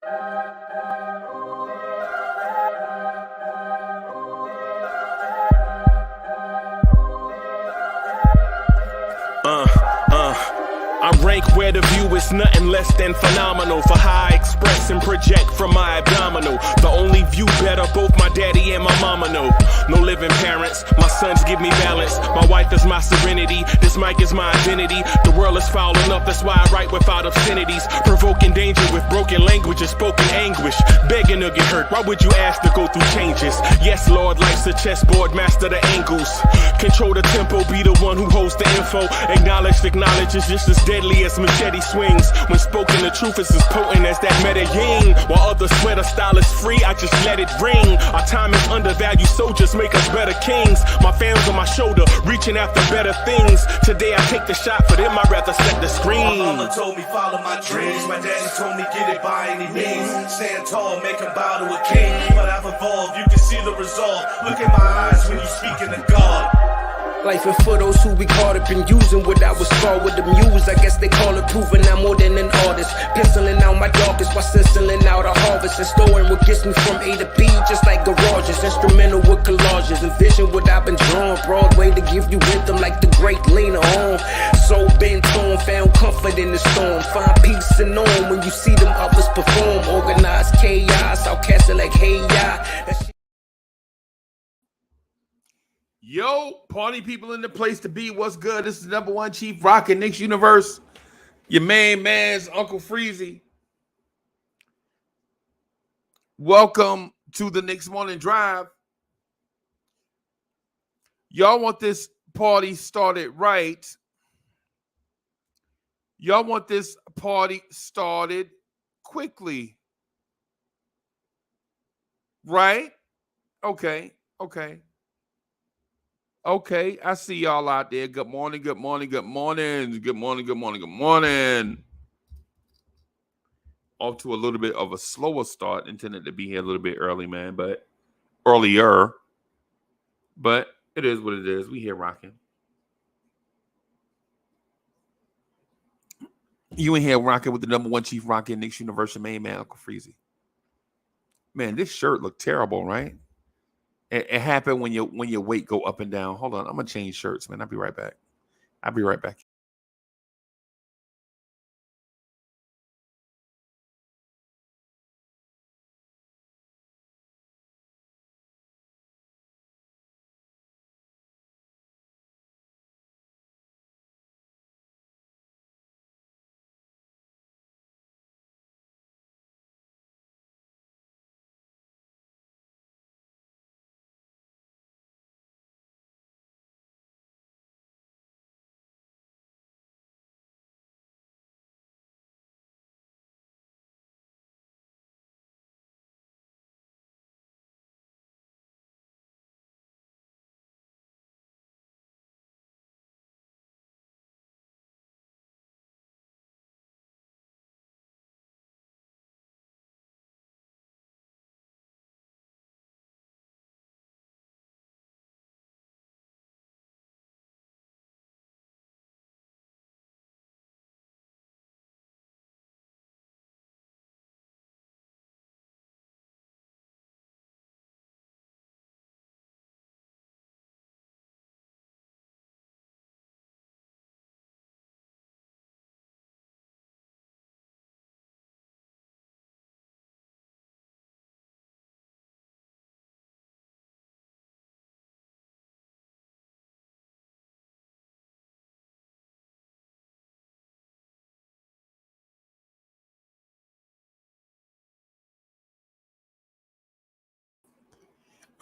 I rank where the view is nothing less than phenomenal for how I express and project from my abdominal. The only view better, both my daddy and my mama know. No living parents, my sons give me balance. My wife is my serenity, this mic is my identity. The world is foul enough, that's why I write without obscenities. Provoking danger with broken language and spoken anguish. Begging to get hurt, why would you ask to go through changes? Yes, Lord, life's a chessboard, master the angles. Control the tempo, be the one who holds the info. Acknowledge is just as deadly as machete swings. When spoken, the truth is as potent as that Medellin. While others swear the style is free, I just let it ring. Our time is undervalued, soldiers make us better kings. My fans on my shoulder, reaching after better things. Today I take the shot, for them I'd rather set the screen. My mama told me follow my dreams. My daddy told me get it by any means. Stand tall, make him bow to a king. But I've evolved, you can see the resolve. Look in my eyes when you speaking to God. Life and for those who we caught up in using what I was scarred with the muse. I guess they call it proving I'm more than an artist. Penciling out my darkest while stenciling out a harvest. And storing what gets me from A to B, just like garages. Instrumental with collages. Envision what I've been drawing. Broadway to give you rhythm like the great Lena Horne. So bent on, found comfort in the storm. Find peace and on when you see them others perform. Organized chaos, outcasted like hey ya. Yo, party people in the place to be. What's good? This is number one chief rockin' Knicks Universe. Your main man's Uncle Freezie. Welcome to the Knicks Morning Drive. Y'all want this party started right. Y'all want this party started quickly. Right? Okay. Okay, I see y'all out there. Good morning. Off to a little bit of a slower start. Intended to be here a little bit early, man, but earlier. But it is what it is. We here rocking. You in here rocking with the number one chief rocking Knicks Universe, main man, Uncle Freezie. Man, this shirt looked terrible, right? It happened when your weight go up and down. Hold on, I'm gonna change shirts, man. I'll be right back.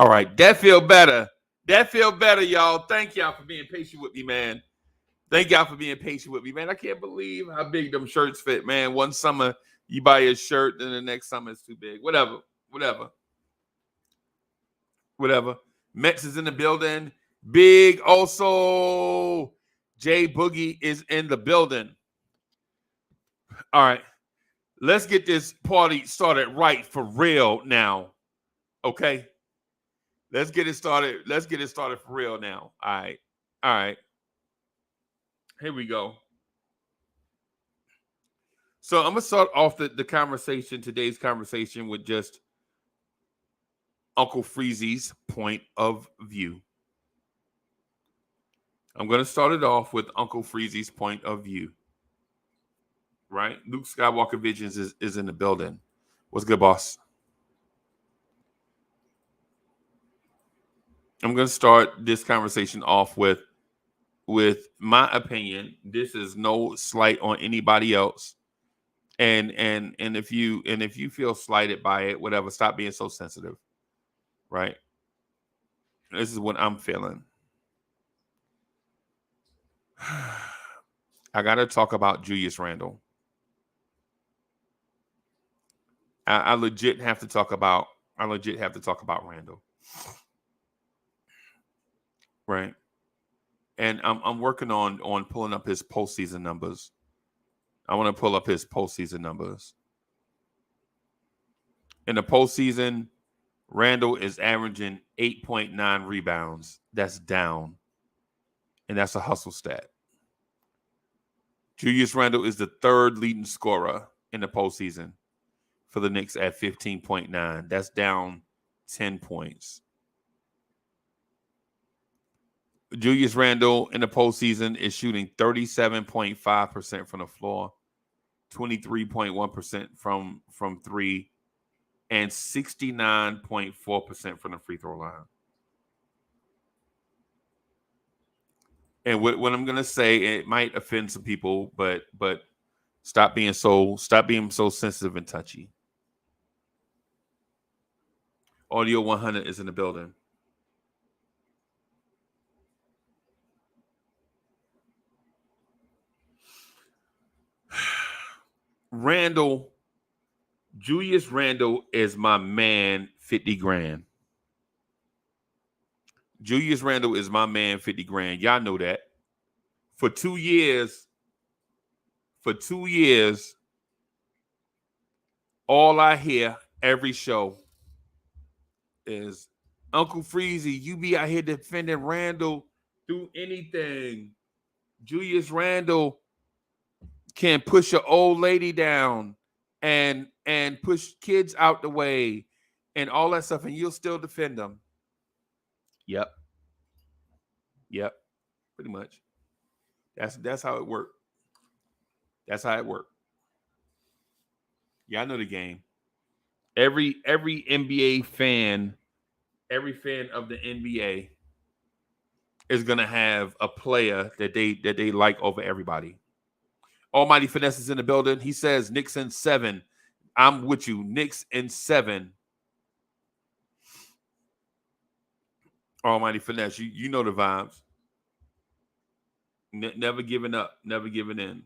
All right, that feel better. Y'all. Thank y'all for being patient with me, man. I can't believe how big them shirts fit, man. One summer you buy a shirt, then the next summer it's too big. Whatever. Mets is in the building. Big also. Jay Boogie is in the building. All right. Let's get this party started right for real now. Okay. Let's get it started. For real now. All right. Here we go. So I'm gonna start off the conversation, today's conversation, with just Uncle Freezie's point of view. I'm gonna start it off with Uncle Freezie's point of view. Right? Luke Skywalker Visions is in the building. What's good, boss? I'm gonna start this conversation off with my opinion. This is no slight on anybody else. And if you feel slighted by it, whatever, stop being so sensitive. Right? This is what I'm feeling. I gotta talk about Julius Randle. I legit have to talk about Randle. Right. And I'm working on pulling up his postseason numbers. I want to pull up his postseason numbers. In the postseason, Randle is averaging 8.9 rebounds. That's down. And that's a hustle stat. Julius Randle is the third leading scorer in the postseason for the Knicks at 15.9. That's down 10 points. Julius Randle in the postseason is shooting 37.5% from the floor, 23.1% from three, and 69.4% from the free throw line. And what I'm gonna say, it might offend some people, but stop being so sensitive and touchy. Audio 100 is in the building. Julius Randle is my man, 50 grand. Julius Randle is my man, 50 grand. Y'all know that. For 2 years, all I hear every show is, Uncle Freezie, you be out here defending Randle, do anything. Julius Randle can push an old lady down and push kids out the way and all that stuff, and you'll still defend them. Yep. Pretty much. That's how it worked. That's how it worked. Yeah, I know the game. Every NBA fan, every fan of the NBA is gonna have a player that they like over everybody. Almighty Finesse is in the building. He says Knicks in 7. I'm with you. Knicks in 7. Almighty Finesse, you know the vibes. Never giving up, never giving in.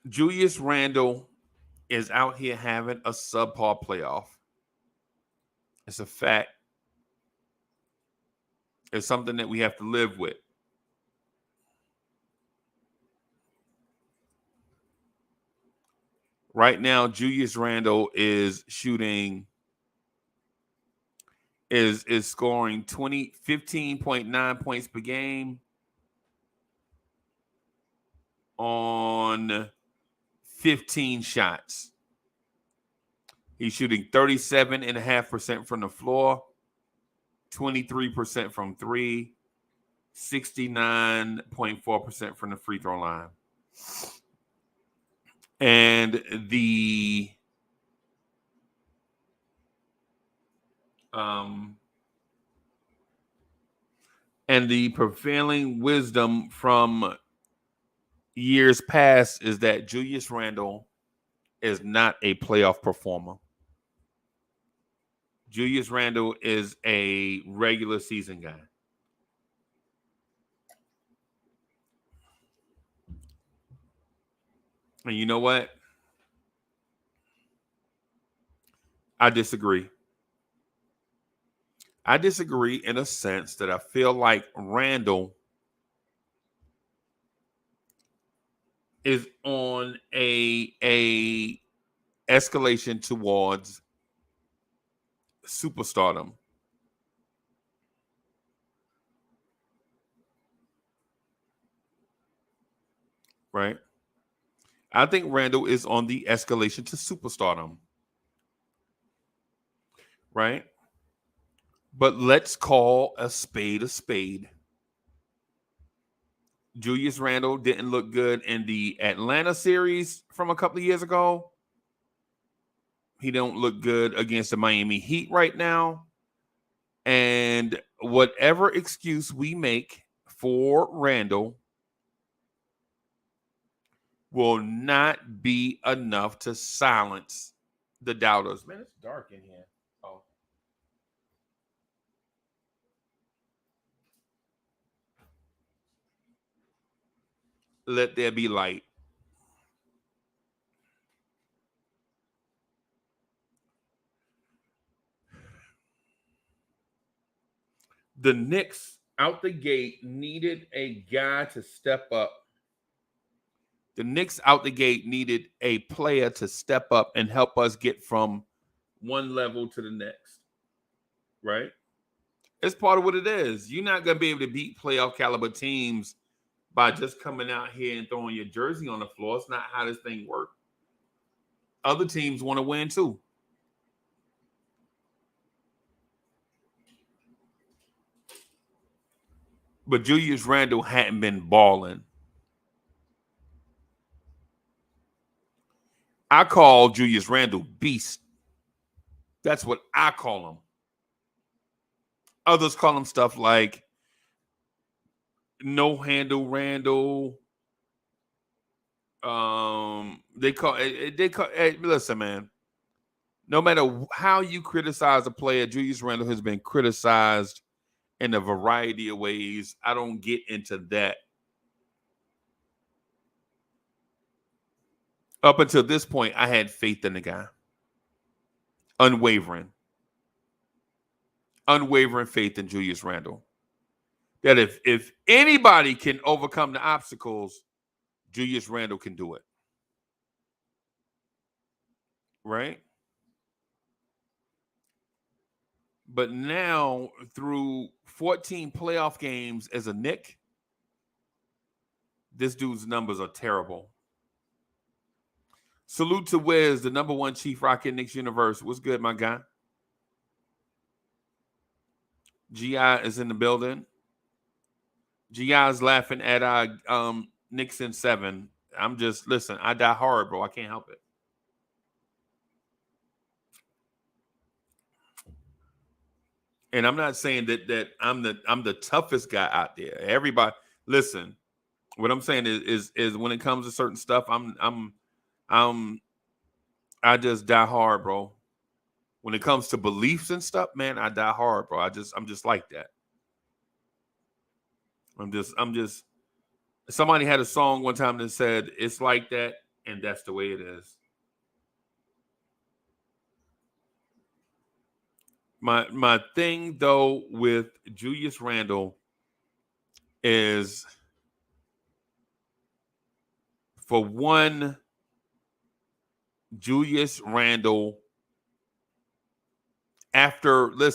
Julius Randle is out here having a subpar playoff. It's a fact. It's something that we have to live with. Right now, Julius Randle is scoring 15.9 points per game on 15 shots. He's shooting 37.5% from the floor, 23% from three, 69.4% from the free throw line. And the prevailing wisdom from years past is that Julius Randle is not a playoff performer. Julius Randle is a regular season guy. And you know what? I disagree. I disagree in a sense that I feel like Randle is on a escalation towards superstardom. right? I think Randle is on the escalation to superstardom, right? But let's call a spade a spade. Julius Randle didn't look good in the Atlanta series from a couple of years ago. He don't look good against the Miami Heat right now. And whatever excuse we make for Randle will not be enough to silence the doubters. Man, it's dark in here. Oh. Let there be light. The Knicks out the gate needed a guy to step up. The Knicks out the gate needed a player to step up and help us get from one level to the next. Right? It's part of what it is. You're not going to be able to beat playoff caliber teams by just coming out here and throwing your jersey on the floor. It's not how this thing works. Other teams want to win too. But Julius Randle hadn't been balling. I call Julius Randle beast. That's what I call him. Others call him stuff like no handle Randle. Hey, listen, man. No matter how you criticize a player, Julius Randle has been criticized in a variety of ways. I don't get into that. Up until this point, I had faith in the guy. Unwavering faith in Julius Randle. That if anybody can overcome the obstacles, Julius Randle can do it. Right? But now, through 14 playoff games as a Knick, this dude's numbers are terrible. Salute to Wiz, the number one Chief Rocket Knicks universe. What's good, my guy? GI is in the building. GI is laughing at Knicks in 7. Listen, I die hard, bro. I can't help it. And I'm not saying that I'm the toughest guy out there. Everybody, listen. What I'm saying is when it comes to certain stuff, I just die hard, bro. When it comes to beliefs and stuff, man, I die hard, bro. I'm just like that. I'm just. Somebody had a song one time that said, "It's like that, and that's the way it is." My thing though with Julius Randle is, for one, Julius Randle, after the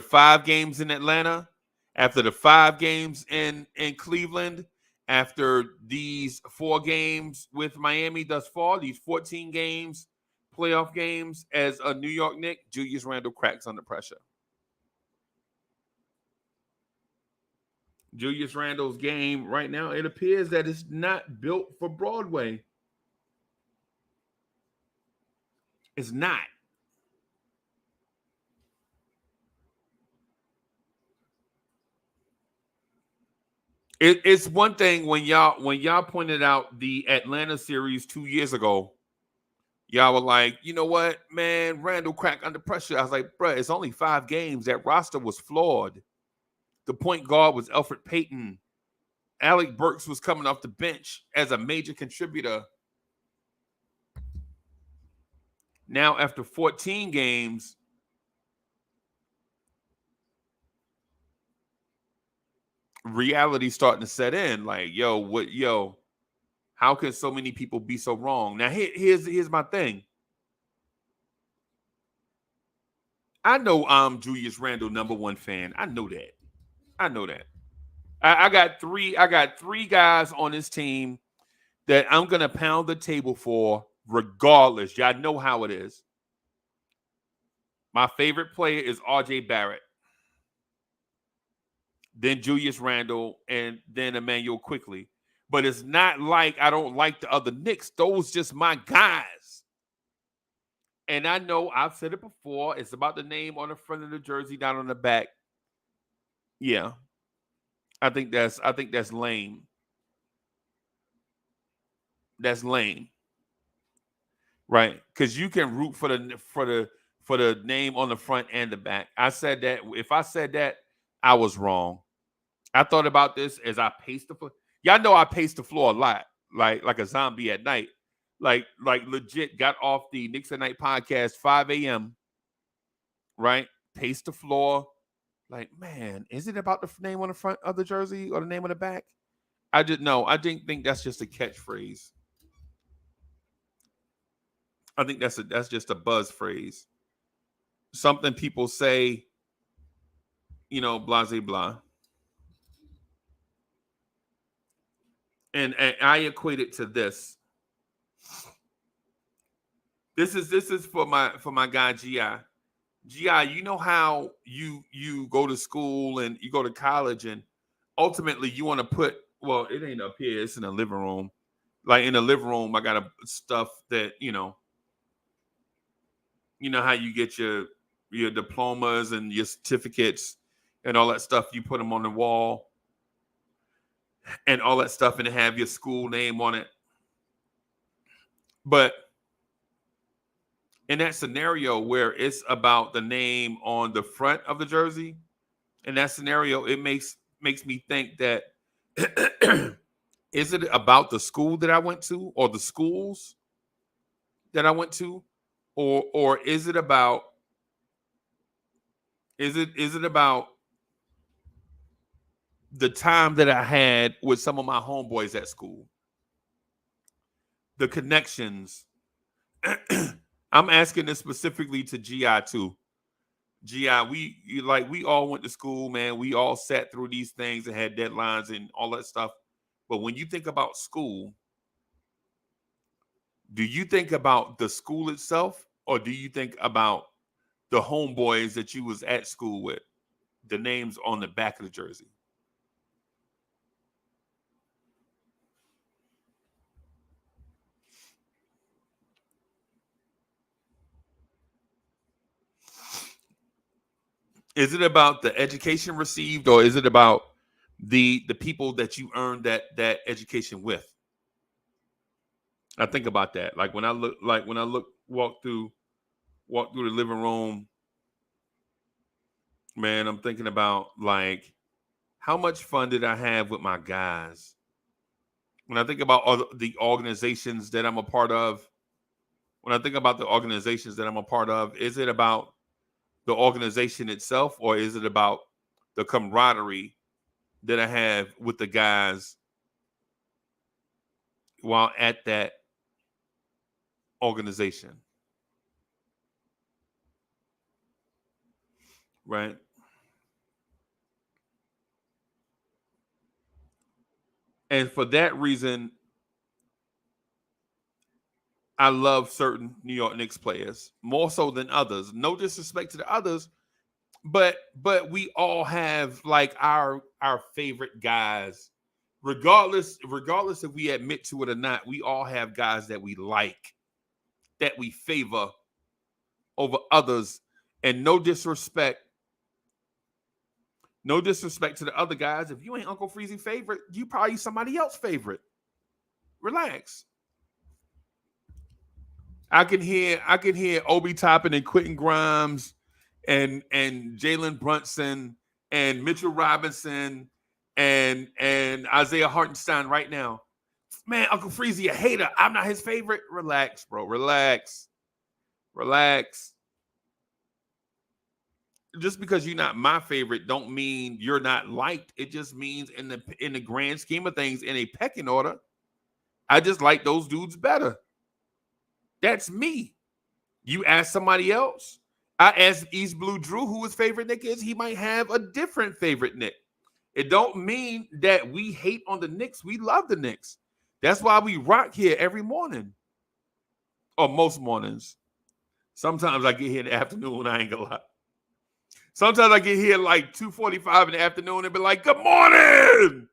5 games in Atlanta, after the 5 games in Cleveland, after these 4 games with Miami thus far, these 14 games, playoff games as a New York Knick, Julius Randle cracks under pressure. Julius Randle's game right now, it appears that it's not built for Broadway. It's not. It's one thing when y'all pointed out the Atlanta series 2 years ago. Y'all were like, you know what, man, Randle cracked under pressure. I was like, bro, it's only 5 games. That roster was flawed. The point guard was Elfrid Payton. Alec Burks was coming off the bench as a major contributor. Now, after 14 games, reality starting to set in. Like, how can so many people be so wrong? Now, here's my thing. I know I'm Julius Randle #1 fan. I know that. I got three guys on this team that I'm gonna pound the table for regardless. Y'all know how it is. My favorite player is R.J. Barrett, then Julius Randle, and then Emmanuel Quickly. But it's not like I don't like the other Knicks. Those just my guys. And I know I've said it before. It's about the name on the front of the jersey, not on the back. Yeah, I think that's lame. That's lame, right? Because you can root for the name on the front and the back. I said that. If I said that, I was wrong. I thought about this as I paced the floor. Y'all know I paced the floor a lot, like a zombie at night. Like legit got off the Knicks at Night podcast 5 a.m. Right? Paced the floor. Like, man, is it about the name on the front of the jersey or the name on the back? I didn't think that's just a catchphrase. I think that's just a buzz phrase. Something people say, blah, blah, blah. And I equate it to this. This is for my guy G.I. G.I., you know how you go to school and you go to college and ultimately you want to put, well, it ain't up here, it's in the living room. Like in the living room, I got stuff that, you know how you get your diplomas and your certificates and all that stuff, you put them on the wall and all that stuff and have your school name on it. But in that scenario where it's about the name on the front of the jersey, in that scenario, it makes me think that is it about the school that I went to or the schools that I went to, or is it about the time that I had with some of my homeboys at school, the connections. I'm asking this specifically to GI too. GI, we all went to school, man. We all sat through these things and had deadlines and all that stuff. But when you think about school, do you think about the school itself, or do you think about the homeboys that you was at school with, the names on the back of the jersey? Is it about the education received, or is it about the people that you earned that education with? I think about that. Like when I walk through the living room, man, I'm thinking about like how much fun did I have with my guys? When I think about all the organizations that I'm a part of, is it about the organization itself, or is it about the camaraderie that I have with the guys while at that organization? Right? And for that reason, I love certain New York Knicks players more so than others. No disrespect to the others, but we all have like our favorite guys. Regardless if we admit to it or not, we all have guys that we like, that we favor over others. And no disrespect to the other guys. If you ain't Uncle Freezie favorite, you probably somebody else favorite. Relax. I can hear Obi Toppin and Quentin Grimes and Jalen Brunson and Mitchell Robinson and Isaiah Hartenstein right now. Man, Uncle Freezie a hater. I'm not his favorite. Relax, bro. Relax. Just because you're not my favorite don't mean you're not liked. It just means in the grand scheme of things, in a pecking order, I just like those dudes better. That's me. You ask somebody else. I asked East Blue Drew who his favorite Knick is. He might have a different favorite Knick. It don't mean that we hate on the Knicks. We love the Knicks. That's why we rock here every morning. Or most mornings. Sometimes I get here in the afternoon, I ain't gonna lie. Sometimes I get here like 2:45 in the afternoon and be like, good morning.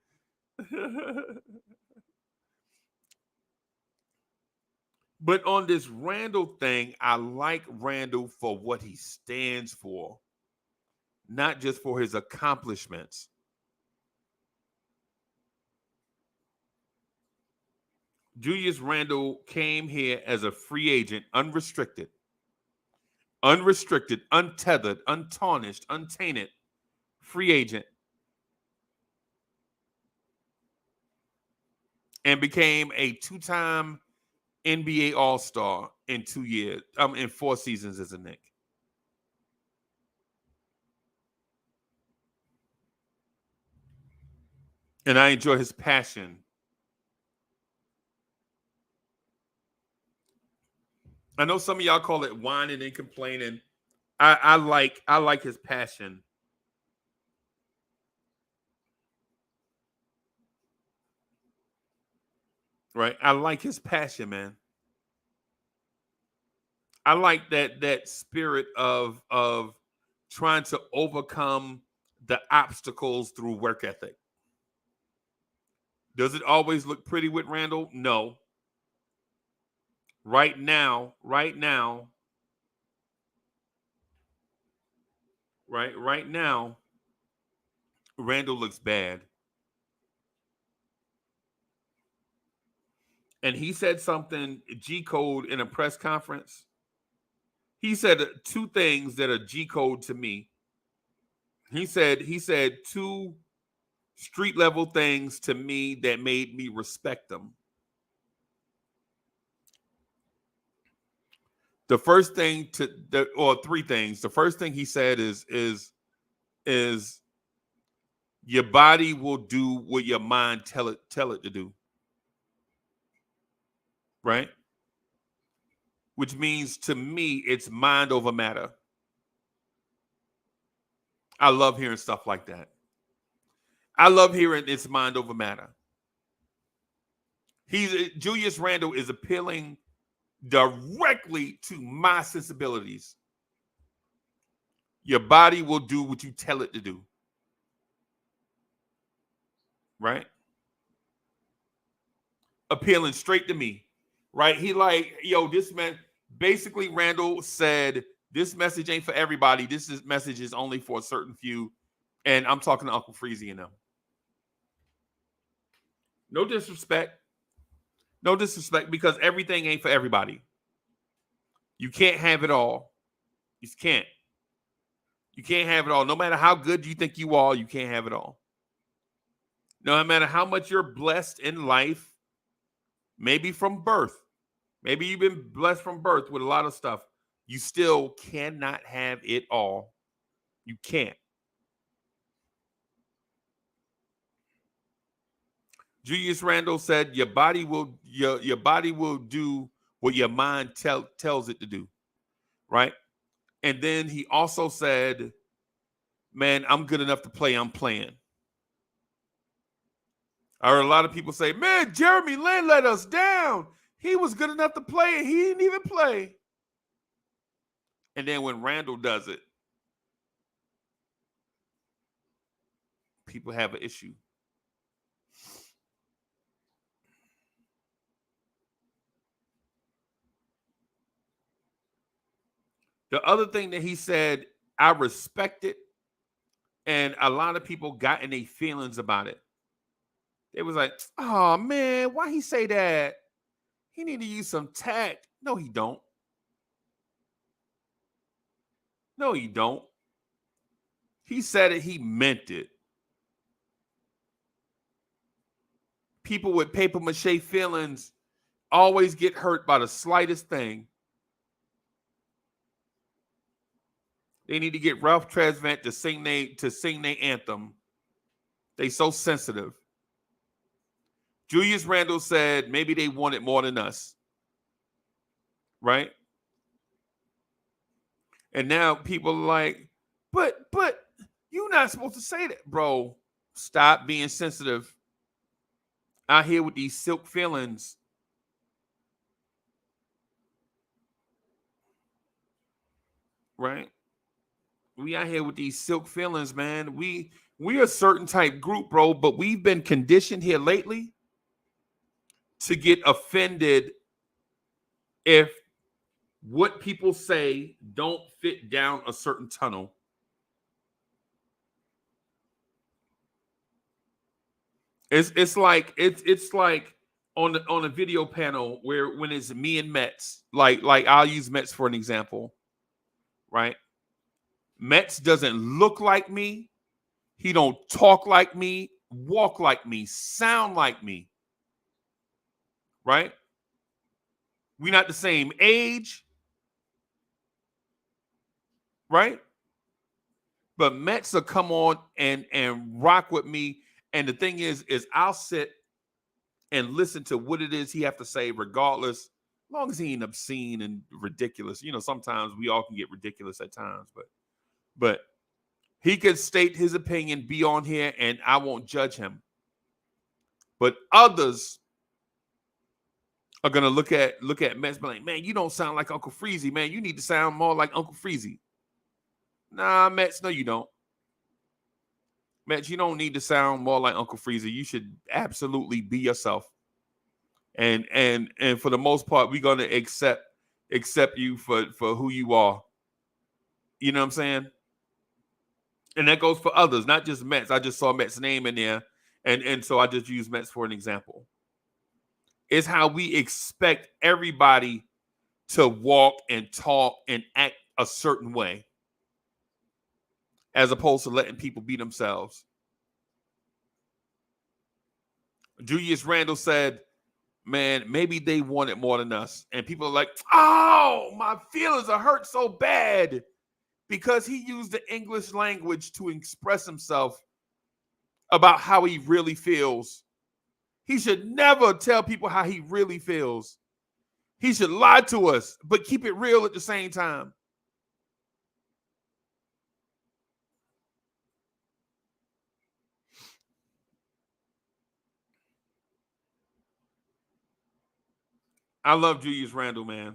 But on this Randle thing, I like Randle for what he stands for, not just for his accomplishments. Julius Randle came here as a free agent, unrestricted, untethered, untarnished, untainted, free agent, and became a two-time NBA All-Star in 2 years, in 4 seasons as a Knick. And I enjoy his passion. I know some of y'all call it whining and complaining. I like his passion. Right? I like his passion, man. I like that spirit of trying to overcome the obstacles through work ethic. Does it always look pretty with Randle? No. Right now, right now, Randle looks bad. And he said something G code in a press conference. He said 2 things that are G code to me. He said 2 street level things to me that made me respect them. The first thing or 3 things. The first thing he said is your body will do what your mind tell it to do. Right? Which means to me, it's mind over matter. I love hearing stuff like that. I love hearing it's mind over matter. Julius Randle is appealing directly to my sensibilities. Your body will do what you tell it to do. Right? Appealing straight to me. Right? He like, yo, this man, basically Randle said, this message ain't for everybody. Message is only for a certain few. And I'm talking to Uncle Freezie and them. No disrespect. No disrespect, because everything ain't for everybody. You can't have it all. You can't. You can't have it all. No matter how good you think you are, you can't have it all. No matter how much you're blessed in life, maybe from birth, maybe you've been blessed from birth with a lot of stuff, you still cannot have it all. You can't. Julius Randle said your body will do what your mind tells it to do. Right? And then he also said, man, I'm good enough to play. I'm playing. I heard a lot of people say, man, Jeremy Lin let us down. He was good enough to play and he didn't even play. And then when Randle does it, people have an issue. The other thing that he said, I respect it. And a lot of people got in their feelings about it. They was like, oh, man, why he say that? He need to use some tact. No, he don't. No, he don't. He said it. He meant it. People with paper mache feelings always get hurt by the slightest thing. They need to get Ralph Tresvant to sing their anthem. They so sensitive. Julius Randle said maybe they want it more than us. Right? And now people are like, but you're not supposed to say that, bro. Stop being sensitive out here with these silk feelings. Right? We out here with these silk feelings, man. We a certain type group, bro, but we've been conditioned here lately to get offended if what people say don't fit down a certain tunnel. It's like on a video panel where when it's me and Mets, like I'll use Mets for an example, right? Mets doesn't look like me. He don't talk like me, walk like me, sound like me. Right? We're not the same age. Right? But Mets will come on and rock with me. And the thing is I'll sit and listen to what it is he have to say, regardless, as long as he ain't obscene and ridiculous. You know, sometimes we all can get ridiculous at times, but he could state his opinion, be on here, and I won't judge him. But others are gonna look at Mets, be like, man, you don't sound like Uncle Freezie, man. You need to sound more like Uncle Freezie. Nah, Mets, no, you don't. Mets, you don't need to sound more like Uncle Freezie. You should absolutely be yourself. And for the most part, we're gonna accept you for who you are. You know what I'm saying? And that goes for others, not just Mets. I just saw Mets' name in there, and so I just use Mets for an example. It's how we expect everybody to walk and talk and act a certain way, as opposed to letting people be themselves. Julius Randle said, man, maybe they want it more than us. And people are like, oh, my feelings are hurt so bad because he used the English language to express himself about how he really feels. He should never tell people how he really feels. He should lie to us, but keep it real at the same time. I love Julius Randle, man.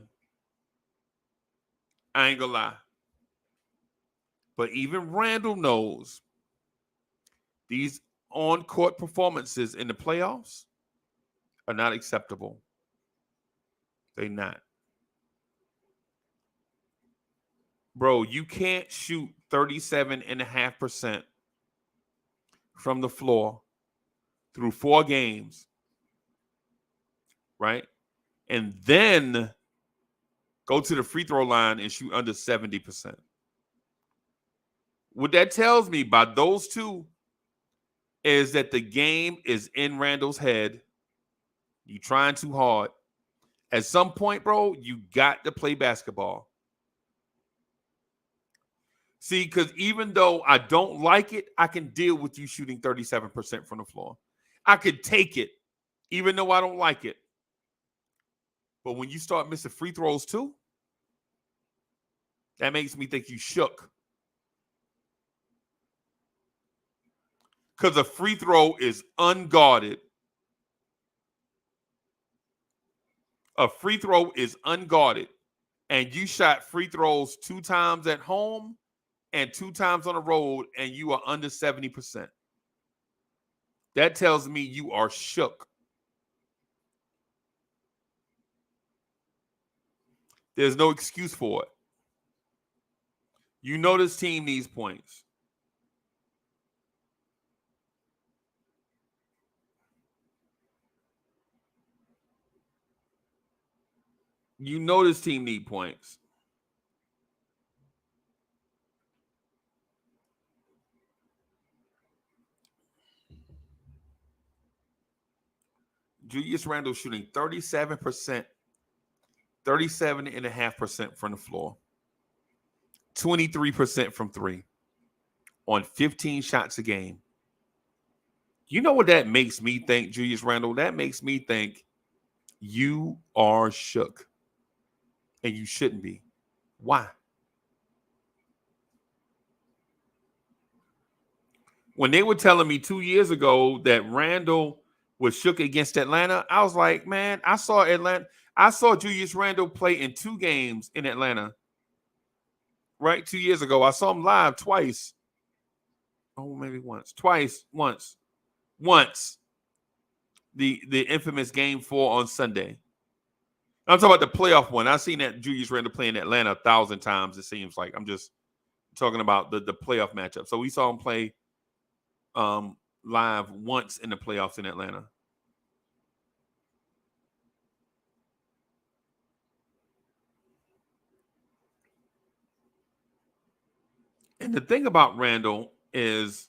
I ain't gonna lie. But even Randle knows these on-court performances in the playoffs are not acceptable. They're not. Bro, you can't shoot 37.5% from the floor through 4 games, right? And then go to the free throw line and shoot under 70%. What that tells me by those two is that the game is in Randle's head. You trying too hard. At some point, bro, you got to play basketball. See, because even though I don't like it, I can deal with you shooting 37% from the floor. I could take it, even though I don't like it. But when you start missing free throws too, that makes me think you shook. Because a free throw is unguarded. A free throw is unguarded. And you shot free throws 2 times at home and 2 times on the road, and you are under 70%. That tells me you are shook. There's no excuse for it. You know this team needs points. You know this team need points. Julius Randle shooting 37%, 37.5% from the floor, 23% from 3 on 15 shots a game. You know what that makes me think, Julius Randle? That makes me think you are shook. And you shouldn't be. Why? When they were telling me 2 years ago that Randle was shook against Atlanta, I was like, man, I saw Julius Randle play in 2 games in Atlanta. Right? 2 years ago. I saw him live twice. Oh, maybe once. Twice. Once. The infamous game 4 on Sunday. I'm talking about the playoff one. I've seen that Julius Randle play in Atlanta 1,000 times, it seems like. I'm just talking about the playoff matchup. So we saw him play live once in the playoffs in Atlanta. And the thing about Randle is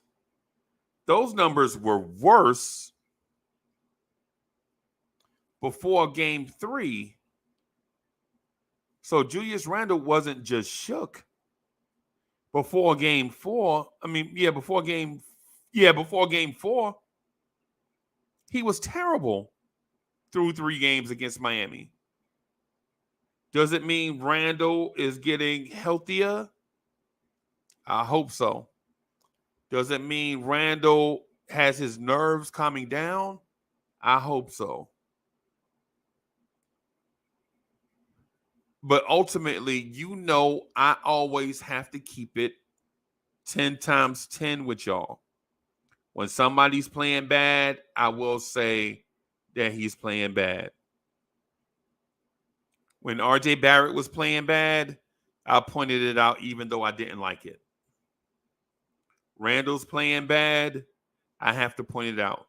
those numbers were worse before game 3. So Julius Randle wasn't just shook before game 4. Before game 4, he was terrible through 3 games against Miami. Does it mean Randle is getting healthier? I hope so. Does it mean Randle has his nerves calming down? I hope so. But ultimately, I always have to keep it 10 times 10 with y'all. When somebody's playing bad, I will say that he's playing bad. When RJ Barrett was playing bad, I pointed it out even though I didn't like it. Randle's playing bad, I have to point it out,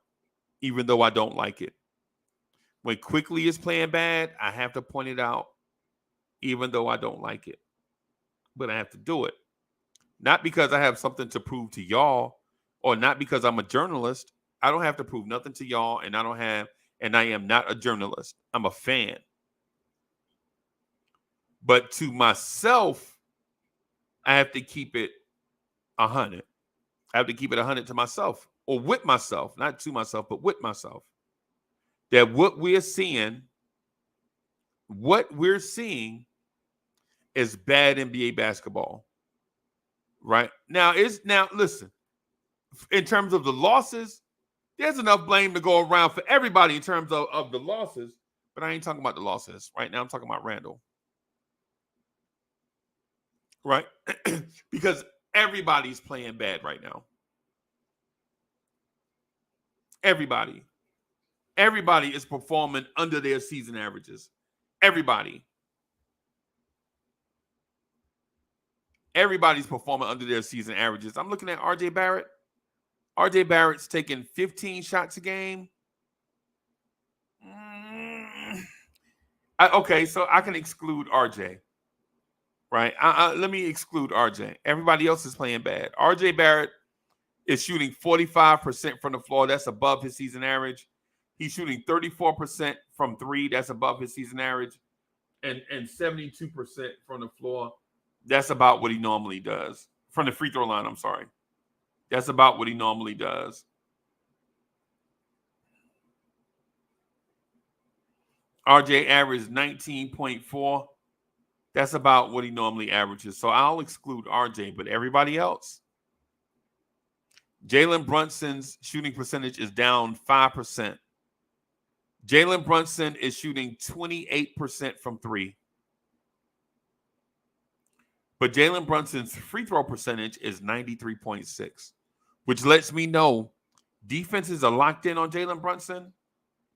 even though I don't like it. When Quickly is playing bad, I have to point it out, even though I don't like it. But I have to do it. Not because I have something to prove to y'all, or not because I'm a journalist. I don't have to prove nothing to y'all, and I am not a journalist. I'm a fan. But to myself, I have to keep it 100. I have to keep it 100 to myself, or with myself, not to myself, but with myself. That what we're seeing is bad NBA basketball. Right? Now, listen, in terms of the losses, there's enough blame to go around for everybody in terms of the losses, but I ain't talking about the losses. Right now, I'm talking about Randle. Right? Because everybody's playing bad right now. Everybody is performing under their season averages. Everybody's performing under their season averages. I'm looking at RJ Barrett. RJ Barrett's taking 15 shots a game. Okay, so I can exclude RJ. Right? Let me exclude RJ. Everybody else is playing bad. RJ Barrett is shooting 45% from the floor. That's above his season average. He's shooting 34% from 3. That's above his season average. And 72% from the floor. That's about what he normally does. From the free throw line, I'm sorry. That's about what he normally does. RJ averaged 19.4. That's about what he normally averages. So I'll exclude RJ, but everybody else. Jalen Brunson's shooting percentage is down 5%. Jalen Brunson is shooting 28% from 3. But Jalen Brunson's free throw percentage is 93.6, which lets me know defenses are locked in on Jalen Brunson,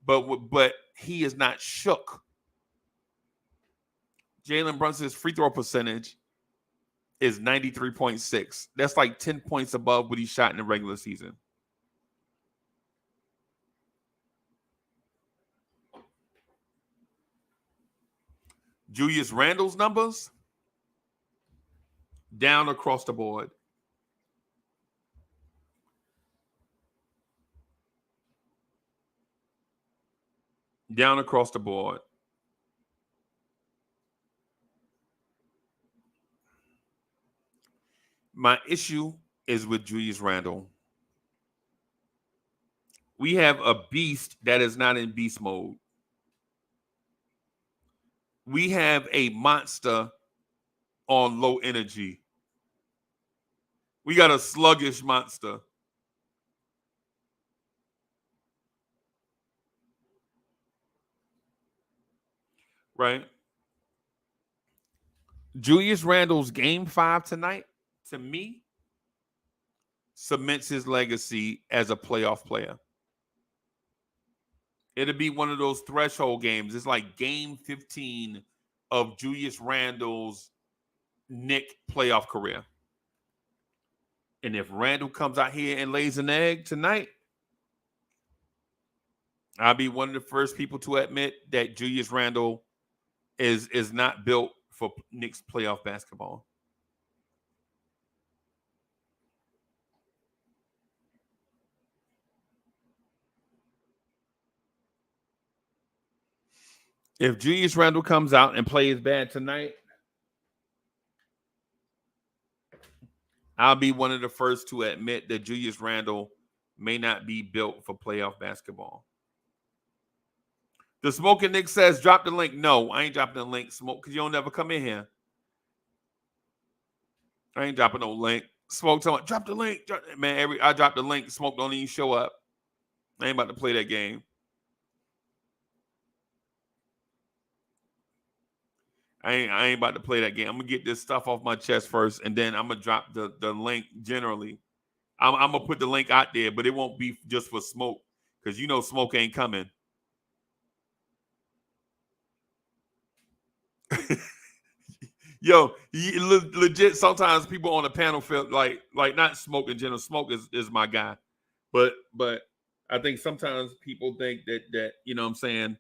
but he is not shook. Jalen Brunson's free throw percentage is 93.6. That's like 10 points above what he shot in the regular season. Julius Randle's numbers, down across the board. Down across the board. My issue is with Julius Randle. We have a beast that is not in beast mode. We have a monster on low energy. We got a sluggish monster right? Julius Randle's game 5 tonight, to me, cements his legacy as a playoff player. It'll be one of those threshold games. It's like game 15 of Julius Randle's Knicks playoff career. And if Randle comes out here and lays an egg tonight, I'll be one of the first people to admit that Julius Randle is not built for Knicks playoff basketball. If Julius Randle comes out and plays bad tonight, I'll be one of the first to admit that Julius Randle may not be built for playoff basketball. The Smoking Nick says, drop the link. No, I ain't dropping the link, Smoke, because you don't never come in here. I ain't dropping no link. Smoke, drop the link. Man, I drop the link. Smoke don't even show up. I ain't about to play that game. I ain't about to play that game. I'm gonna get this stuff off my chest first, and then I'm gonna drop the link generally. I'm gonna put the link out there, but it won't be just for Smoke, because you know Smoke ain't coming. Yo, legit. Sometimes people on the panel feel like not Smoke in general. Smoke is my guy, but I think sometimes people think that you know what I'm saying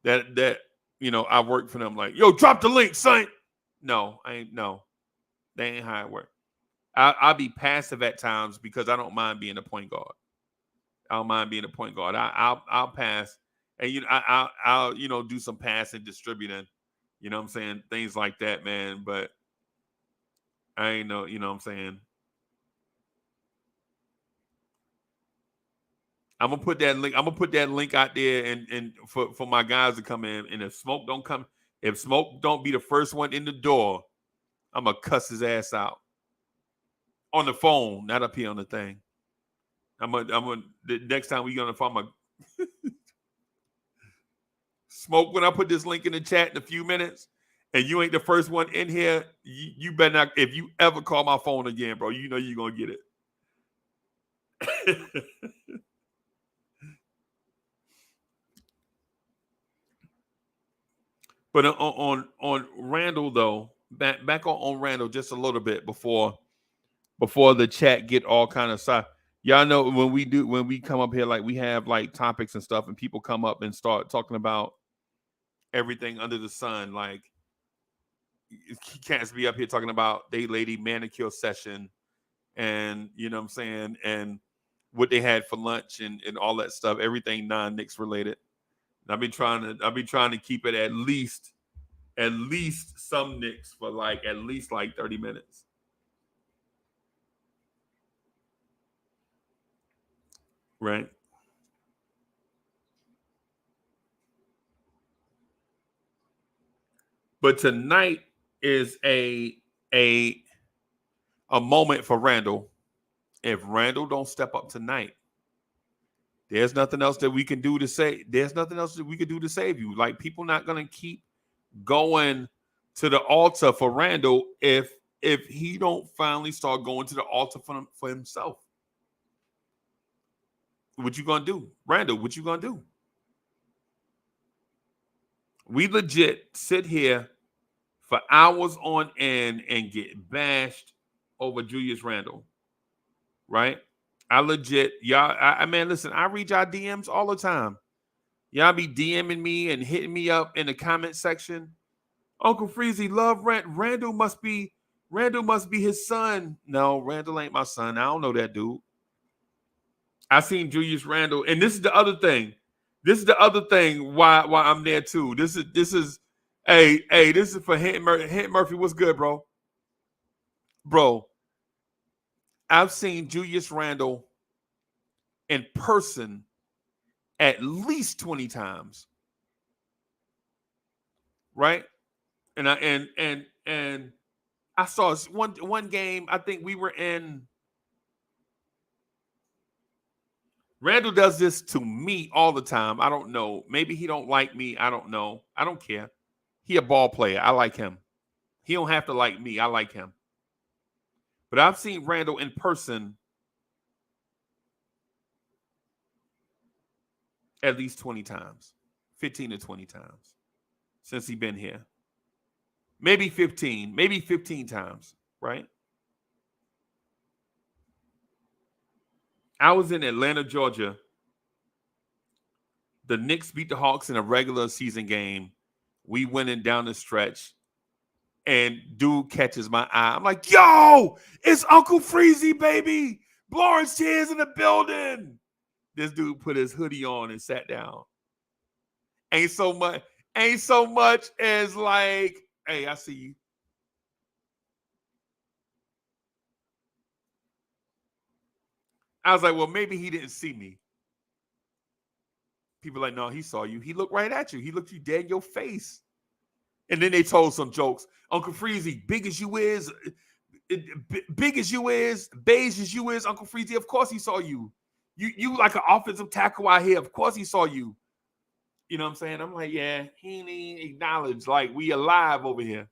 that you know I work for them. Like, yo, drop the link, son. No, I ain't. No, they ain't how it work. I'll be passive at times because I don't mind being a point guard. I don't mind being a point guard. I'll pass, and you know I'll you know do some passing, distributing. You know what I'm saying? Things like that, man. But I ain't know, you know what I'm saying? I'm gonna put that link out there and for my guys to come in. And if Smoke don't be the first one in the door, I'm gonna cuss his ass out. On the phone, not up here on the thing. I'm gonna the next time we get on the phone, I'm gonna Smoke, when I put this link in the chat in a few minutes, and you ain't the first one in here, you better not. If you ever call my phone again, bro, you know you're gonna get it. But on Randle though, back on Randle just a little bit before the chat get all kind of side. Y'all know when we come up here, like we have like topics and stuff, and people come up and start talking about everything under the sun. Like, cats be up here talking about they lady manicure session, and you know what I'm saying, and what they had for lunch and all that stuff. Everything non-Knicks related. And I've been trying to keep it at least some Knicks for like at least like 30 minutes. Right. But tonight is a moment for Randle. If Randle don't step up tonight, there's nothing else that we can do to say. There's nothing else that we can do to save you. Like, people not gonna keep going to the altar for Randle if he don't finally start going to the altar for himself. What you gonna do, Randle? What you gonna do? We legit sit here for hours on end and get bashed over Julius Randle, right? I legit, y'all, I man, listen, I read y'all DMs all the time. Y'all be DMing me and hitting me up in the comment section. Uncle Freezie, love Randle must be his son. No, Randle ain't my son. I don't know that dude. I seen Julius Randle, and this is the other thing. This is the other thing why I'm there too. This is hey, this is for Hint Murphy. What's good, bro? Bro, I've seen Julius Randle in person at least 20 times. Right? And I saw one game. I think we were in Randle does this to me all the time. I don't know. Maybe he don't like me. I don't know. I don't care. He a ball player. I like him. He don't have to like me. I like him. But I've seen Randle in person at least 20 times, 15 to 20 times since he's been here. Maybe 15 times, right? I was in Atlanta, Georgia. The Knicks beat the Hawks in a regular season game. We went in down the stretch, and dude catches my eye. I'm like, yo, it's Uncle Freezie, baby. Blowing chairs in the building. This dude put his hoodie on and sat down. Ain't so much as like, hey, I see you. I was like, well, maybe he didn't see me. People are like, no, he saw you. He looked right at you. He looked you dead in your face. And then they told some jokes. Uncle Freezie, big as you is, beige as you is, Uncle Freezie, of course he saw you. You like an offensive tackle out here. Of course he saw you. You know what I'm saying? I'm like, yeah, he ain't even acknowledged like we alive over here.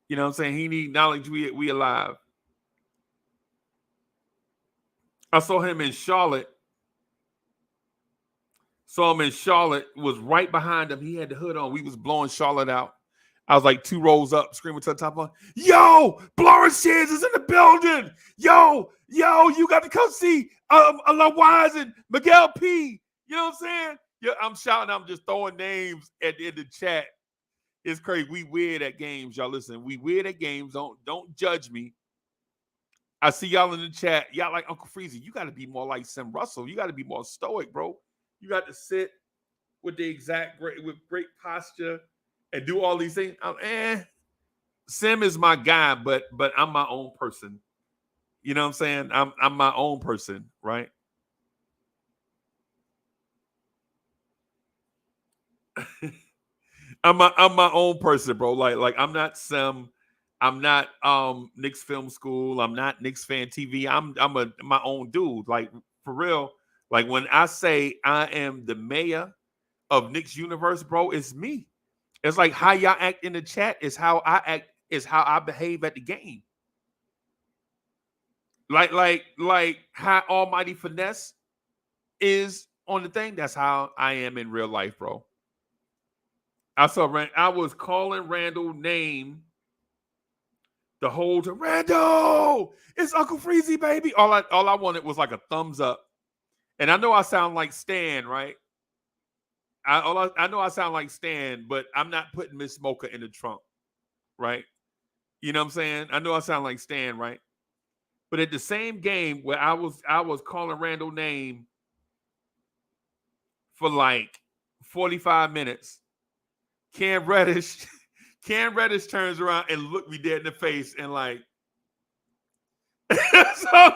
You know what I'm saying? He need acknowledge we alive. I saw him in Charlotte. Was right behind him. He had the hood on. We was blowing Charlotte out. I was like 2 rows up, screaming to the top of, yo, blowing chairs is in the building. Yo, you got to come see Wise and Miguel P. You know what I'm saying? Yeah, I'm shouting. I'm just throwing names in the chat. It's crazy. We weird at games, y'all. Listen, we weird at games. Don't judge me. I see y'all in the chat. Y'all like Uncle Freezie. You got to be more like Sam Russell. You got to be more stoic, bro. You got to sit with great posture and do all these things. Sim is my guy, but I'm my own person. You know what I'm saying? I'm my own person, right? I'm my own person, bro. Like I'm not Sim. I'm not Knicks Film School. I'm not Knicks Fan TV. I'm my own dude. Like for real. Like when I say I am the mayor of Knicks Universe, bro, it's me. It's like how y'all act in the chat is how I act, is how I behave at the game. Like how Almighty Finesse is on the thing. That's how I am in real life, bro. I was calling Randle name the whole time. Randle, it's Uncle Freezie, baby. All I wanted was like a thumbs up. And I know I sound like Stan, right? I know I sound like Stan, but I'm not putting Miss Mocha in the trunk, right? You know what I'm saying? I know I sound like Stan, right? But at the same game where I was calling Randle name for like 45 minutes, Cam Reddish turns around and looked me dead in the face and like, so,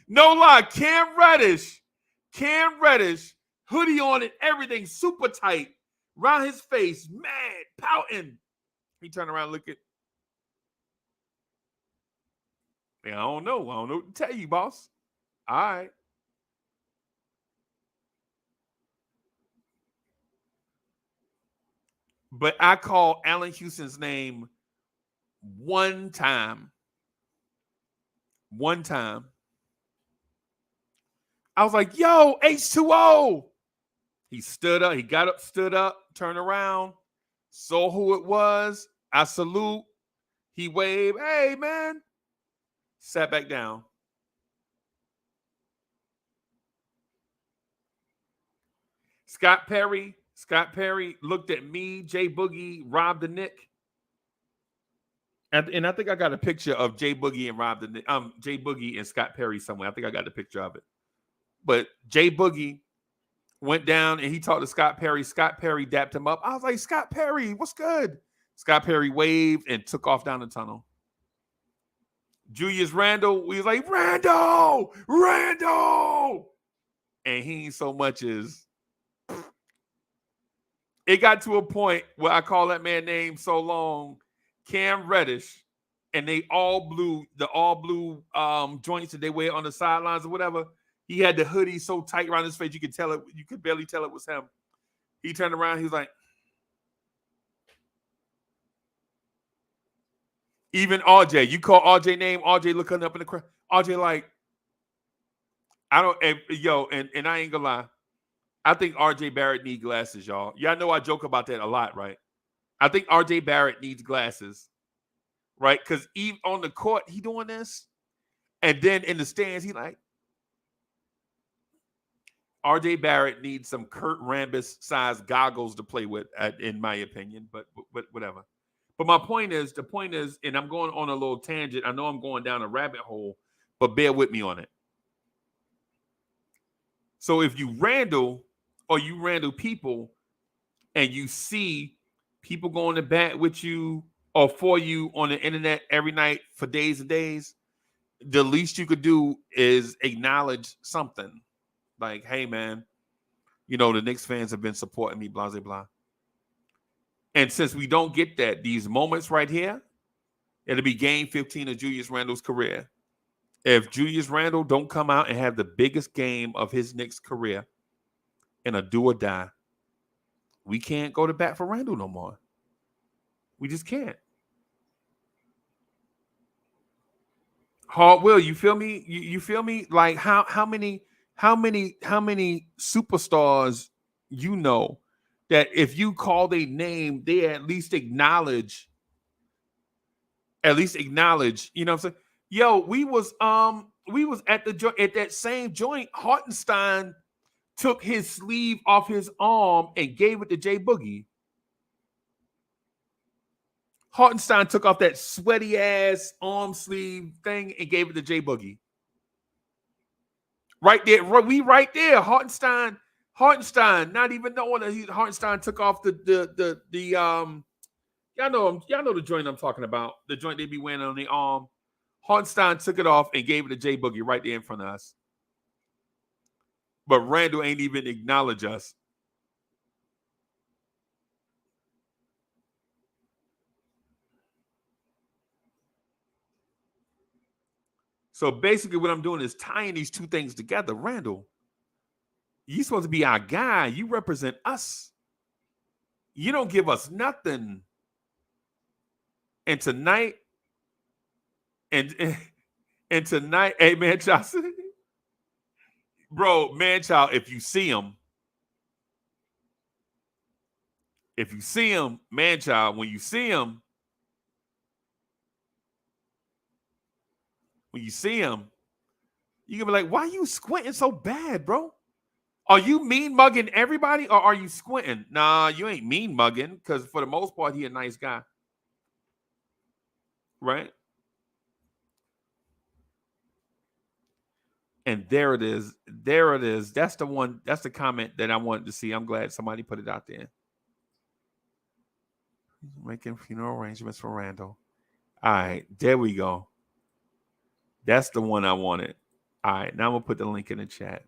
no lie, Cam Reddish, hoodie on and everything, super tight, around his face, mad, pouting. He turned around and looked at, I don't know what to tell you, boss. All right. But I called Allen Houston's name one time. I was like, yo, H2O. He stood up. He got up, stood up, turned around, saw who it was. I salute. He waved. Hey, man. Sat back down. Scott Perry looked at me, Jay Boogie, Rob the Nick. And I think I got a picture of Jay Boogie and Rob the Nick. Jay Boogie and Scott Perry somewhere. I think I got the picture of it. But Jay Boogie went down and he talked to Scott Perry. Scott Perry dapped him up. I was like, Scott Perry, what's good? Scott Perry waved and took off down the tunnel. Julius Randle, we was like, Randle! And he ain't so much as... It got to a point where I call that man name so long, Cam Reddish, and they all blue joints that they wear on the sidelines or whatever. He had the hoodie so tight around his face, you could tell it. You could barely tell it was him. He turned around. He was like, even RJ. You call RJ name. RJ looking up in the crowd. RJ like, I don't. And I ain't gonna lie. I think RJ Barrett need glasses, y'all. Y'all know I joke about that a lot, right? I think RJ Barrett needs glasses, right? Because even on the court, he doing this, and then in the stands, he like. RJ Barrett needs some Kurt Rambis size goggles to play with, in my opinion, but whatever. But the point is, and I'm going on a little tangent. I know I'm going down a rabbit hole, but bear with me on it. So if you Randle or you Randle people and you see people going to bat with you or for you on the internet every night for days and days, the least you could do is acknowledge something. Like, hey, man, the Knicks fans have been supporting me, blah, blah, blah. And since we don't get that, these moments right here, it'll be game 15 of Julius Randle's career. If Julius Randle don't come out and have the biggest game of his Knicks career in a do or die, we can't go to bat for Randle no more. We just can't. Hard will, you feel me? You feel me? Like how many superstars that if you call their name, they at least acknowledge, you know what I'm saying? Yo, we was at that same joint. Hartenstein took his sleeve off his arm and gave it to Jay Boogie. Hartenstein took off that sweaty ass arm sleeve thing and gave it to Jay Boogie. Right there, right there. Hartenstein, not even knowing that Hartenstein took off the y'all know the joint I'm talking about, the joint they be wearing on the arm. Hartenstein took it off and gave it to Jay Boogie right there in front of us. But Randle ain't even acknowledge us. So basically what I'm doing is tying these two things together. Randle, you're supposed to be our guy. You represent us. You don't give us nothing. And tonight, and tonight, hey, man, child, bro, man, child, if you see him, man, child, when you see him, you're going to be like, why are you squinting so bad, bro? Are you mean mugging everybody or are you squinting? Nah, you ain't mean mugging because for the most part, he a nice guy. Right? And there it is. That's the one. That's the comment that I wanted to see. I'm glad somebody put it out there. Making funeral arrangements for Randle. All right, there we go. That's the one I wanted. All right, now I'm going to put the link in the chat.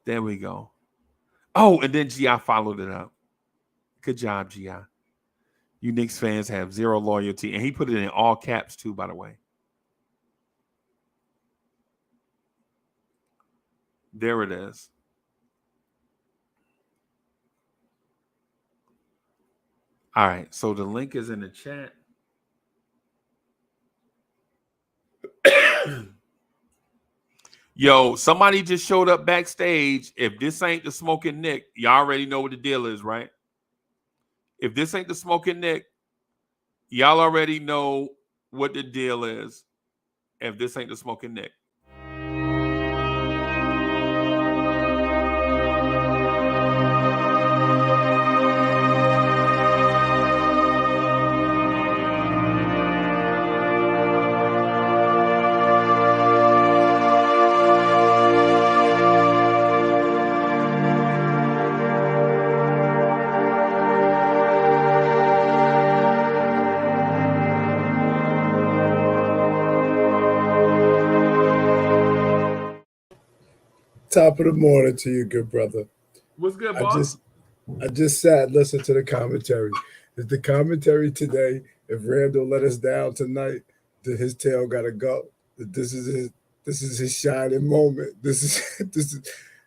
There we go. Oh, and then G.I. followed it up. Good job, G.I. You Knicks fans have zero loyalty. And he put it in all caps, too, by the way. There it is. All right, so the link is in the chat. Yo, somebody just showed up backstage. If this ain't the Smoking Nick, y'all already know what the deal is, right? If this ain't the Smoking Nick, y'all already know what the deal is. If this ain't the Smoking Nick. Top of the morning to you, good brother. What's good, boss? I just sat and listened to the commentary. Is the commentary today, if Randle let us down tonight, his tail gotta go. This is his shining moment. This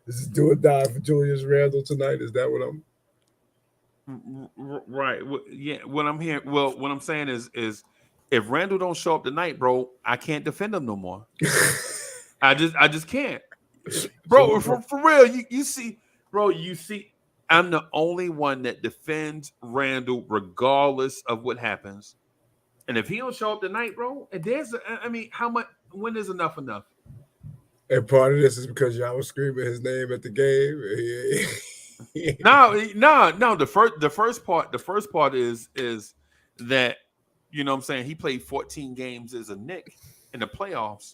is do or die for Julius Randle tonight. Is that what I'm? Right. Yeah. What I'm hearing. Well, what I'm saying is if Randall don't show up tonight, bro, I can't defend him no more. I just can't, bro. For real, you see, bro. You see, I'm the only one that defends Randall regardless of what happens. And if he don't show up tonight, bro, and I mean, how much? When is enough enough? And part of this is because y'all was screaming his name at the game. No. The first part is that, you know what I'm saying, he played 14 games as a Knick in the playoffs,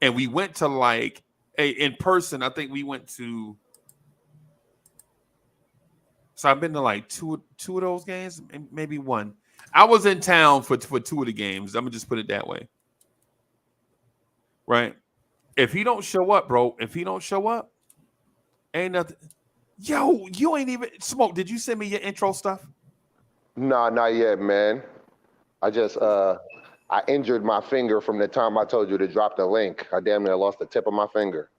and we went to like in person. I think we went to. So I've been to like two of those games, maybe one. I was in town for two of the games. I'm gonna just put it that way, right? If he don't show up, bro, ain't nothing. Yo, you ain't even Smoke. Did you send me your intro stuff? Nah, not yet, man. I just I injured my finger from the time I told you to drop the link. I damn near lost the tip of my finger.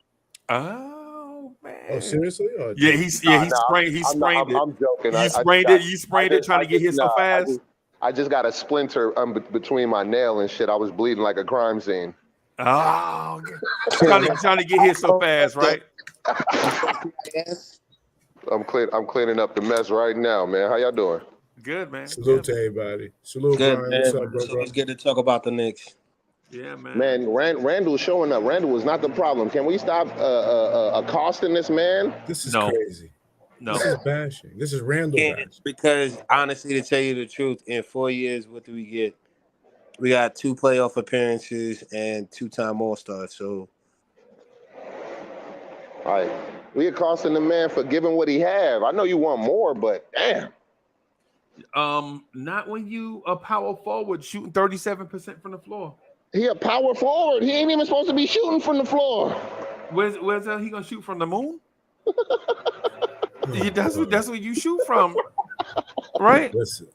Oh man. Oh, seriously? Yeah, he sprained it. I'm joking. You sprained it trying to get hit so fast. I just got a splinter between my nail and shit. I was bleeding like a crime scene. Oh, trying to get hit so fast, right? I'm cleaning up the mess right now, man. How y'all doing? Good, man. Salute to everybody. Salute, good, Brian. man. What's up, bro? So let's get to talk about the Knicks. Yeah, man. Man, Randall's showing up. Randall was not the problem. Can we stop accosting this man? This is crazy. No. This is bashing. This is Randall bashing. Because honestly, to tell you the truth, in 4 years, what do we get? We got 2 playoff appearances and 2-time All-Stars. So, all right, we accosting the man for giving what he have. I know you want more, but damn. Not when you a power forward shooting 37% from the floor. He a power forward. He ain't even supposed to be shooting from the floor. Where's he gonna shoot from the moon? That's where you shoot from, right? Listen,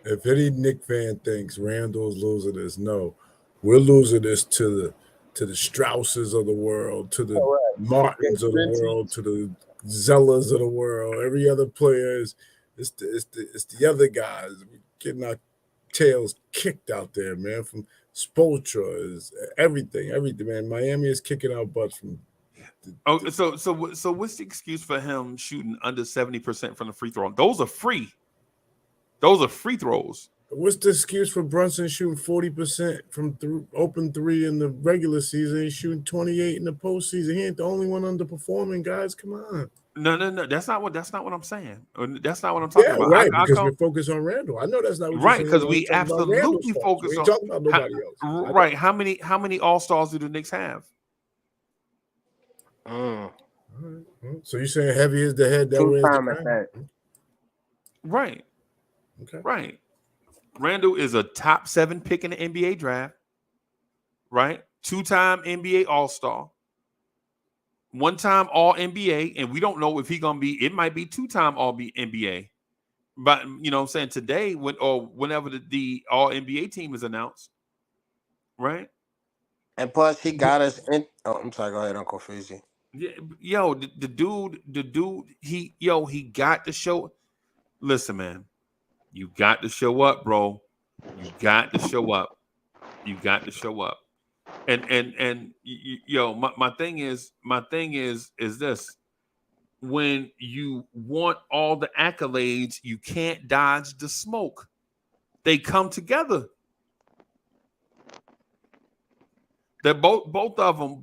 if any Knick fan thinks Randall's losing this, no, we're losing this to the Strausses of the world, to the Martins of the world, to the Zellas of the world. Every other player it's the other guys. We're getting our tails kicked out there, man. From Spoelstra is everything, man. Miami is kicking our butts from. So what's the excuse for him shooting under 70% from the free throw? Those are free. Those are free throws. What's the excuse for Brunson shooting 40% from open three in the regular season? He's shooting 28 in the postseason. He ain't the only one underperforming, guys. Come on. No. That's not what I'm saying. That's not what I'm talking about. Right, because we're focused on Randall. I know that's not what you're saying. Because we absolutely focus on talking about nobody else. Right. How many All-Stars do the Knicks have? So you're saying heavy is the head that wears the crown? Right. Okay. Right. Randall is a top 7 pick in the NBA draft. Right. 2-time NBA All-Star. 1-time All-NBA. And we don't know if he's going to be, it might be 2-time All-NBA. But, you know what I'm saying, today, whenever the All-NBA team is announced. Right. And plus, he got us in. Oh, I'm sorry. Go ahead, Uncle Freezie. Yeah, yo, the dude, he got to show. Listen, man, you got to show up, bro. You got to show up. You got to show up. And my thing is this: when you want all the accolades, you can't dodge the smoke. They come together. That both of them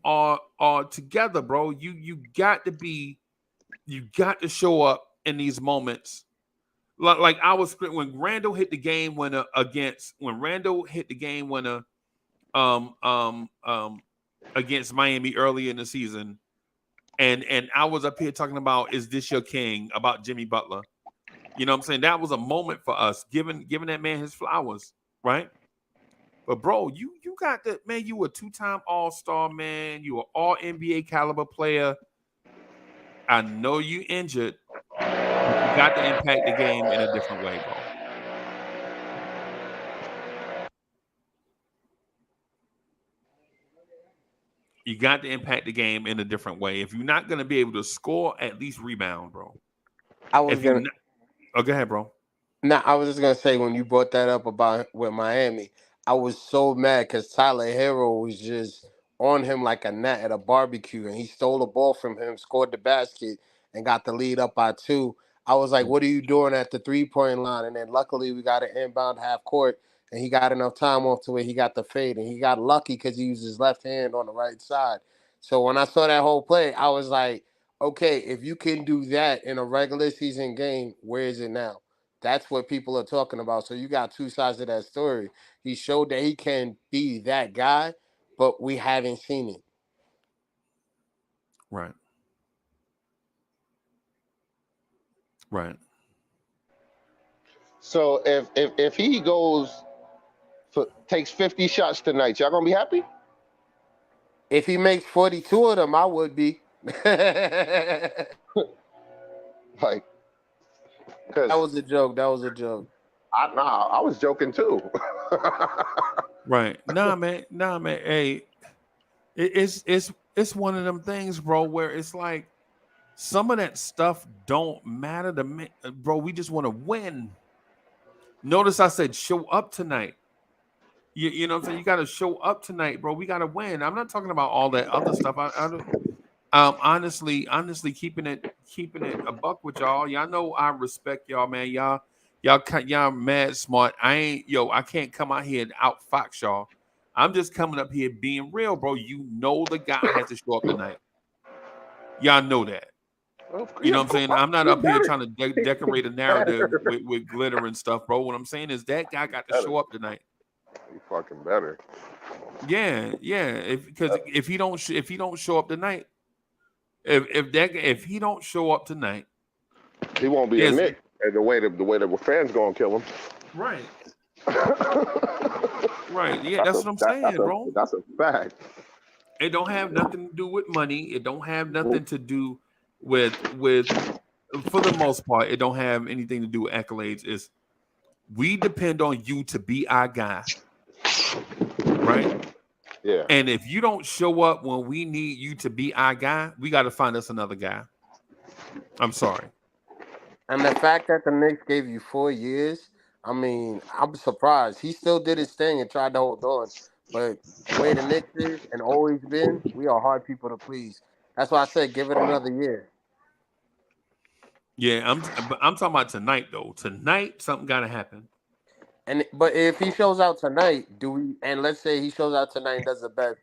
are together, bro. You got to show up in these moments. Like I was when Randall hit the game winner against against Miami early in the season, and I was up here talking about, is this your king, about Jimmy Butler? You know what I'm saying? That was a moment for us, giving that man his flowers, right? But bro, you got that, man. You a 2-time All-Star, man. You an All-NBA caliber player. I know you injured, but you got to impact the game in a different way, bro. You got to impact the game in a different way. If you're not going to be able to score, at least rebound, bro. I was If you gonna. go ahead, bro. Nah, I was just gonna say when you brought that up about with Miami, I was so mad because Tyler Hero was just on him like a gnat at a barbecue, and he stole the ball from him, scored the basket, and got the lead up by 2. I was like, "What are you doing at the 3-point line?" And then luckily we got an inbound half court, and he got enough time off to where he got the fade, and he got lucky because he used his left hand on the right side. So when I saw that whole play, I was like, "Okay, if you can do that in a regular season game, where is it now?" That's what people are talking about. So you got two sides of that story. He showed that he can be that guy, but we haven't seen it. Right. Right. So if he takes 50 shots tonight, y'all gonna be happy? If he makes 42 of them, I would be. That Like, because was a joke. That was a joke. I was joking too. Right. Nah, man. Hey, it's one of them things, bro, where it's like some of that stuff don't matter to me, bro. We just want to win. Notice I said show up tonight. You know what I'm saying? You got to show up tonight, bro. We got to win. I'm not talking about all that other stuff. Honestly, keeping it a buck with y'all. Y'all know I respect y'all, man. Y'all mad smart. I can't come out here and outfox y'all. I'm just coming up here being real, bro. You know the guy has to show up tonight. Y'all know that. You know what I'm saying? I'm not up here trying to decorate a narrative with glitter and stuff, bro. What I'm saying is that guy got to show up tonight. You fucking better. Yeah. Because if he don't show up tonight, if he don't show up tonight, he won't be a Knick. And the way the fans gonna kill him. Right. Right. Yeah, that's what I'm saying, bro. That's a fact. It don't have nothing to do with money. It don't have nothing to do with for the most part, it don't have anything to do with accolades. Is we depend on you to be our guy. Right? Yeah. And if you don't show up when we need you to be our guy, we got to find us another guy. I'm sorry. And the fact that the Knicks gave you 4 years, I mean, I'm surprised. He still did his thing and tried to hold on. But the way the Knicks is and always been, we are hard people to please. That's why I said give it another year. Yeah, I'm talking about tonight though. Tonight, something got to happen. But if he shows out tonight, and let's say he shows out tonight and does the best,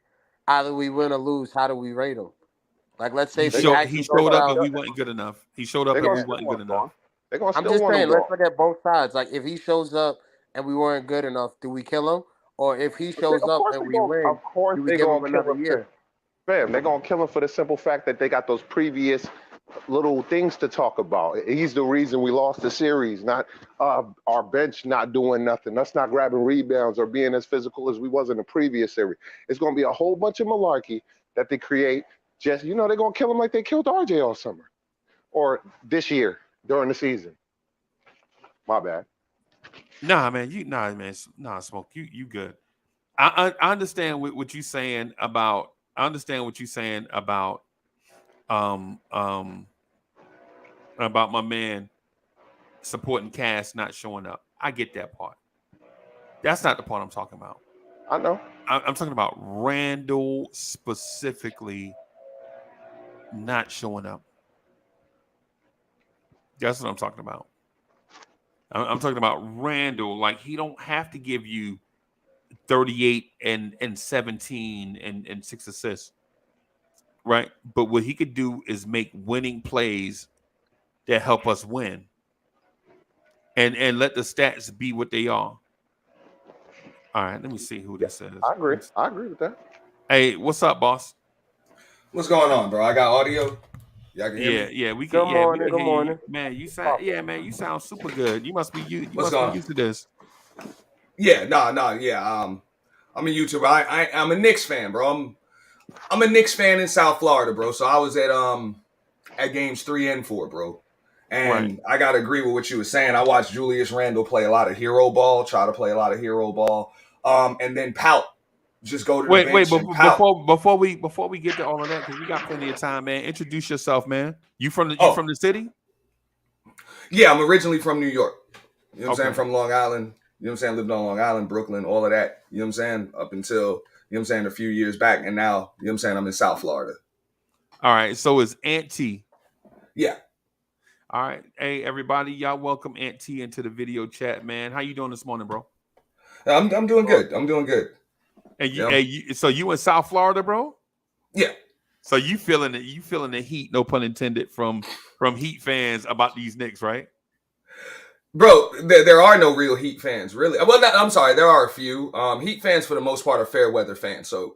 either we win or lose, how do we rate him? Like, let's say he showed up and we wasn't good enough. He showed up and we wasn't good enough. I'm just saying, let's look at both sides. Like, if he shows up and we weren't good enough, do we kill him? Or if he shows up and we win, do we give him another year? Fam, they're gonna kill him for the simple fact that they got those previous little things to talk about. He's the reason we lost the series, not our bench not doing nothing, us not grabbing rebounds or being as physical as we was in the previous series. It's gonna be a whole bunch of malarkey that they create. Just they're gonna kill him like they killed RJ all summer or this year during the season. My bad. Smoke. You good. I understand what you're saying about. I understand what you're saying about my man supporting Cass not showing up. I get that part. That's not the part I'm talking about. I know. I'm talking about Randle specifically not showing up. That's what I'm talking about. I'm talking about Randle. Like, he don't have to give you 38 and 17 and 6 assists. Right? But what he could do is make winning plays that help us win. And let the stats be what they are. All right, let me see who this is. I agree with that. Hey, what's up, boss? What's going on, bro? I got audio. Y'all can hear me? Yeah, we can. Good morning. Man, you sound super good. You must be used to this. Yeah, yeah. I'm a YouTuber. I'm a Knicks fan, bro. I'm a Knicks fan in South Florida, bro. So I was at games 3 and 4, bro. And I gotta agree with what you were saying. I watched Julius Randle play a lot of hero ball, and then pout just go to the Wait, bench and pout. before we get to all of that, because we got plenty of time, man. Introduce yourself, man. You from the city? Yeah, I'm originally from New York. You know what I'm saying? Okay. From Long Island. You know what I'm saying? Lived on Long Island, Brooklyn, all of that. You know what I'm saying? Up until, you know what I'm saying, a few years back. And now, you know what I'm saying, I'm in South Florida. All right. So it's Aunt T. Yeah. All right. Hey, everybody, y'all welcome Aunt T into the video chat, man. How you doing this morning, bro? I'm doing good. I'm doing good. And so you in South Florida, bro? Yeah. So you feeling it? You feeling the heat? No pun intended. From Heat fans about these Knicks, right? Bro, there are no real Heat fans, really. Well, I'm sorry, there are a few. Heat fans, for the most part, are fair weather fans. So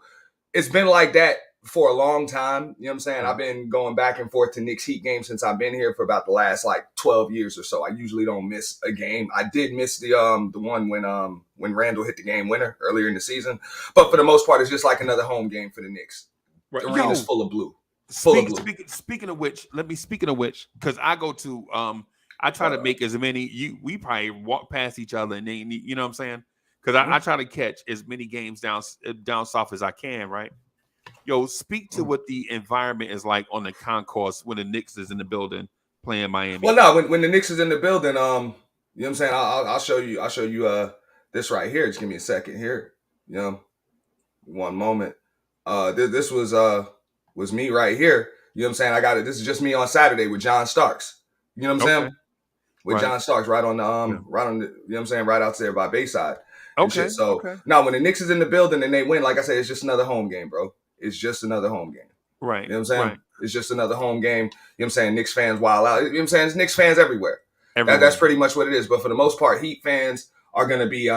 it's been like that for a long time. You know what I'm saying? I've been going back and forth to Knicks Heat games since I've been here for about the last 12 years or so. I usually don't miss a game. I did miss the one when Randle hit the game winner earlier in the season, but for the most part, it's just like another home game for the Knicks. Right. The arena's full of blue. Speaking of which, because I go to I try to make as many. We probably walk past each other, and then, you know what I'm saying? Because I try to catch as many games down south as I can, right? Yo, speak to what the environment is like on the concourse when the Knicks is in the building playing Miami. Well, no, when the Knicks is in the building, you know what I'm saying? I'll show you this right here. Just give me a second here. You know, one moment. This was me right here. You know what I'm saying? I got it. This is just me on Saturday with John Starks. You know what I'm saying? With John Starks right on the you know what I'm saying, right out there by Bayside. Okay. So now when the Knicks is in the building and they win, like I said, it's just another home game, bro. It's just another home game. Right. You know what I'm saying? Right. It's just another home game. You know what I'm saying? Knicks fans wild out. You know what I'm saying? It's Knicks fans everywhere. That's pretty much what it is. But for the most part, Heat fans are gonna be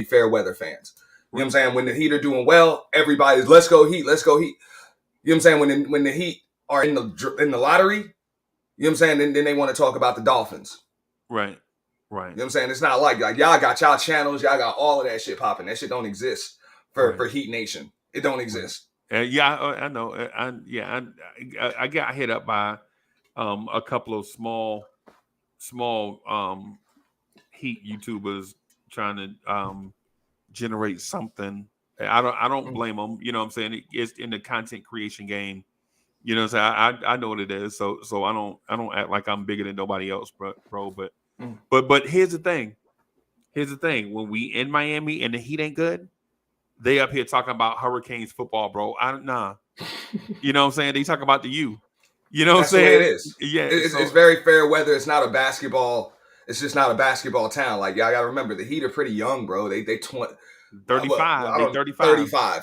fair weather fans. You know what I'm saying? When the Heat are doing well, everybody's let's go Heat, let's go Heat. You know what I'm saying? When the Heat are in the lottery, you know what I'm saying? Then they want to talk about the Dolphins. Right. You know what I'm saying? It's not like y'all got y'all channels, y'all got all of that shit popping. That shit don't exist for Heat Nation. It don't exist. I know. I got hit up by a couple of small Heat YouTubers trying to generate something. I don't blame them. You know what I'm saying? It's in the content creation game. You know what I'm saying? I know what it is. So I don't act like I'm bigger than nobody else, bro. But here's the thing. When we in Miami and the Heat ain't good, they up here talking about Hurricanes football, bro. Nah. You know what I'm saying? They talk about the U. You know what I'm saying? It is. Yeah. It's very fair weather. It's not a basketball. It's just not a basketball town. Like, y'all got to remember, the Heat are pretty young, bro. They 35.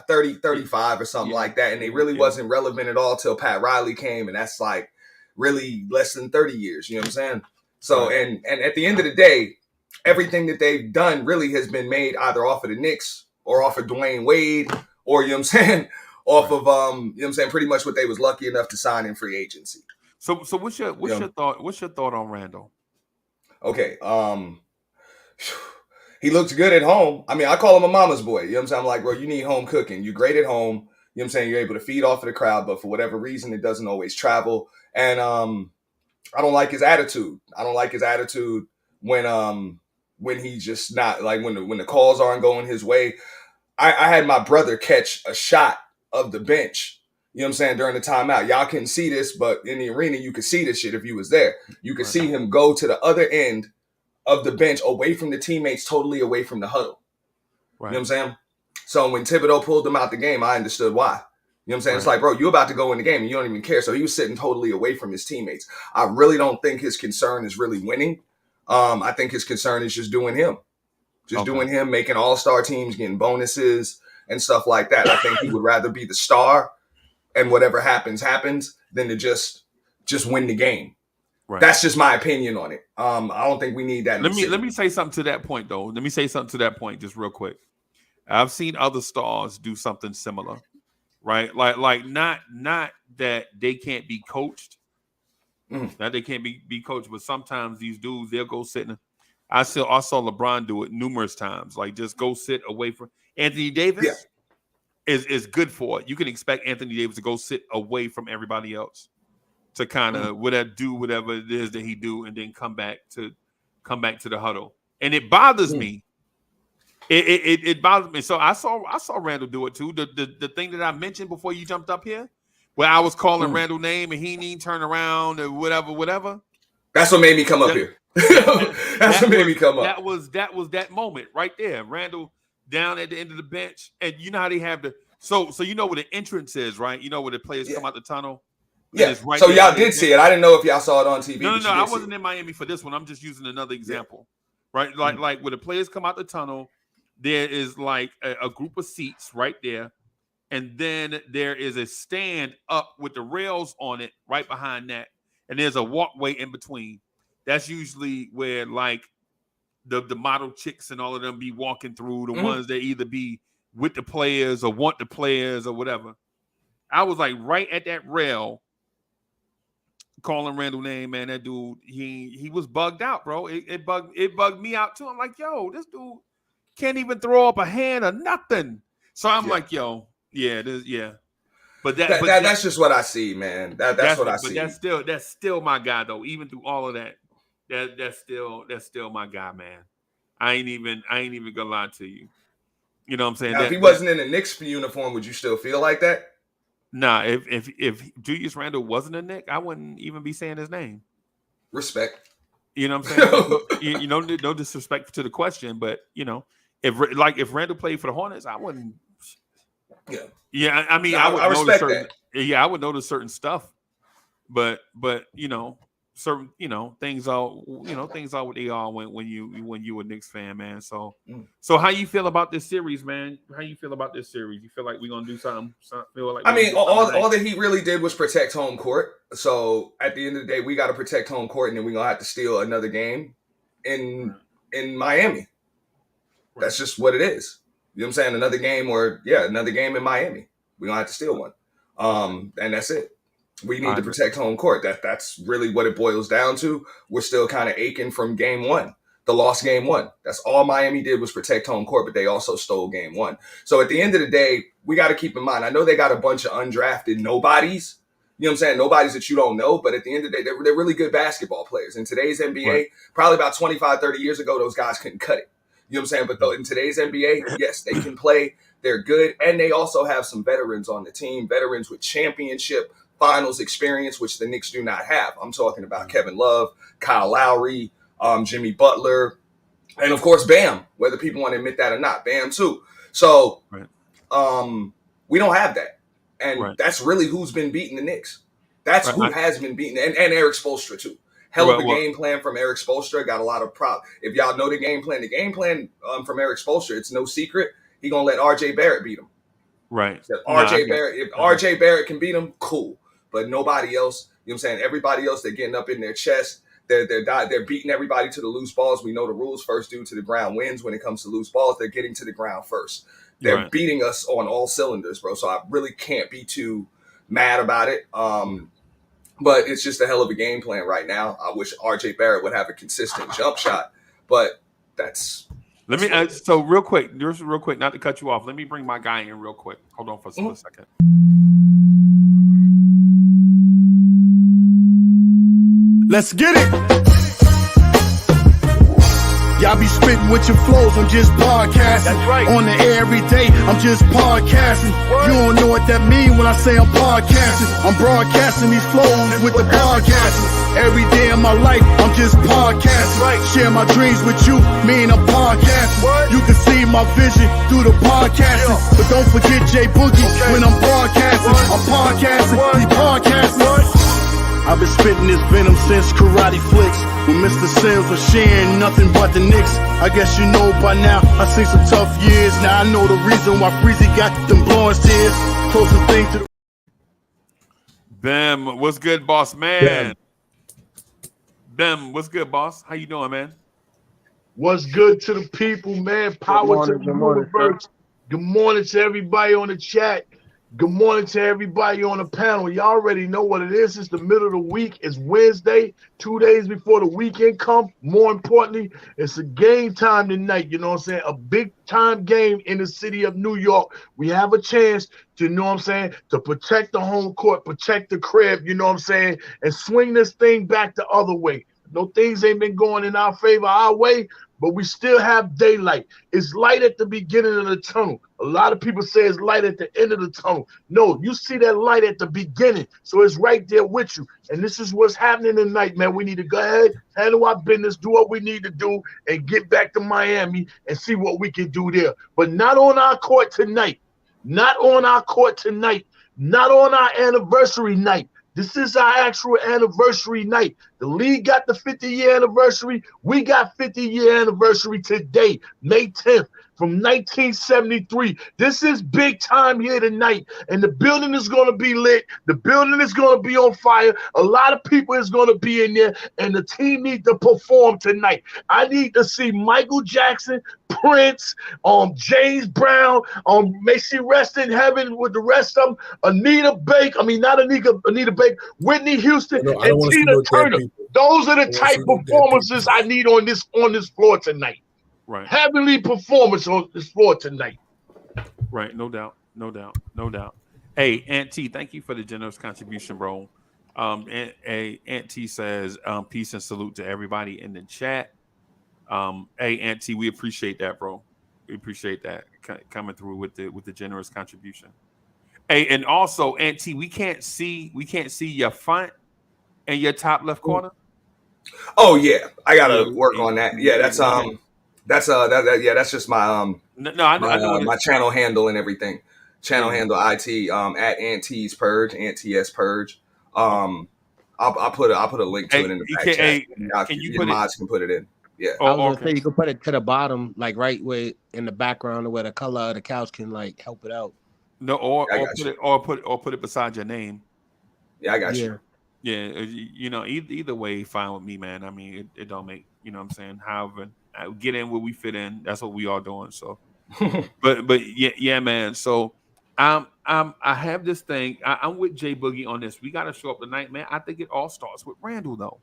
35 or something like that. And they really wasn't relevant at all till Pat Riley came. And that's like really less than 30 years. You know what I'm saying? So, and at the end of the day, everything that they've done really has been made either off of the Knicks or off of Dwayne Wade or, you know what I'm saying, off of, you know what I'm saying, pretty much what they was lucky enough to sign in free agency. So what's your thought? What's your thought on Randle? Okay. He looks good at home. I mean, I call him a mama's boy. You know what I'm saying? I'm like, bro, you need home cooking. You're great at home. You know what I'm saying? You're able to feed off of the crowd, but for whatever reason, it doesn't always travel. And I don't like his attitude. I don't like his attitude when he's just not like when the calls aren't going his way. I had my brother catch a shot of the bench. You know what I'm saying? During the timeout. Y'all couldn't see this, but in the arena, you could see this shit if you was there. You could see him go to the other end of the bench, away from the teammates, totally away from the huddle. Right. You know what I'm saying? So when Thibodeau pulled him out the game, I understood why. You know what I'm saying? Right. It's like, bro, you're about to go in the game and you don't even care. So he was sitting totally away from his teammates. I really don't think his concern is really winning. I think his concern is just doing him. Doing him, making all-star teams, getting bonuses and stuff like that. I think he would rather be the star and whatever happens than to just win the game. Right. That's just my opinion on it. I don't think we need that. Let me say something to that point, though. Let me say something to that point just real quick. I've seen other stars do something similar, right? Like not that they can't be coached, that they can't be coached, but sometimes these dudes, they'll go sit in. I saw LeBron do it numerous times. Like, just go sit away from Anthony Davis. Is good for it. You can expect Anthony Davis to go sit away from everybody else to kind of do whatever it is that he do, and then come back to the huddle. And it bothers me It bothers me. So I saw Randle do it too. The thing that I mentioned before you jumped up here, where I was calling Randle name and he didn't even turn around or whatever. That's what made me come up here. That's what made me come up. That was that moment right there. Randle down at the end of the bench, and you know how they have the so you know where the entrance is, right? You know where the players come out the tunnel. Yeah. Right so y'all did see it. I didn't know if y'all saw it on TV. No. I wasn't in Miami for this one. I'm just using another example, right? Like where the players come out the tunnel, there is like a group of seats right there, and then there is a stand up with the rails on it right behind that, and there's a walkway in between. That's usually where like the model chicks and all of them be walking through, the ones that either be with the players or want the players or whatever. I was like right at that rail calling Randle name, man. That dude, he was bugged out, bro. It bugged me out too. I'm like, yo, this dude can't even throw up a hand or nothing. So I'm like, yo, yeah. But that's just what I see, man. That's what I see. But that's still my guy though. Even through all of that, that's still my guy, man. I ain't even gonna lie to you. You know what I'm saying? Now, if he wasn't in a Knicks uniform, would you still feel like that? Nah, if Julius Randle wasn't a Knick, I wouldn't even be saying his name. Respect. You know what I'm saying? you know, no disrespect to the question, but you know, if Randle played for the Hornets, I wouldn't. Yeah. I mean, I respect that. Yeah, I would notice certain stuff, but you know, certain things are what they are when you a Knicks fan, man. So how you feel about this series, man? How you feel about this series? You feel like we're gonna do something? All that he really did was protect home court. So at the end of the day, we got to protect home court, and then we're gonna have to steal another game in Miami. Right. That's just what it is. You know what I'm saying? Another game in Miami. We're gonna have to steal one. And that's it. We need to protect home court. That's really what it boils down to. We're still kind of aching from game one, the lost game one. That's all Miami did was protect home court, but they also stole game one. So at the end of the day, we got to keep in mind, I know they got a bunch of undrafted nobodies, you know what I'm saying? Nobodies that you don't know, but at the end of the day, they're really good basketball players. In today's NBA, probably about 25, 30 years ago, those guys couldn't cut it. You know what I'm saying? But in today's NBA, yes, they can play. They're good. And they also have some veterans on the team, veterans with championship finals experience, which the Knicks do not have. I'm talking about Kevin Love, Kyle Lowry, Jimmy Butler, and of course Bam, whether people want to admit that or not, Bam too. So we don't have that. And that's really who's been beating the Knicks. That's who has been beaten. And Eric Spoelstra too. Hell of a game plan from Eric Spoelstra. Got a lot of problems. If y'all know the game plan from Eric Spoelstra, it's no secret. He going to let R.J. Barrett beat him. Right. If R.J. Barrett can beat him, cool. But nobody else, you know what I'm saying? Everybody else, they're getting up in their chest. They're beating everybody to the loose balls. We know the rules. First dude to the ground wins. When it comes to loose balls, they're getting to the ground first. They're beating us on all cylinders, bro. So I really can't be too mad about it. But it's just a hell of a game plan right now. I wish R.J. Barrett would have a consistent jump shot, but that's. Let me so real quick, not to cut you off. Let me bring my guy in real quick. Hold on for a second. Let's get it. Y'all be spitting with your flows, I'm just podcasting. That's right. On the air every day, I'm just podcasting. What? You don't know what that mean when I say I'm podcasting. I'm broadcasting these flows with the podcasting. Every day of my life, I'm just podcasting. Right. Share my dreams with you, me and I'm podcasting. What? You can see my vision through the podcasting. Yeah. But don't forget J Boogie when I'm broadcasting. What? I'm podcasting, he's podcasting. What? I've been spitting this venom since Karate Flicks. When Mr. Sims was sharing nothing but the Knicks. I guess you know by now, I seen some tough years. Now I know the reason why Freezie got them blowing tears. Closest thing to the... Bam, what's good, boss man? Bam, what's good, boss? How you doing, man? What's good to the people, man? Power to the universe. Good morning to everybody on the chat. Good morning to everybody on the panel. Y'all already know what it is. It's the middle of the week. It's Wednesday, 2 days before the weekend comes. More importantly, it's a game time tonight. You know what I'm saying? A big time game in the city of New York. We have a chance to, you know what I'm saying, to protect the home court, protect the crib, you know what I'm saying, and swing this thing back the other way. No, things ain't been going in our favor, our way, but we still have daylight. It's light at the beginning of the tunnel. A lot of people say it's light at the end of the tunnel. No, you see that light at the beginning, so it's right there with you. And this is what's happening tonight, man. We need to go ahead, handle our business, do what we need to do, and get back to Miami and see what we can do there. But not on our court tonight. Not on our court tonight. Not on our anniversary night. This is our actual anniversary night. The league got the 50-year anniversary. We got 50-year anniversary today, May 10th, from 1973. This is big time here tonight, and the building is going to be lit. The building is going to be on fire. A lot of people is going to be in there, and the team need to perform tonight. I need to see Michael Jackson, Prince, James Brown, may she rest in heaven with the rest of them, Anita Baker, Whitney Houston, and Tina Turner. Those are the type performances I need on this floor tonight. Right. Heavenly performance on this floor tonight. Right, no doubt. Hey, Aunt T, thank you for the generous contribution, bro. Aunt T says, peace and salute to everybody in the chat. Hey, Aunt T, we appreciate that, bro. We appreciate that coming through with the generous contribution. Hey, and also, Aunt T, we can't see your front and your top left corner. Oh yeah, I gotta work on that. Yeah, that's just my I know my channel handle and everything. Channel handle IT at Aunt T's Purge, Aunt TS Purge. I'll put a link to it in the back chat. Can you mods can put it in? Yeah. I was gonna say you can put it to the bottom, like right where in the background, where the color of the couch can like help it out. No, or put it beside your name. Yeah, I got you. Yeah, you know, either way, fine with me, man. I mean, it don't make, you know what I'm saying. However, get in where we fit in. That's what we are doing. So, but yeah, man. So, I have this thing. I'm with Jay Boogie on this. We got to show up tonight, man. I think it all starts with Randle, though.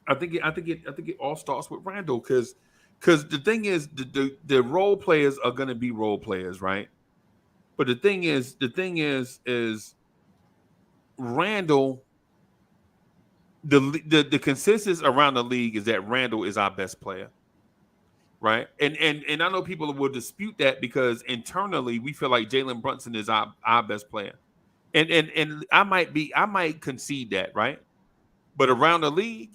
I think it all starts with Randle because the thing is the role players are going to be role players, right? But the thing is Randle, the consensus around the league is that Randle is our best player, right? And I know people will dispute that because internally we feel like Jalen Brunson is our best player, and I might concede that, right? But around the league,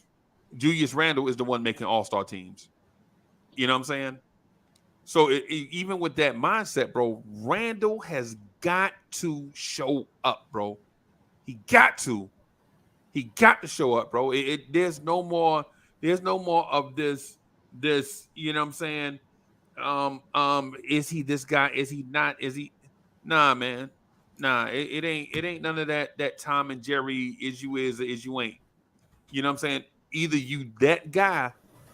Julius Randle is the one making all-star teams. You know what I'm saying? So even with that mindset, bro, Randle has got to show up, bro. He got to show up, bro. There's no more of this, you know what I'm saying? Is he this guy? Is he not? Is he? Nah, man. Nah, it ain't none of that Tom and Jerry is you ain't. You know what I'm saying? Either you that guy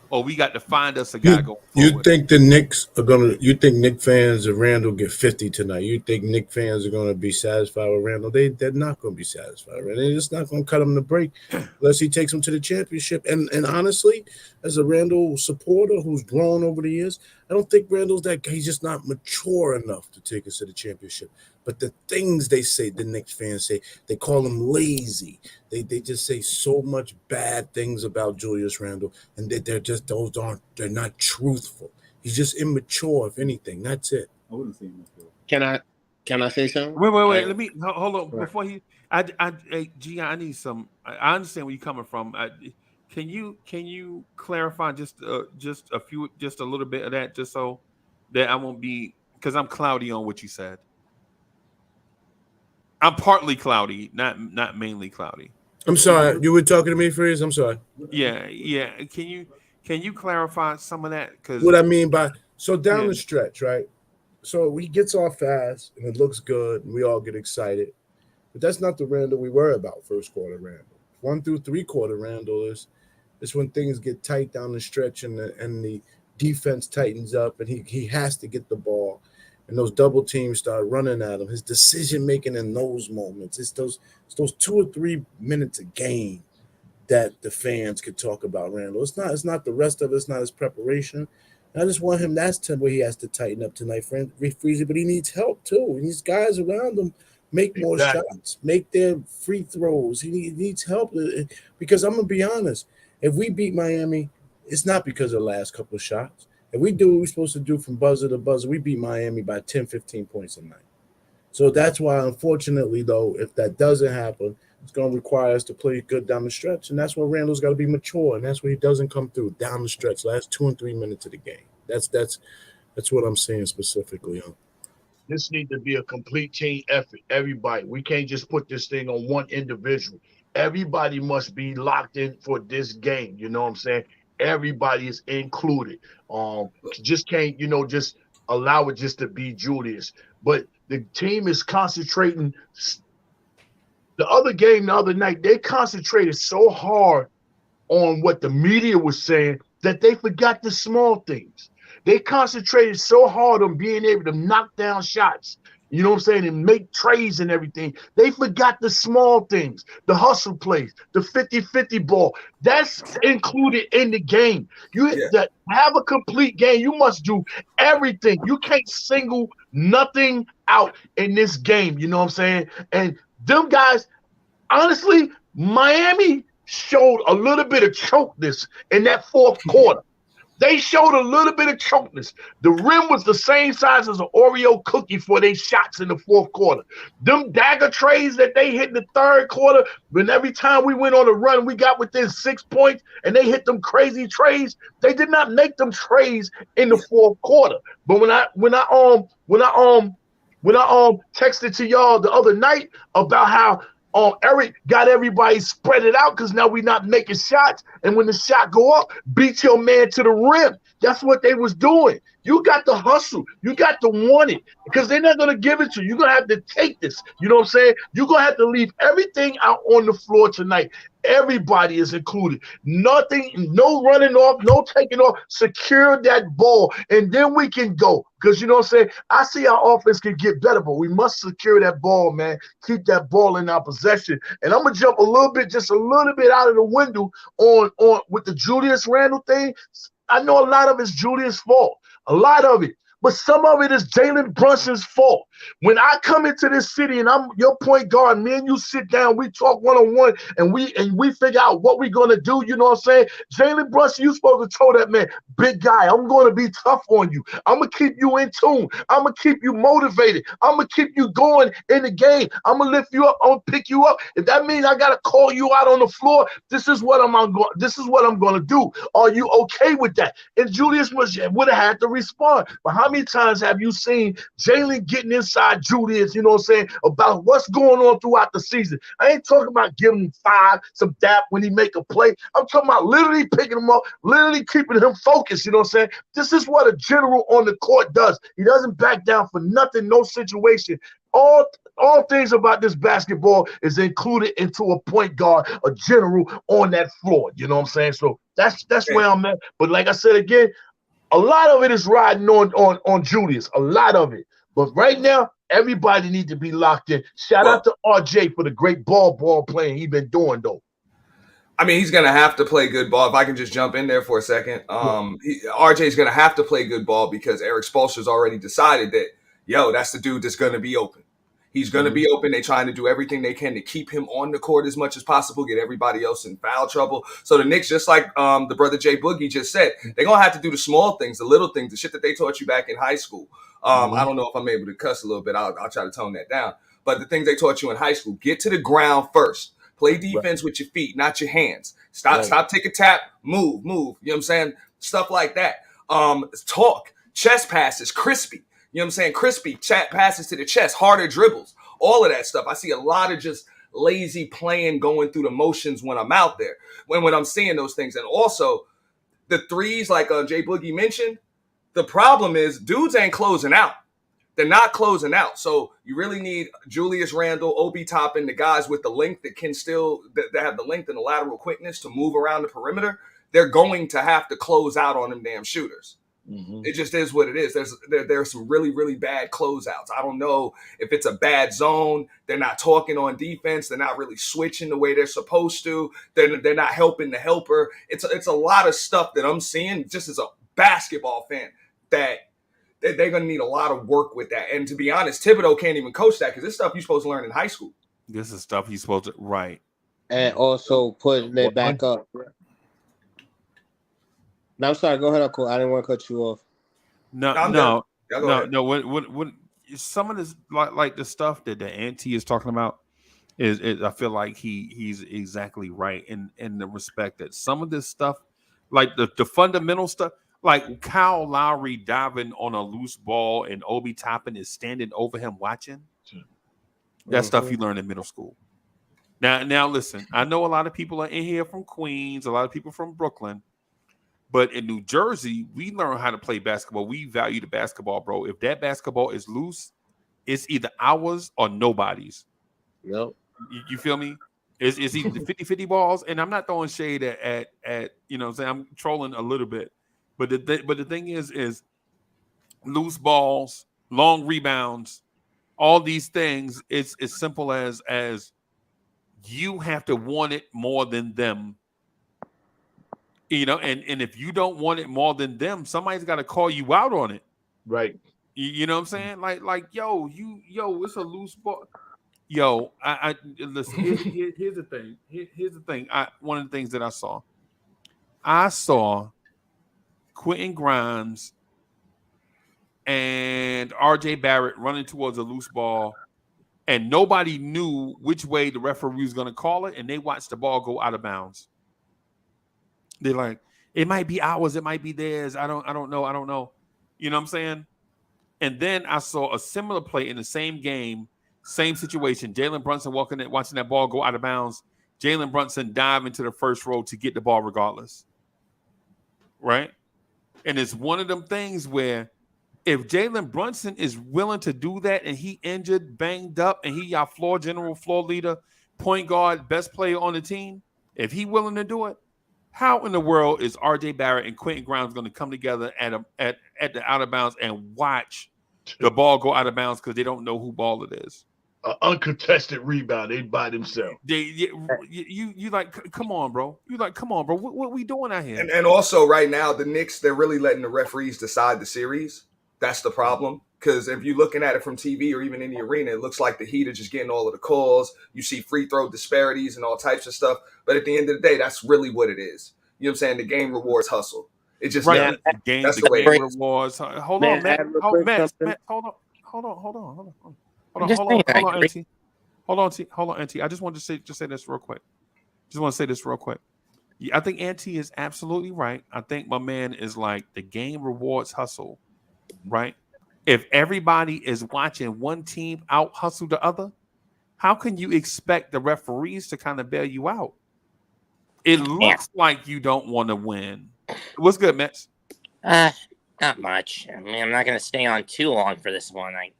or we got to find us a guy going forward. You think the Knicks are you think Knicks fans of Randle get 50 tonight? You think Knicks fans are gonna be satisfied with Randle? They're not gonna be satisfied, right? They're just not gonna cut him the break unless he takes them to the championship. And honestly, as a Randle supporter who's grown over the years, I don't think Randle's that guy. He's just not mature enough to take us to the championship. But the things they say, the Knicks fans say, they call him lazy. They just say so much bad things about Julius Randle, and they're not truthful. He's just immature, if anything. That's it. I wouldn't say immature. Can I say something? Wait. Let me hold on before he. I need some. I understand where you're coming from. Can you clarify just a little bit of that, just so that I won't be, because I'm cloudy on what you said. I'm partly cloudy, not mainly cloudy. I'm sorry. You were talking to me, Freeze? I'm sorry. Yeah. Can you clarify some of that? Because what I mean by down the stretch, right? So he gets off fast and it looks good and we all get excited. But that's not the Randle we worry about first quarter Randle. 1 through 3 quarter Randle is when things get tight down the stretch and the defense tightens up and he has to get the ball. And those double teams start running at him. His decision making in those moments, it's those 2 or 3 minutes a game that the fans could talk about Randle. It's not the rest of it. It's not his preparation. And I just want him. That's where he has to tighten up tonight, Freezie. But he needs help too. He needs guys around him Make more shots. Make their free throws. He needs help because I'm gonna be honest. If we beat Miami, it's not because of the last couple of shots. If we do what we're supposed to do from buzzer to buzzer, we beat Miami by 10, 15 points a night. So that's why, unfortunately, though, if that doesn't happen, it's going to require us to play good down the stretch. And that's where Randle's got to be mature. And that's where he doesn't come through down the stretch, last 2 and 3 minutes of the game. That's what I'm saying specifically. This needs to be a complete team effort. Everybody. We can't just put this thing on one individual. Everybody must be locked in for this game. You know what I'm saying? Everybody is included. Just can't, just allow it just to be Julius. But the team is concentrating. The other game the other night, they concentrated so hard on what the media was saying that they forgot the small things. They concentrated so hard on being able to knock down shots, you know what I'm saying, and make trades and everything. They forgot the small things, the hustle plays, the 50-50 ball. That's included in the game. To have a complete game, you must do everything. You can't single nothing out in this game, you know what I'm saying? And them guys, honestly, Miami showed a little bit of chokeness in that fourth quarter. They showed a little bit of chokeness. The rim was the same size as an Oreo cookie for their shots in the fourth quarter. Them dagger trays that they hit in the third quarter, when every time we went on a run, we got within 6 points, and they hit them crazy trays. They did not make them trays in the fourth quarter. But when I texted to y'all the other night about how Eric got everybody spread it out because now we're not making shots. And when the shot go up, beat your man to the rim. That's what they was doing. You got to hustle. You got to want it because they're not going to give it to you. You're going to have to take this. You know what I'm saying? You're going to have to leave everything out on the floor tonight. Everybody is included. Nothing, no running off, no taking off. Secure that ball, and then we can go. Because, you know what I'm saying, I see our offense can get better, but we must secure that ball, man. Keep that ball in our possession. And I'm going to jump just a little bit out of the window on with the Julius Randle thing. I know a lot of it's Julius' fault. A lot of it. But some of it is Jalen Brunson's fault. When I come into this city and I'm your point guard, me and you sit down, we talk one-on-one, and we figure out what we're going to do, you know what I'm saying? Jalen Brunson, you supposed to tell that man, big guy, I'm going to be tough on you. I'm going to keep you in tune. I'm going to keep you motivated. I'm going to keep you going in the game. I'm going to lift you up. I'm going to pick you up. If that means I got to call you out on the floor, this is what I'm going to do. Are you okay with that? And Julius would have had to respond. But how many times have you seen Jalen getting inside Julius, you know what I'm saying, about what's going on throughout the season? I ain't talking about giving him 5, some dap when he make a play. I'm talking about literally picking him up, literally keeping him focused, you know what I'm saying? This is what a general on the court does. He doesn't back down for nothing, no situation. All things about this basketball is included into a point guard, a general on that floor, you know what I'm saying? So that's where I'm at. But like I said again, a lot of it is riding on Julius, a lot of it. But right now, everybody needs to be locked in. Shout out to RJ for the great ball playing he's been doing, though. I mean, he's going to have to play good ball. If I can just jump in there for a second. RJ's going to have to play good ball because Eric Spoelstra's already decided that, that's the dude that's going to be open. He's going to be open. They're trying to do everything they can to keep him on the court as much as possible, get everybody else in foul trouble. So the Knicks, just like the brother Jay Boogie just said, they're going to have to do the small things, the little things, the shit that they taught you back in high school. I don't know if I'm able to cuss a little bit. I'll try to tone that down. But the things they taught you in high school, get to the ground first. Play defense with your feet, not your hands. Stop, take a tap, move. You know what I'm saying? Stuff like that. Talk, chest passes, crispy. You know what I'm saying? Crispy, chat passes to the chest, harder dribbles, all of that stuff. I see a lot of just lazy playing going through the motions when I'm out there, when I'm seeing those things. And also the threes, like Jay Boogie mentioned, the problem is dudes ain't closing out. They're not closing out. So you really need Julius Randle, Obi Toppin, the guys with the length that can still, that have the length and the lateral quickness to move around the perimeter. They're going to have to close out on them damn shooters. It just is what it is. There are some really, really bad closeouts. I don't know if it's a bad zone. They're not talking on defense. They're not really switching the way they're supposed to. They're not helping the helper. It's a lot of stuff that I'm seeing just as a basketball fan that they're going to need a lot of work with that. And to be honest, Thibodeau can't even coach that because this stuff you're supposed to learn in high school. This is stuff he's supposed to right. And also putting it back up. No, I'm sorry. Go ahead, Uncle. I didn't want to cut you off. No. When some of this like the stuff that the auntie is talking about is I feel like he's exactly right in the respect that some of this stuff, like the fundamental stuff, like Kyle Lowry diving on a loose ball and Obi Toppin is standing over him watching. That's stuff you learn in middle school. Now listen, I know a lot of people are in here from Queens, a lot of people from Brooklyn, but in New Jersey, we learn how to play basketball. We value the basketball, bro. If that basketball is loose, it's either ours or nobody's. Yep. You feel me? It's either the 50-50 balls, and I'm not throwing shade at you know what I'm saying, I'm trolling a little bit. But the thing is loose balls, long rebounds, all these things, it's as simple as you have to want it more than them. You know, and if you don't want it more than them, somebody's got to call you out on it. Right. You know what I'm saying? Like, yo, it's a loose ball. Yo, I listen. Here's the thing. Here's the thing. One of the things that I saw Quentin Grimes and RJ Barrett running towards a loose ball, and nobody knew which way the referee was going to call it, and they watched the ball go out of bounds. They're like, it might be ours, it might be theirs. I don't know. You know what I'm saying? And then I saw a similar play in the same game, same situation. Jalen Brunson watching that ball go out of bounds. Jalen Brunson dive into the first row to get the ball regardless. Right? And it's one of them things where if Jalen Brunson is willing to do that and he injured, banged up, and he our floor leader, point guard, best player on the team, if he willing to do it, how in the world is RJ Barrett and Quentin Grimes going to come together at the out of bounds and watch the ball go out of bounds because they don't know who ball it is? Uncontested rebound, they by themselves. You like, come on, bro. You like, come on, bro. What we doing out here? And also right now, the Knicks, they're really letting the referees decide the series. That's the problem. Because if you're looking at it from TV or even in the arena, it looks like the Heat are just getting all of the calls. You see free throw disparities and all types of stuff. But at the end of the day, that's really what it is. You know what I'm saying? The game rewards hustle. It just right. That's the way game rewards. Hold on, Matt. Hold on, Auntie. Hold on, Auntie. I just want to say this real quick. I think Auntie is absolutely right. I think my man is like the game rewards hustle, right? If everybody is watching one team out hustle the other, how can you expect the referees to kind of bail you out? It looks like you don't want to win. What's good, Mets? Not much. I mean, I'm not going to stay on too long for this one. I'm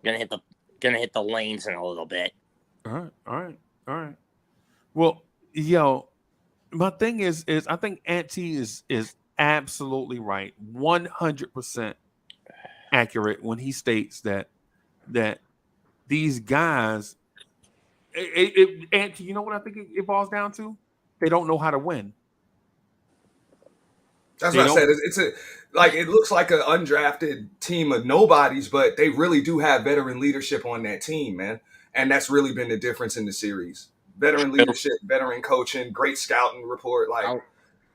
gonna hit the lanes in a little bit. All right. Well, yo, my thing is I think Auntie is absolutely right, 100% accurate when he states that these guys, Auntie, you know what I think it boils down to? They don't know how to win. That's what I said. It looks like an undrafted team of nobodies, but they really do have veteran leadership on that team, man. And that's really been the difference in the series. Veteran leadership, veteran coaching, great scouting report. Like,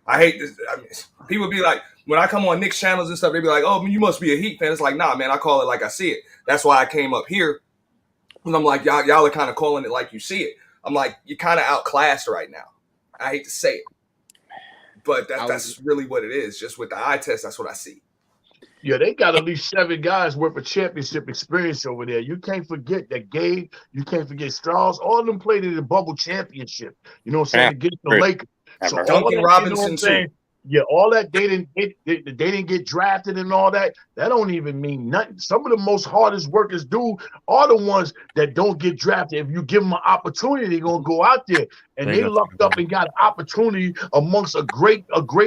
I hate this. I mean, people be like, when I come on Knicks channels and stuff, they be like, oh, you must be a Heat fan. It's like, nah, man, I call it like I see it. That's why I came up here. And I'm like, y'all are kind of calling it like you see it. I'm like, you're kind of outclassed right now. I hate to say it. But that's really what it is. Just with the eye test, that's what I see. Yeah, they got at least 7 guys worth of championship experience over there. You can't forget that Gabe. You can't forget Strauss. All of them played in the bubble championship. You know what I'm saying? Against the Lakers. So Duncan Robinson too. Yeah, all that they didn't get drafted and all that. That don't even mean nothing. Some of the most hardest workers are the ones that don't get drafted. If you give them an opportunity, they're gonna go out there. And they lucked up and got an opportunity amongst a great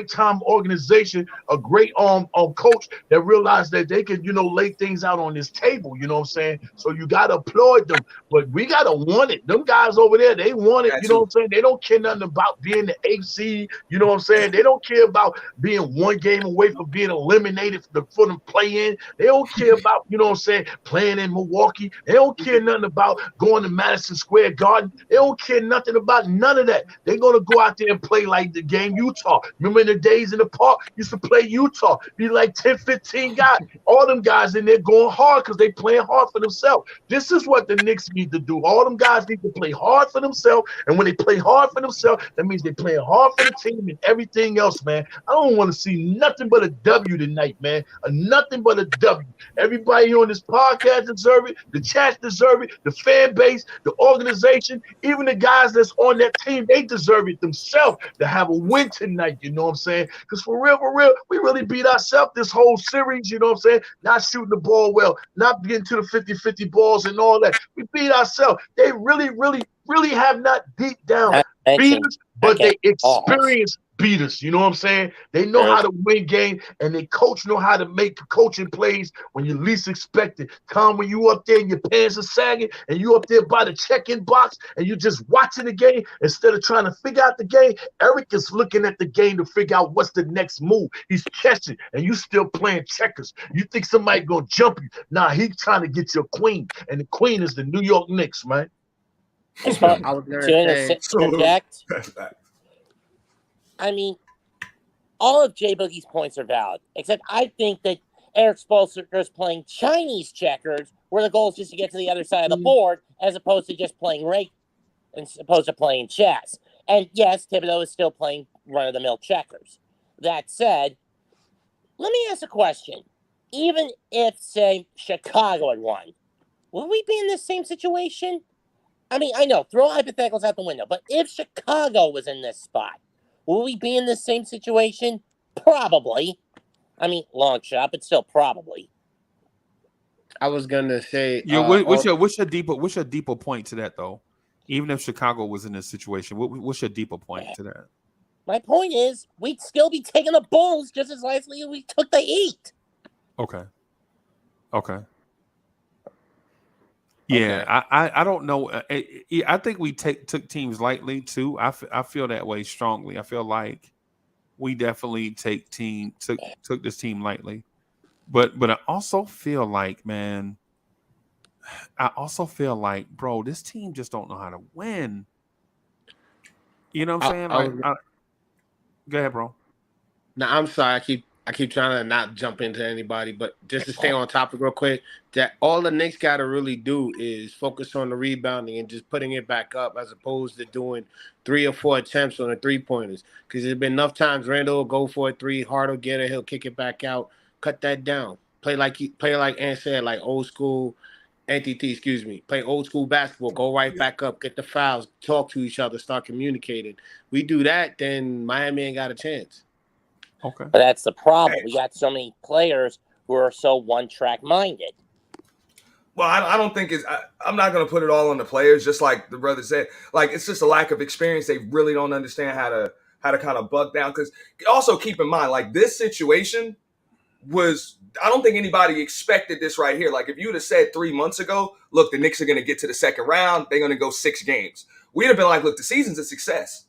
time organization, a great coach that realized that they could, lay things out on this table. You know what I'm saying? So you gotta applaud them, but we gotta want it. Them guys over there, they want it. You know what I'm saying? They don't care nothing about being the AC. You know what I'm saying? They don't care about being one game away from being eliminated for them play-in. They don't care about, you know what I'm saying, playing in Milwaukee. They don't care nothing about going to Madison Square Garden. They don't care nothing about none of that. They're going to go out there and play like the game Utah. Remember in the days in the park, used to play Utah. Be like 10, 15 guys. All them guys in there going hard because they playing hard for themselves. This is what the Knicks need to do. All them guys need to play hard for themselves. And when they play hard for themselves, that means they playing hard for the team and everything else, man. I don't want to see nothing but a W tonight, man. Nothing but a W. Everybody on this podcast deserve it. The chat deserve it. The fan base, the organization, even the guys that's on that team, they deserve it themselves to have a win tonight. You know what I'm saying? Because for real, we really beat ourselves this whole series. You know what I'm saying? Not shooting the ball well, not getting to the 50-50 balls and all that. We beat ourselves. They really have not deep down beat us, but they experience beat us. You know what I'm saying? They know how to win game, and they coach know how to make coaching plays when you least expect it. Tom, when you up there and your pants are sagging, and you up there by the check-in box, and you just watching the game instead of trying to figure out the game. Eric is looking at the game to figure out what's the next move. He's catching, and you still playing checkers. You think somebody gonna jump you? Nah, he's trying to get your queen, and the queen is the New York Knicks, man. I was interject. I mean, all of J Boogie's points are valid, except I think that Eric Spoelstra is playing Chinese checkers, where the goal is just to get to the other side of the board, as opposed to just playing as opposed to playing chess. And yes, Thibodeau is still playing run-of-the-mill checkers. That said, let me ask a question. Even if, say, Chicago had won, would we be in the same situation? I mean, I know, throw hypotheticals out the window, but if Chicago was in this spot, will we be in the same situation? Probably. I mean, long shot, but still probably. I was gonna say, what's your deeper point to that though? Even if Chicago was in this situation, what's your deeper point to that? My point is, we'd still be taking the Bulls just as likely as we took the Heat. Okay. Yeah, I don't know. I think we took teams lightly too. I feel that way strongly. I feel like we definitely took this team lightly, but I also feel like, man, bro, this team just don't know how to win. You know what I'm saying? Go ahead, bro. No, I'm sorry. I keep trying to not jump into anybody, but just to stay on topic real quick, that all the Knicks got to really do is focus on the rebounding and just putting it back up, as opposed to doing 3 or 4 attempts on the three-pointers. Because there's been enough times Randle will go for a three, Hart will get it, he'll kick it back out. Cut that down. Play like Ant said, like old school play old school basketball, go right back up, get the fouls, talk to each other, start communicating. We do that, then Miami ain't got a chance. Okay. But that's the problem. We got so many players who are so one-track minded. Well, I don't think I'm not going to put it all on the players, just like the brother said. Like, it's just a lack of experience. They really don't understand how to kind of buck down. Because also keep in mind, like, this situation was, I don't think anybody expected this right here. Like, if you would have said 3 months ago, look, the Knicks are going to get to the second round, they're going to go 6 games. We'd have been like, look, the season's a success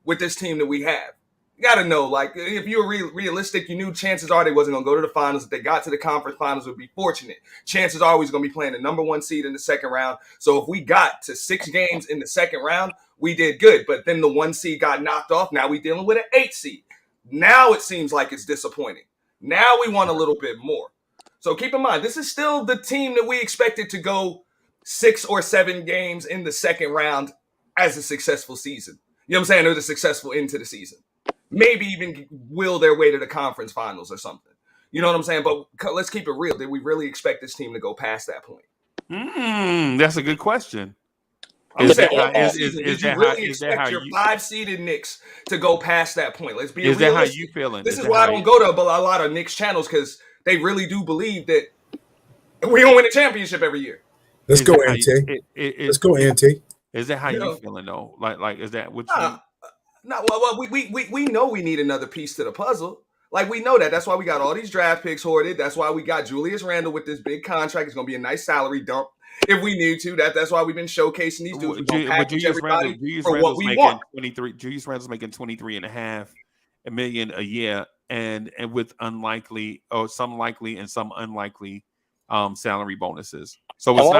with this team that we have. You got to know, like, if you were realistic, you knew chances are they wasn't going to go to the finals. If they got to the conference finals, would be fortunate. Chances are we was going to be playing the number 1 seed in the second round. So if we got to 6 games in the second round, we did good. But then the 1 seed got knocked off. Now we dealing with an 8 seed. Now it seems like it's disappointing. Now we want a little bit more. So keep in mind, this is still the team that we expected to go 6 or 7 games in the second round as a successful season. You know what I'm saying? Or the successful into the season. Maybe even will their way to the conference finals or something. You know what I'm saying? But let's keep it real. Did we really expect this team to go past that point? That's a good question. Did you really expect your 5-seeded Knicks to go past that point? Let's be realistic. Is that how you feeling? This is why I don't go to a lot of Knicks channels, because they really do believe that we don't win a championship every year. Let's go, Ante. Let's go, Ante. Is that how you feeling though? Like is that what you? No, well, we know we need another piece to the puzzle. Like, we know that. That's why we got all these draft picks hoarded. That's why we got Julius Randle with this big contract. It's going to be a nice salary dump if we need to. That's why we've been showcasing these dudes. Julius Randle's making 23 and a half, million a year, and with unlikely or some likely and some unlikely salary bonuses. So it's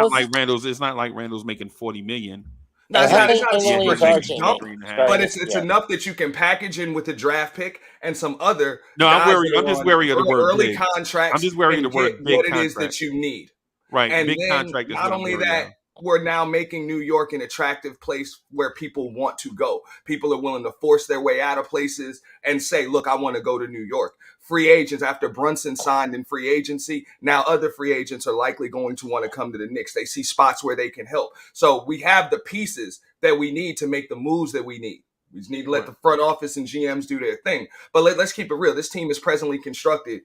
not like Randle's making $40 million. No, it's not a super huge jump, but it's it's enough that you can package in with a draft pick and some other No, guys I'm just wary of the word early big. contracts. I'm just wary of the word big what it contract. is that you need. Right. And big then contract is not what I'm only wary that, of. we're now making New York an attractive place where people want to go. People are willing to force their way out of places and say, look, I want to go to New York. Free agents, after Brunson signed in free agency, now other free agents are likely going to want to come to the Knicks. They see spots where they can help. So we have the pieces that we need to make the moves that we need. We just need to let the front office and GMs do their thing. But let's keep it real. This team is presently constructed.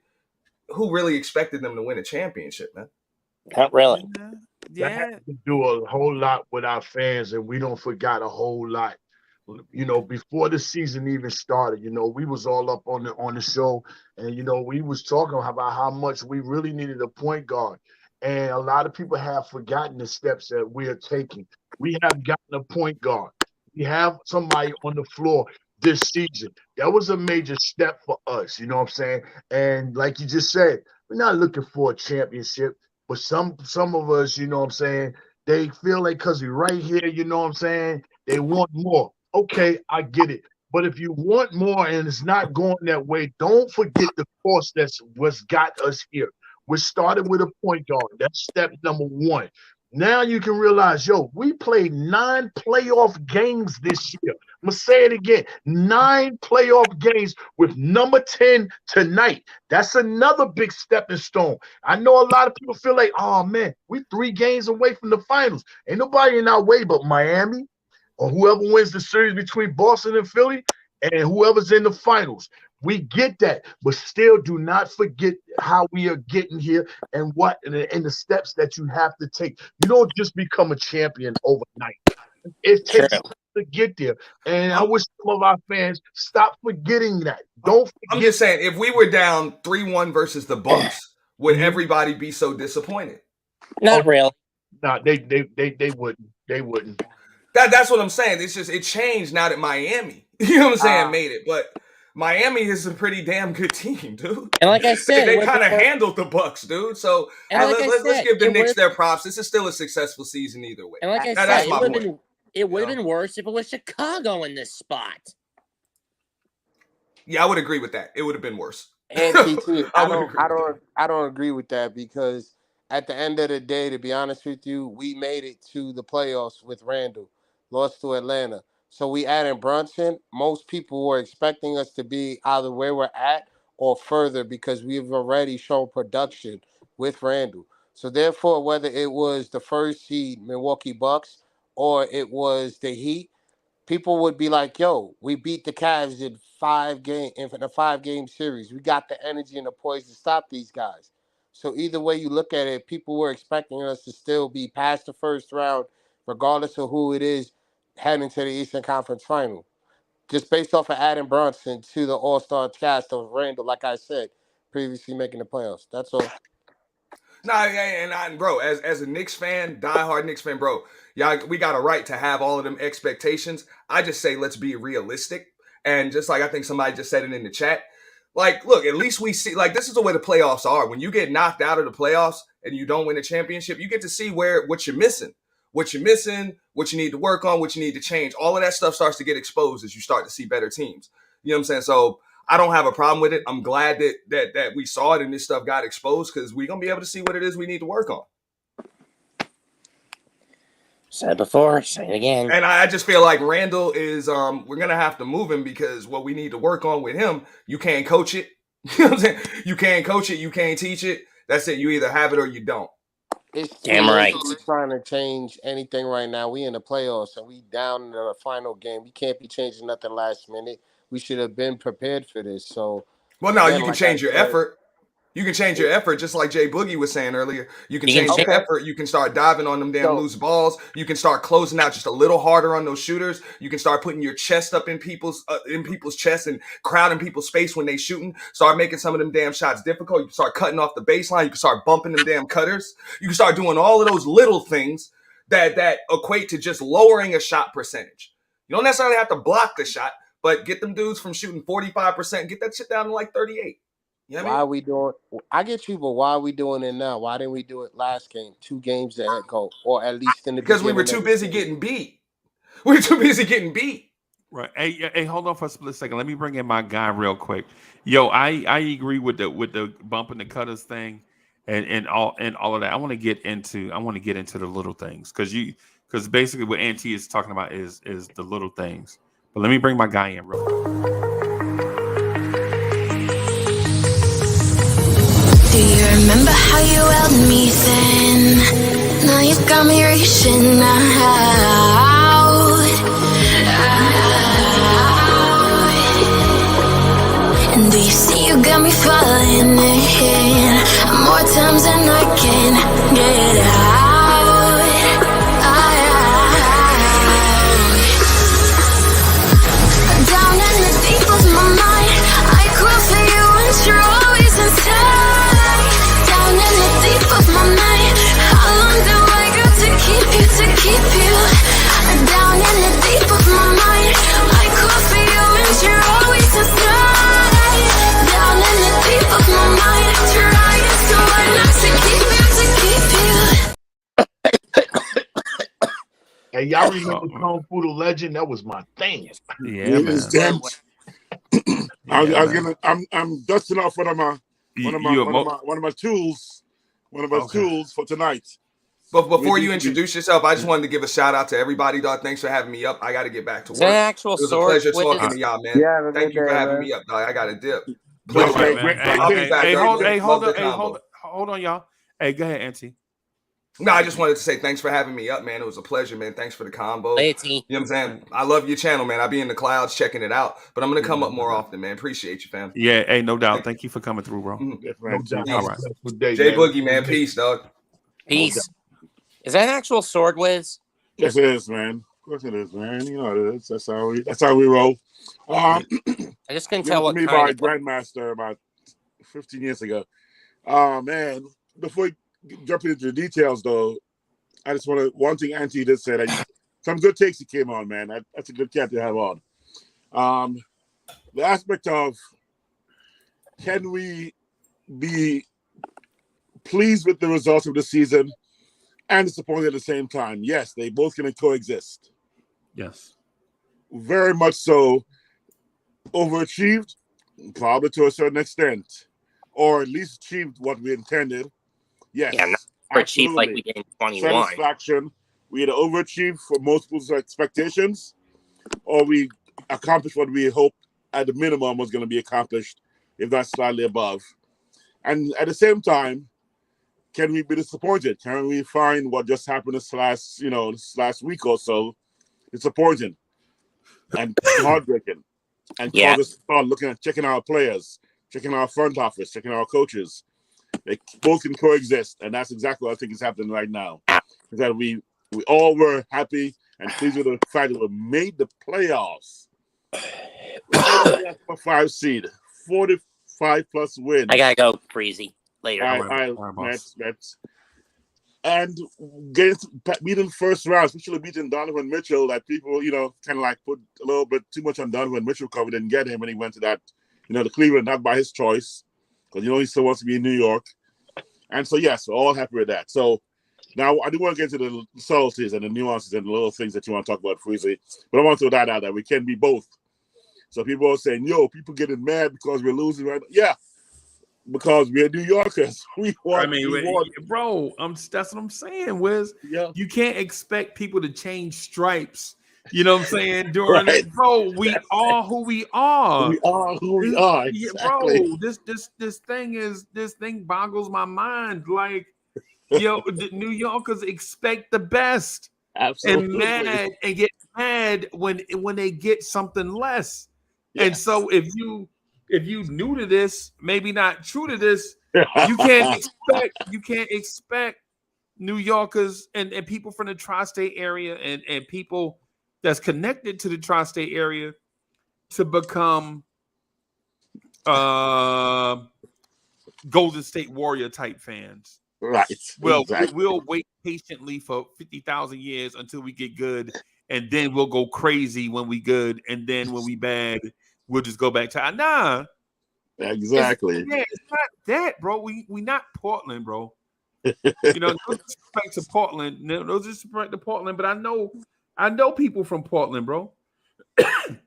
Who really expected them to win a championship, man? Not really. That has to do a whole lot with our fans, and we don't forget a whole lot. You know, before the season even started, you know, we was all up on the show, and you know, we was talking about how much we really needed a point guard, and a lot of people have forgotten the steps that we are taking. We have gotten a point guard. We have somebody on the floor this season. That was a major step for us. You know what I'm saying? And like you just said, we're not looking for a championship. But some of us, you know what I'm saying, they feel like because we're right here, you know what I'm saying, they want more. Okay, I get it. But if you want more and it's not going that way, don't forget the course that's what's got us here. We started with a point guard. That's step number one. Now you can realize, we played 9 playoff games this year. I'm going to say it again. 9 playoff games with number 10 tonight. That's another big stepping stone. I know a lot of people feel like, oh, man, we 3 games away from the finals. Ain't nobody in our way but Miami or whoever wins the series between Boston and Philly and whoever's in the finals. We get that, but still do not forget how we are getting here and the steps that you have to take. You don't just become a champion overnight. It takes time to get there. And I wish some of our fans stop forgetting that. Don't forget. I'm just saying, if we were down 3-1 versus the Bucks, would everybody be so disappointed? Not really. No, they wouldn't. They wouldn't. That's what I'm saying. It's just it changed now that Miami, you know what I'm saying, made it. But Miami is a pretty damn good team, dude. And like I said, they kind of handled the Bucks, dude. So let's give the Knicks their props. This is still a successful season either way. And like I said, it would have been worse if it was Chicago in this spot. Yeah, I would agree with that. It would have been worse. And TT, I don't agree with that because at the end of the day, to be honest with you, we made it to the playoffs with Randle, lost to Atlanta. So we added Brunson. Most people were expecting us to be either where we're at or further because we've already shown production with Randle. So therefore, whether it was the first seed Milwaukee Bucks or it was the Heat, people would be like, yo, we beat the Cavs in a 5-game series. We got the energy and the poise to stop these guys. So either way you look at it, people were expecting us to still be past the first round, regardless of who it is, heading to the Eastern Conference Final. Just based off of Adam Brunson to the All-Star cast of Randle, like I said, previously making the playoffs. That's all. Bro, as a Knicks fan, diehard Knicks fan, bro, we got a right to have all of them expectations. I just say let's be realistic. And just like I think somebody just said it in the chat, like, look, at least we see, like, this is the way the playoffs are. When you get knocked out of the playoffs and you don't win a championship, you get to see what you're missing, what you need to work on, what you need to change. All of that stuff starts to get exposed as you start to see better teams. You know what I'm saying? So I don't have a problem with it. I'm glad that we saw it and this stuff got exposed because we're going to be able to see what it is we need to work on. Said before, say it again. And I just feel like Randle is, we're going to have to move him because what we need to work on with him, you can't coach it. You know what I'm saying? You can't coach it. You can't teach it. That's it. You either have it or you don't. It's damn right. We're trying to change anything right now. We in the playoffs and we down in the final game. We can't be changing nothing last minute. We should have been prepared for this. So, well, no, you can change your effort. You can change your effort, just like Jay Boogie was saying earlier. You can change your effort. You can start diving on them damn loose balls. You can start closing out just a little harder on those shooters. You can start putting your chest up in people's chests and crowding people's space when they shooting. Start making some of them damn shots difficult. You can start cutting off the baseline. You can start bumping them damn cutters. You can start doing all of those little things that equate to just lowering a shot percentage. You don't necessarily have to block the shot, But get them dudes from shooting 45%, get that shit down to like 38. You know what I mean? Why are we doing? I get you, but why are we doing it now? Why didn't we do it last game, 2 games ago, or at least in the Because we were too busy getting beat. We were too busy getting beat. Right. Hey, hold on for a split second. Let me bring in my guy real quick. Yo, I agree with the bumping the cutters thing and all of that. I want to get into the little things because basically what Auntie is talking about is the little things. But let me bring my guy in real quick. Do you remember how you held me then? Now you've got me reaching out. And do you see you got me falling in more times than I can get out? Down in the deep of my mind, I crawl for you and you're always inside. Down in the deep of my mind, how long do I got to keep you, to keep you? Down in the deep of my mind, I crawl for you and you're always inside. Down in the deep of my mind, trying so hard not to keep you, to keep you. Hey, y'all remember Kung Fu the Legend? That was my thing. Yeah, man. I'm dusting off one of my tools for tonight. But before you introduce yourself, I just wanted to give a shout out to everybody, dog. Thanks for having me up. I got to get back to work. Is that an actual it was sword? a pleasure talking to y'all, man. Yeah, thank you for having me up, dog. I got to dip. Hold on, y'all. Hey, go ahead, Auntie. No, I just wanted to say thanks for having me up, man. It was a pleasure, man. Thanks for the combo. Hey, you know what I'm saying? I love your channel, man. I'll be in the clouds checking it out, but I'm going to come up more often, man. Appreciate you, fam. Yeah, hey, no doubt. Thank you for coming through, bro. No doubt. All right. Jay Boogie, man. Peace, dog. Peace. Is that an actual sword, Wiz? Yes, it is, man. Of course it is, man. You know it is. That's how we roll. I just couldn't tell what me kind by Grandmaster about 15 years ago. Man, before we jump into the details, though, I just one thing Auntie did say that some good takes he came on, man. That's a good cat to have on. The aspect of can we be pleased with the results of the season and disappointed at the same time? Yes, they both can coexist. Yes. Very much so. Overachieved, probably to a certain extent, or at least achieved what we intended. Yes. Yeah, not achieved like we did in 21. Satisfaction. We either overachieved for most people's expectations, or we accomplished what we hoped at the minimum was going to be accomplished, if not slightly above. And at the same time, can we be disappointed? Can we find what just happened this last week or so disappointing and heartbreaking? And cause us to start checking our players, checking our front office, checking our coaches. They both can coexist, and that's exactly what I think is happening right now. Is that we all were happy and pleased with the fact that we made the playoffs. For 5 seed, 45 plus wins. I gotta go, Freezie. Later. And beating first round, especially beating Donovan Mitchell, that people, kind of like put a little bit too much on Donovan Mitchell because we didn't get him when he went to that, the Cleveland, not by his choice, because he still wants to be in New York. And so, yes, we're all happy with that. So now I do want to get into the subtleties and the nuances and the little things that you want to talk about, Freezie, but I want to throw that out there. We can be both. So people are saying, people getting mad because we're losing right now. Yeah. Because we're New Yorkers. We want. Bro, that's what I'm saying, Wiz. Yeah. You can't expect people to change stripes. You know what I'm saying? During it, bro, we are who we are. We are who we are. Exactly. Bro, this thing boggles my mind. Like, the New Yorkers expect the best. Absolutely. And get mad when they get something less. Yes. And so if you new to this, maybe not true to this, you can't expect New Yorkers and people from the tri-state area and people that's connected to the tri-state area to become Golden State Warrior type fans. Right. Well, exactly. We'll wait patiently for 50,000 years until we get good and then we'll go crazy when we good, and then when we bad, we'll just go back to nah. Exactly. It's not that, bro. We not Portland, bro. No disrespect to Portland, no disrespect to Portland, but I know people from Portland, bro.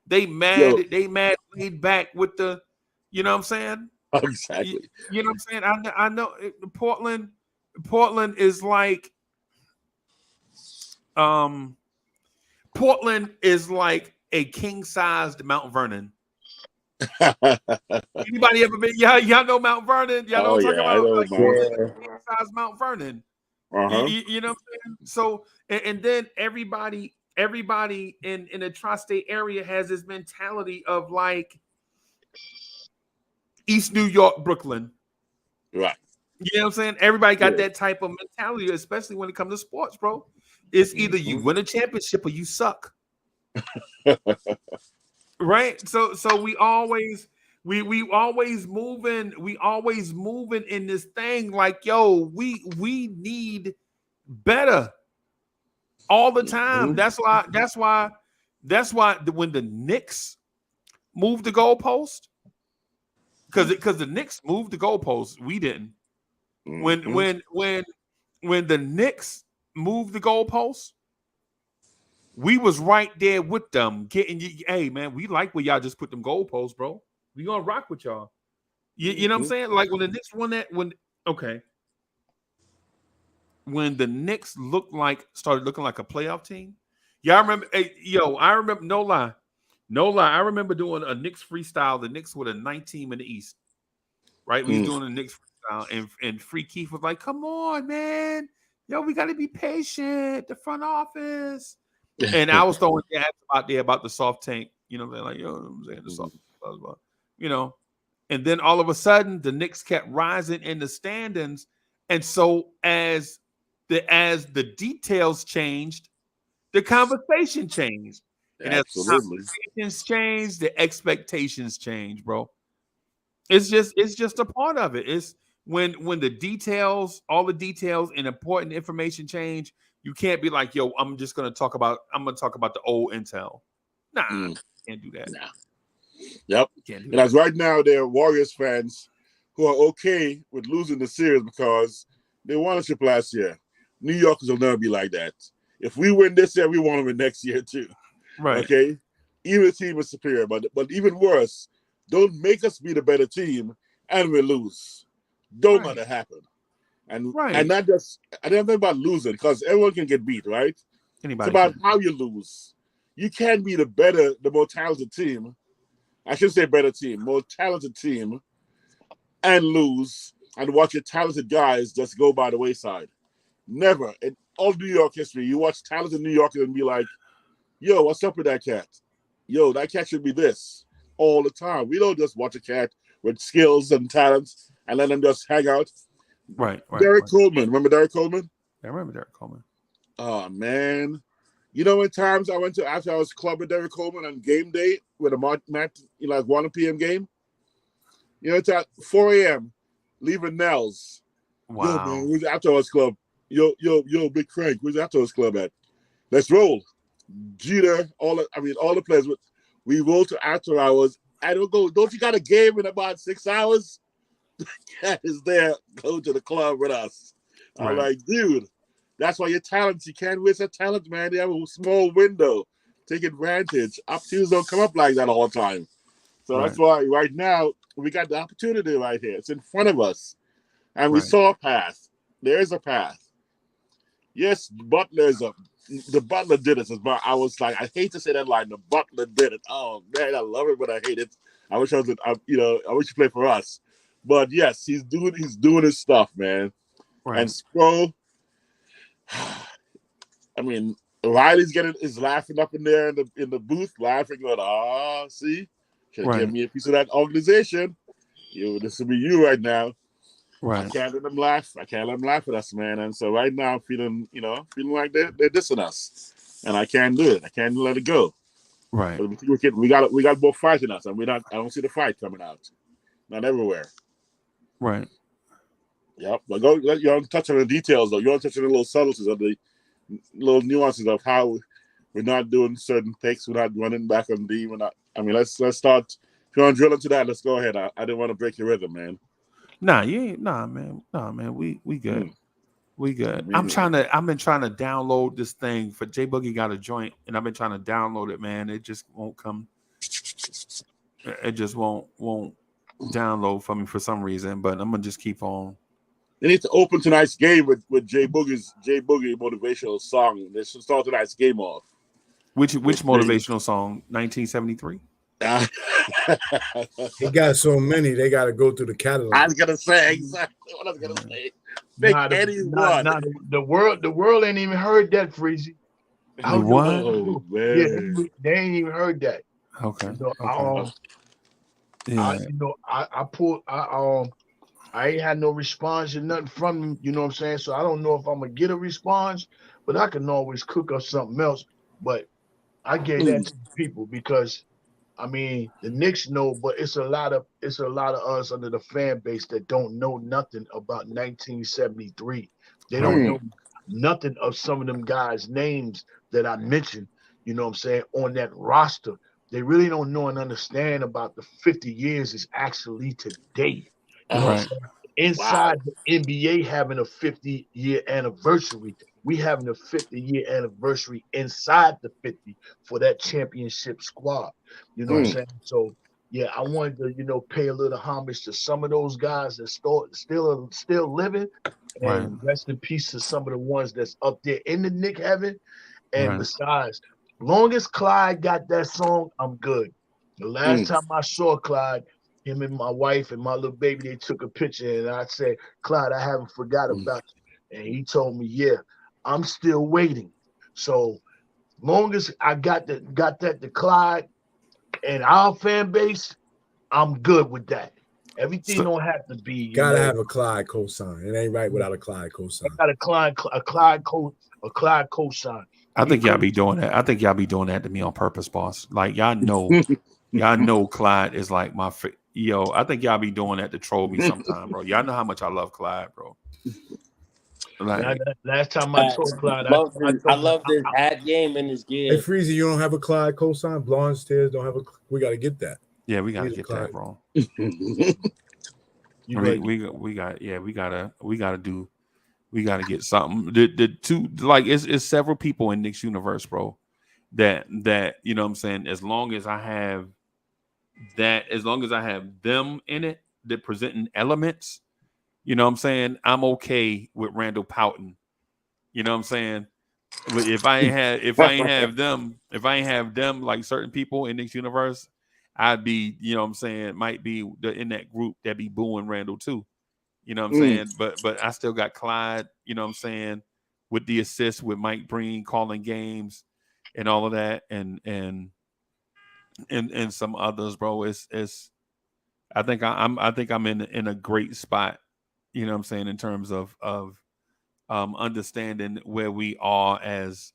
they mad laid back with the, you know what I'm saying? Exactly. You know what I'm saying? I know Portland is like Portland is like a king-sized Mount Vernon. Anybody ever been? Y'all know Mount Vernon? Y'all know what I'm talking about? Like, king-sized Mount Vernon. You know what I'm saying? So and then everybody in the tri-state area has this mentality of like East New York, Brooklyn. Right. You know what I'm saying? Everybody got that type of mentality, especially when it comes to sports, bro. It's either you win a championship or you suck. Right? So we always moving in this thing like, yo, we need better all the time. That's why when the Knicks moved the goalpost, because the Knicks moved the goalpost, we didn't. When the Knicks moved the goalpost, we was right there with them getting you. Hey man, we like where y'all just put them goalposts, bro. We gonna rock with y'all. You know what I'm saying? Like when the Knicks won that, when the Knicks started looking like a playoff team. Y'all remember? Hey, I remember. No lie. I remember doing a Knicks freestyle. The Knicks were the 9th team in the East. Right? We was doing a Knicks freestyle, and Free Keith was like, "Come on, man. Yo, we got to be patient. The front office." And I was throwing jabs out there about the soft tank. You know, they're like, "Yo, I'm saying the soft, blah, blah, blah." And then all of a sudden, the Knicks kept rising in the standings, and so as the details changed, the conversation changed. And as the conversations changed, the expectations changed, bro. It's just a part of it. It's when the details, all the details and important information change, you can't be like, yo, I'm gonna talk about the old intel. Nah, can't do that. Nah. Yep. And as right now, there are Warriors fans who are okay with losing the series because they won a chip last year. New Yorkers will never be like that. If we win this year, we want to win next year too. Right. Okay. Even the team is superior, but even worse, don't make us be the better team and we lose. Don't let it happen. And not just, I don't think about losing because everyone can get beat, right? It's about how you lose. You can't be the more talented team. I should say better team, more talented team, and lose and watch your talented guys just go by the wayside. Never. In all New York history, you watch talented New Yorkers and be like, yo, what's up with that cat? Yo, that cat should be this all the time. We don't just watch a cat with skills and talents and let them just hang out. Right. Derek Coleman. Remember Derek Coleman? I remember Derek Coleman. Oh, man. You know, in times I went to after I was club with Derek Coleman on game day with a match, like 1 p.m. game. You know, it's at 4 a.m. leaving Nels. Wow. Yo, man, where's the afterwards club? Yo, Big Craig, where's the afterwards club at? Let's roll. Jeter, all the players. We roll to after hours. I don't go. Don't you got a game in about 6 hours? Cat is there. Go to the club with us. Right. I'm like, dude, that's why your talents. You can't waste your talent, man. They have a small window. Take advantage. Opportunities don't come up like that all the time. So that's why right now we got the opportunity right here. It's in front of us, and we saw a path. There is a path. Yes, the Butler did it. But I was like, I hate to say that line. The Butler did it. Oh man, I love it, but I hate it. I wish I wish he played for us. But yes, he's doing his stuff, man. Right. And Sproul, I mean, Riley's is laughing up in there in the booth, laughing, going, see, should give me a piece of that organization. This will be you right now. Right. I can't let them laugh. I can't let them laugh at us, man. And so right now I'm feeling like they're dissing us, and I can't do it. I can't let it go. Right. We got more fight in us, and I don't see the fight coming out. Not everywhere. Right. Yep. But you don't touch on the details though. You don't touch on the little subtleties of the little nuances of how We're not doing certain picks. We're not running back on D. We're not. I mean, let's start. If you want to drill into that, let's go ahead. I didn't want to break your rhythm, man. Nah, you ain't. Nah, man. We good. We good. I've been trying to download this thing for J Boogie got a joint, and I've been trying to download it, man. It just won't come. It just won't download for me for some reason. But I'm gonna just keep on. They need to open tonight's game with J Boogie motivational song. They should start tonight's game off. Which motivational song? 1973. He got so many. They got to go through the catalog. I was gonna say exactly what I was gonna say. The world ain't even heard that, Freezie. What? Oh, man. Yeah, they ain't even heard that. Okay. I ain't had no response or nothing from them. You know what I'm saying? So I don't know if I'm gonna get a response, but I can always cook up something else. But I gave that to the people because, I mean, the Knicks know, but it's a lot of us under the fan base that don't know nothing about 1973. They don't know nothing of some of them guys' names that I mentioned, you know what I'm saying, on that roster. They really don't know and understand about the 50 years is actually today. You know what I'm saying? Inside the NBA having a 50-year anniversary, we having a 50-year anniversary inside the 50 for that championship squad. You know what I'm saying? So yeah, I wanted to, pay a little homage to some of those guys that still living, and rest in peace to some of the ones that's up there in the Knick heaven. And besides, long as Clyde got that song, I'm good. The last time I saw Clyde, him and my wife and my little baby, they took a picture, and I said, Clyde, I haven't forgot about you. And he told me, yeah, I'm still waiting. So long as I got that to Clyde and our fan base, I'm good with that. Everything don't have to be. Gotta have a Clyde cosign. It ain't right without a Clyde cosign. Got a Clyde cosign. I think y'all be doing that. I think y'all be doing that to me on purpose, boss. Like y'all know Clyde is like my yo. I think y'all be doing that to troll me sometime, bro. Y'all know how much I love Clyde, bro. Like, last time I told Clyde, I love this hat game and his gear. Hey, Freezie, you don't have a Clyde cosign? Blonde Stairs don't have a. We got to get that. Yeah, we got to get that, bro. We got to get something. The two, like, it's several people in Knicks universe, bro. That you know what I'm saying. As long as I have them in it, that presenting elements, you know what I'm saying, I'm okay with Randle pouting. You know what I'm saying. But if I ain't have them like certain people in Knicks universe, I'd be, you know what I'm saying, might be in that group that be booing Randle too. You know what I'm saying? But I still got Clyde, you know what I'm saying, with the assist with Mike Breen calling games and all of that, and some others, bro. It's I think I'm in a great spot, you know what I'm saying, in terms of understanding where we are as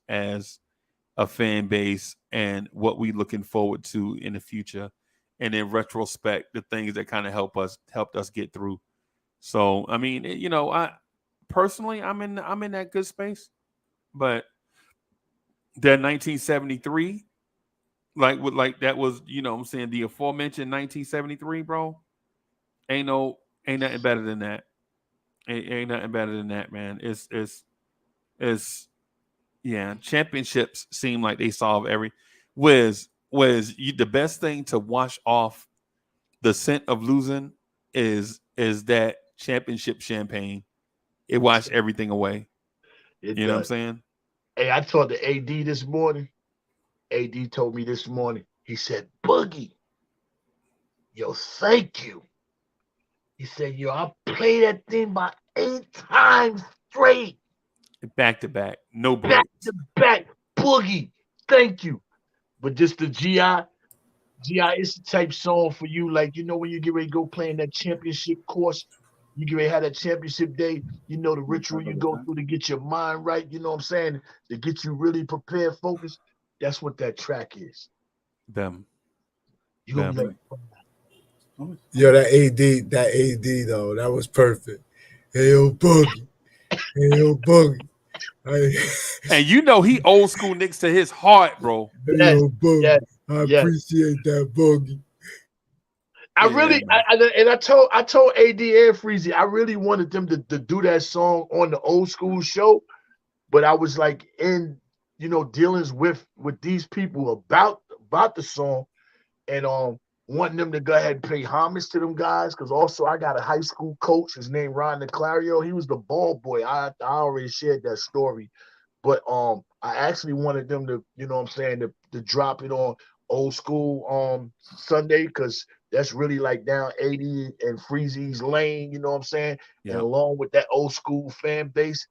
a fan base and what we looking forward to in the future, and in retrospect, the things that kind of helped us get through. So I mean, I personally I'm in that good space, but that 1973, like that was, you know what I'm saying, the aforementioned 1973, bro, ain't nothing better than that. Ain't nothing better than that, man. It's yeah, championships seem like they solve every. The best thing to wash off the scent of losing is that championship champagne. It washed everything away. You know what I'm saying? Hey, I talked to AD this morning. AD told me this morning, he said, Boogie, yo, thank you. He said, yo, I played that thing by 8 times straight. Back to back. No breaks. Back to back. Boogie, thank you. But just the GI, it's the type song for you, like, when you get ready to go playing that championship course, you get ready to have that championship day, the ritual you go through to get your mind right, you know what I'm saying, to get you really prepared, focused. That's what that track is. Yo, that AD though, that was perfect. Hey yo, Boogie. And you know he old school Knicks to his heart, bro. Yo, Boogie, I appreciate that, Boogie. I told AD and Freezie, I really wanted them to do that song on the old school show, but I was like in dealings with these people about the song, and wanting them to go ahead and pay homage to them guys, because also I got a high school coach, his name Ron DeClario. He was the ball boy. I already shared that story, but I actually wanted them to to drop it on old school Sunday, because that's really like down 80 and Freezie's lane, you know what I'm saying? Yeah. And along with that old school fan base.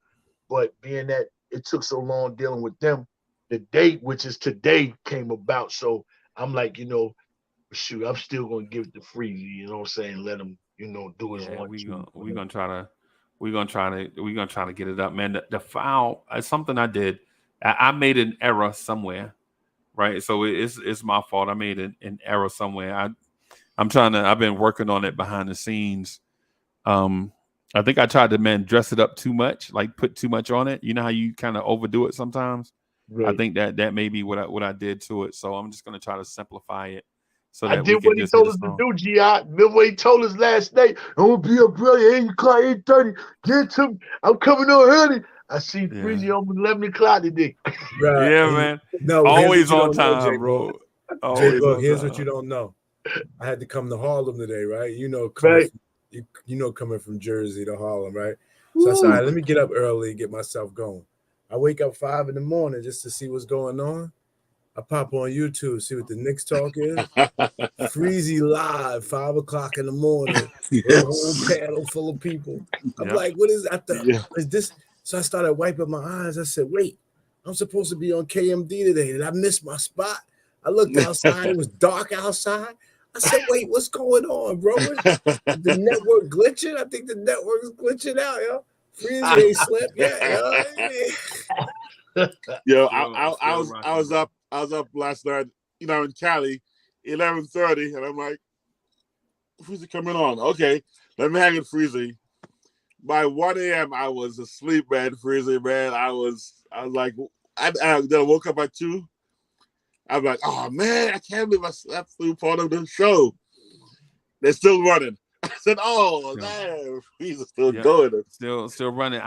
But being that it took so long dealing with them, the date, which is today, came about. So I'm like, shoot, I'm still gonna give it to Freezie, you know what I'm saying? Let him, do his one. We're gonna try to get it up, man. The foul is something I did. I made an error somewhere, right? So it's my fault. I made an error somewhere. I've been working on it behind the scenes. I think I tried to dress it up too much, like put too much on it. You know how you kind of overdo it sometimes. Right. I think that may be what I did to it. So I'm just gonna try to simplify it. So that I did what he told us to do, G.I. Remember what he told us last night? I'm gonna be up early, 8 o'clock, 8:30. Get to me. I'm coming on early. I see Freezie almost 11 o'clock today. Right. Yeah, man. No, always on time, bro. Always on here's what you don't know. I had to come to Harlem today, right? Coming from Jersey to Harlem, right? So I said, all right, let me get up early, get myself going. I wake up 5 a.m. just to see what's going on. I pop on YouTube, see what the Knicks talk is. Freezie live, 5 o'clock in the morning. A whole panel full of people. I'm like, what is that? Is this? So I started wiping my eyes. I said, wait, I'm supposed to be on KMD today. Did I miss my spot? I looked outside. It was dark outside. I said, wait, what's going on, bro? The network glitching? I think the network is glitching out, yo. Freezie ain't slept yet, yo. I was up last night, in Cali, 11:30, and I'm like, Freezie coming on. Okay, let me hang with Freezie. By 1 a.m., I was asleep, man. Freezie, man. I was like, I woke up at 2. I'm like, oh man, I can't believe I slept through part of the show. They're still running. I said, oh man, he's still going. Still running.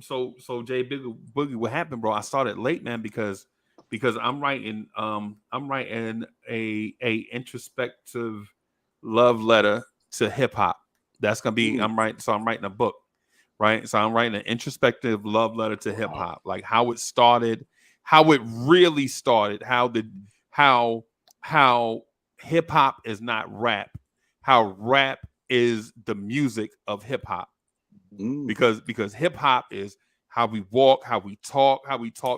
So Jay Boogie, what happened, bro? I started late, man, because I'm writing a introspective love letter to hip hop. That's gonna be I'm writing a book, right? So I'm writing an introspective love letter to hip hop, like how it started, how it really started, how hip hop is not rap, how rap is the music of hip hop. Because hip hop is how we walk, how we talk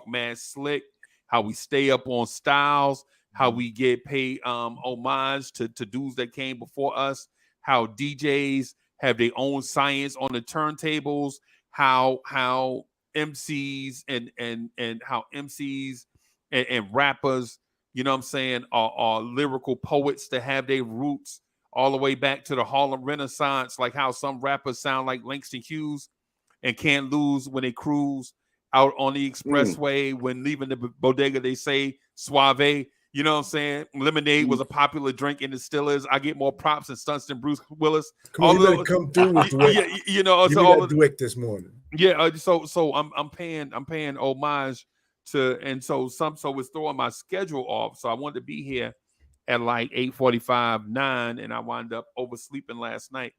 mad slick, how we stay up on styles, how we get paid homage to dudes that came before us, how DJs have their own science on the turntables, how MCs and how MCs and rappers, you know what I'm saying, are lyrical poets that have their roots all the way back to the Harlem Renaissance, like how some rappers sound like Langston Hughes and can't lose when they cruise out on the expressway. When leaving the bodega, they say suave. You know what I'm saying? Lemonade was a popular drink in the still is. I get more props and stunts than Bruce Willis. Come on, you better come through with Dwick. You know, give me that Dwick this morning. Yeah, so I'm paying homage to, and so it's throwing my schedule off. So I wanted to be here at like 8:45, 9, and I wound up oversleeping last night.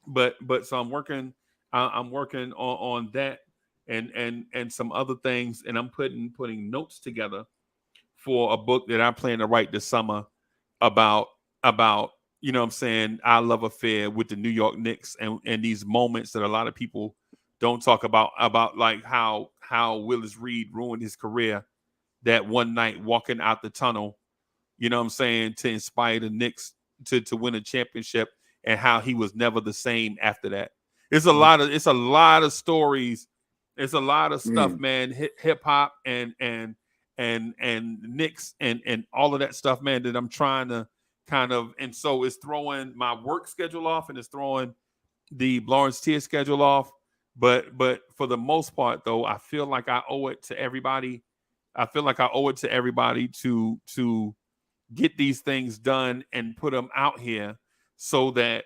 But so I'm working on that and some other things, and I'm putting notes together for a book that I plan to write this summer about you know what I'm saying, our love affair with the New York Knicks and these moments that a lot of people don't talk about like how Willis Reed ruined his career that one night walking out the tunnel, you know what I'm saying, to inspire the Knicks to win a championship, and how he was never the same after that. It's a lot of stories. It's a lot of stuff, man. Hip hop and Knicks and all of that stuff, man, that I'm trying to kind of, and so it's throwing my work schedule off, and it's throwing the Lawrence Tier schedule off. But for the most part, though, I feel like I owe it to everybody. I feel like I owe it to everybody to get these things done and put them out here so that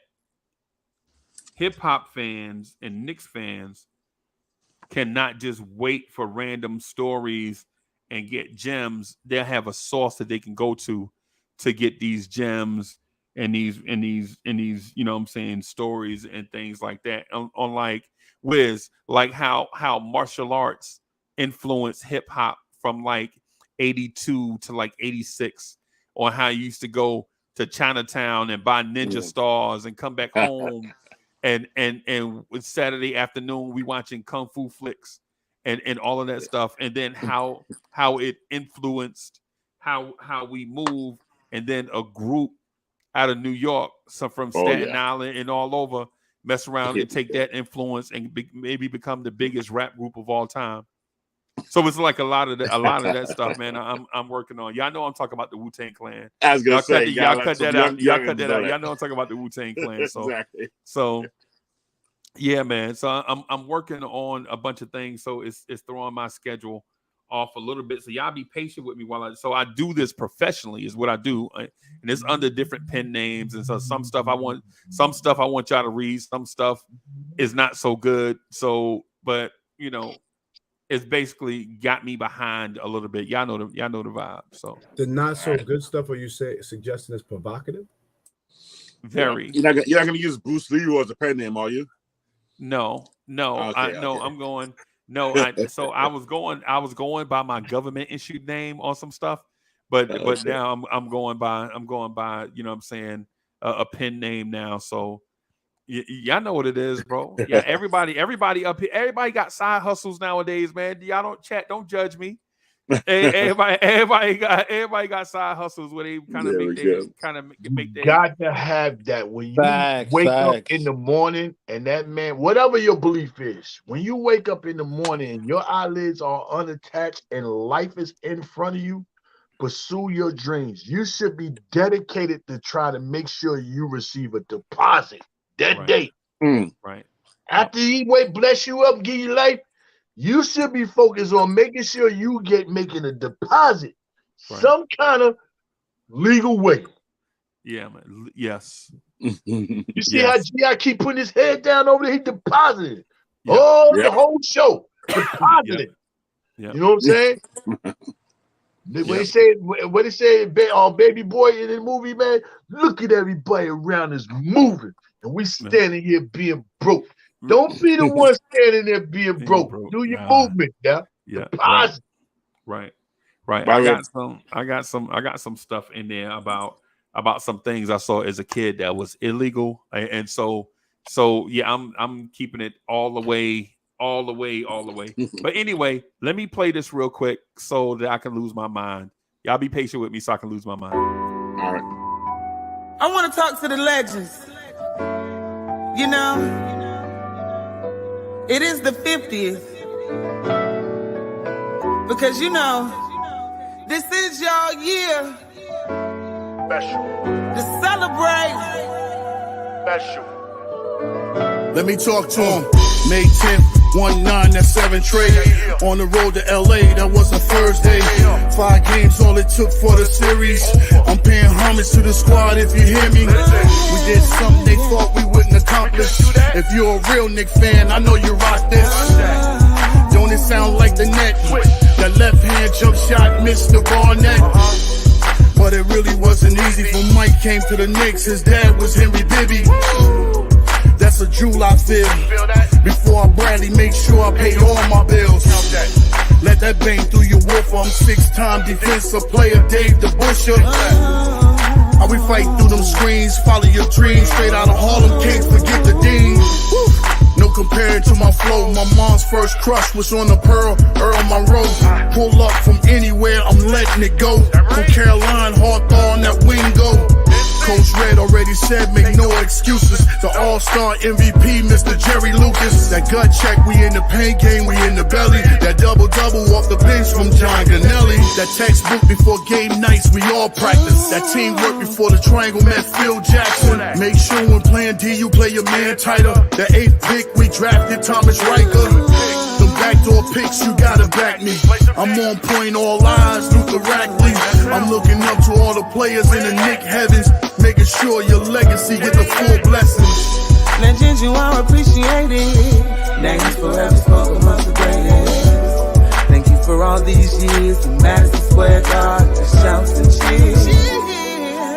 hip hop fans and Knicks fans cannot just wait for random stories and get gems. They'll have a source that they can go to get these gems and these, you know what I'm saying, stories and things like that. On like Wiz, like how martial arts influenced hip hop from like 82 to like 86, or how you used to go to Chinatown and buy ninja stars and come back home and Saturday afternoon we watching kung fu flicks and all of that stuff, and then how it influenced how we move, and then a group out of New York, some from Staten Island and all over, mess around and take that influence and maybe become the biggest rap group of all time. So it's like a lot of that stuff, man. I'm working on. Y'all know I'm talking about the Wu-Tang Clan. I was gonna say, y'all cut that out. Y'all cut that out. Y'all know I'm talking about the Wu-Tang Clan. So, exactly. So, yeah, man. So I'm working on a bunch of things. So it's throwing my schedule off a little bit. So y'all be patient with me while I do this professionally is what I do, and it's under different pen names. And so some stuff I want y'all to read. Some stuff is not so good. So, but you know, it's basically got me behind a little bit. Y'all know the vibe. So the not so good stuff, are you suggesting is provocative? Very. You're not gonna use Bruce Lee as a pen name, are you? No. Okay, I'm going. No, so I was going by my government issued name on some stuff, but now I'm going by you know what I'm saying, a pen name now. So y'all know what it is, bro. Yeah, everybody up here, everybody got side hustles nowadays, man. Y'all don't judge me. Everybody got side hustles where they kind of make their got to have that when you wake up in the morning, and that man, whatever your belief is, when you wake up in the morning and your eyelids are unattached and life is in front of you, pursue your dreams. You should be dedicated to try to make sure you receive a deposit that day. Right. After he bless you up, give you life, you should be focused on making sure you making a deposit, some kind of legal way. Yeah, man. Yes. You see how G.I. keep putting his head down over there? He deposited. The whole show. Deposited. You know what I'm saying? What they say, baby boy in the movie, man, look at everybody around us moving, and we standing here being broke. Don't be the one standing there being broke. Do your movement, deposit. Right. I got some stuff in there about some things I saw as a kid that was illegal, and so yeah, I'm keeping it all the way. But anyway, let me play this real quick so that I can lose my mind. Y'all be patient with me so I can lose my mind. All right. I want to talk to the legends. You know, it is the 50th. Because, you know, this is y'all year. Special. To celebrate. Special. Let me talk to him. May 10th, 19, that's 7 trade. On the road to LA, that was a Thursday. 5 games, all it took for the series. I'm paying homage to the squad, if you hear me. We did something they thought we wouldn't accomplish. If you're a real Knicks fan, I know you rock this. Don't it sound like the net? That left hand jump shot missed the Barnett. But it really wasn't easy. When Mike came to the Knicks, his dad was Henry Bibby. That's a jewel I feel. Before I Bradley, make sure I pay all my bills. Let that bang through your woofer. I'm 6-time defensive player, Dave the Busher. How we fight through them screens, follow your dreams. Straight out of Harlem, can't forget the Dean. No comparing to my flow. My mom's first crush was on the Pearl, Earl Monroe. Pull up from anywhere, I'm letting it go. From Caroline, Hawthorne, that wing go. Coach Red already said, make no excuses. To all All-star MVP, Mr. Jerry Lucas. That gut check, we in the paint game, we in the belly. That double-double off the bench from John Ganelli. That textbook before game nights, we all practice. That teamwork before the triangle met Phil Jackson. Make sure when playing D, you play your man tighter. The 8th pick, we drafted Thomas Riker. The backdoor picks, you gotta back me. I'm on point, all eyes, Luther Rackley. I'm looking up to all the players in the Knick heavens, making sure your legacy get the full blessings. Legends, you are appreciated. Names forever spoken amongst the greatest. Thank you for all these years in Madison Square Garden, the shouts and cheers.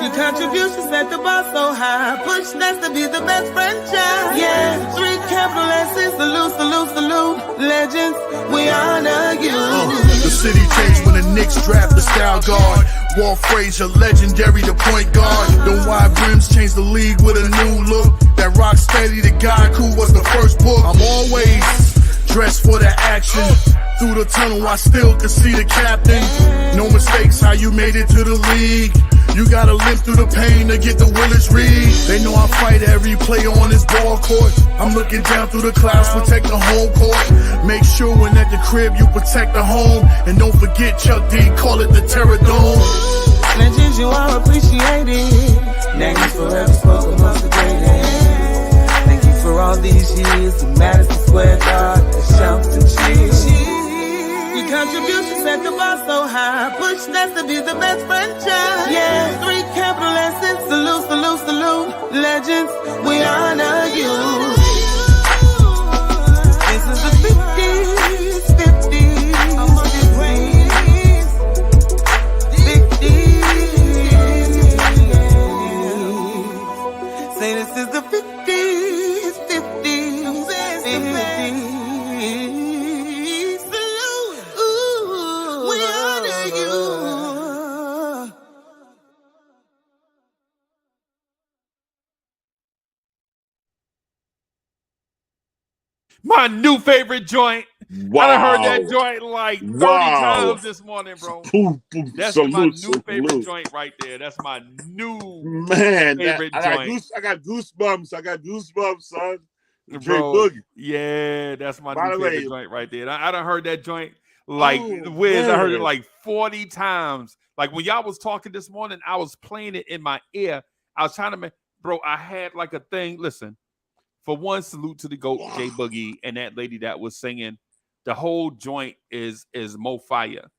Your contributions set the bar so high, pushed us to be the best franchise. Yeah, 3 capital S's, salute, salute, salute. Legends, we honor you. The city changed when the Knicks draft the style guard. Walt Frazier, legendary, the point guard. The wide brims changed the league with a new look. That rock steady, the guy who was the first book. I'm always dressed for the action. Through the tunnel, I still can see the captain. No mistakes, how you made it to the league. You gotta limp through the pain to get the Willis Reed. They know I fight every player on this ball court. I'm looking down through the clouds, protect the home court. Make sure when at the crib you protect the home. And don't forget Chuck D, call it the Terror Dome. Legends, you are appreciated. Names forever spoken amongst the greatest. Thank you for all these years in Madison Square Garden, the shouts and cheers. Your contributions set the bar so high, pushed us to be the best franchise. Yeah, 3 capital S's, salute, salute, salute. Legends, we honor you. This is the 50s, 50s, 50s. Say this is the 50s, 50s, 50s. My new favorite joint. Wow. I done heard that joint like 30 times this morning, bro. That's my new favorite joint right there. That's my new favorite joint. I got goosebumps. I got goosebumps, son. Bro, yeah, that's my new favorite joint right there. I done heard that joint like Wiz. I heard it like 40 times. Like when y'all was talking this morning, I was playing it in my ear. I was trying to make, bro, I had like a thing. Listen. For one, salute to the GOAT, J Boogie, and that lady that was singing. The whole joint is Mo Fire.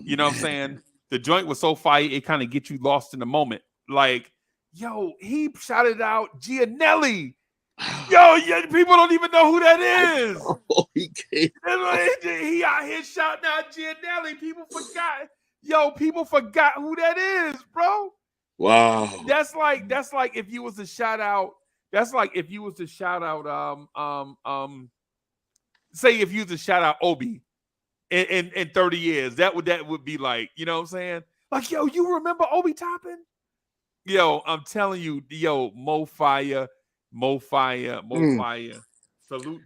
You know what I'm saying? The joint was so fire, it kind of gets you lost in the moment. Like, yo, he shouted out Gianelli. Yo, yeah, people don't even know who that is. He out here shouting out Gianelli. People forgot. Yo, people forgot who that is, bro. Wow. That's like if you was to shout out. That's like if you was to shout out, say if you was to shout out Obi in 30 years, that would be like, you know what I'm saying? Like, yo, you remember Obi Toppin? Yo, I'm telling you, yo, Mo Fire. Salute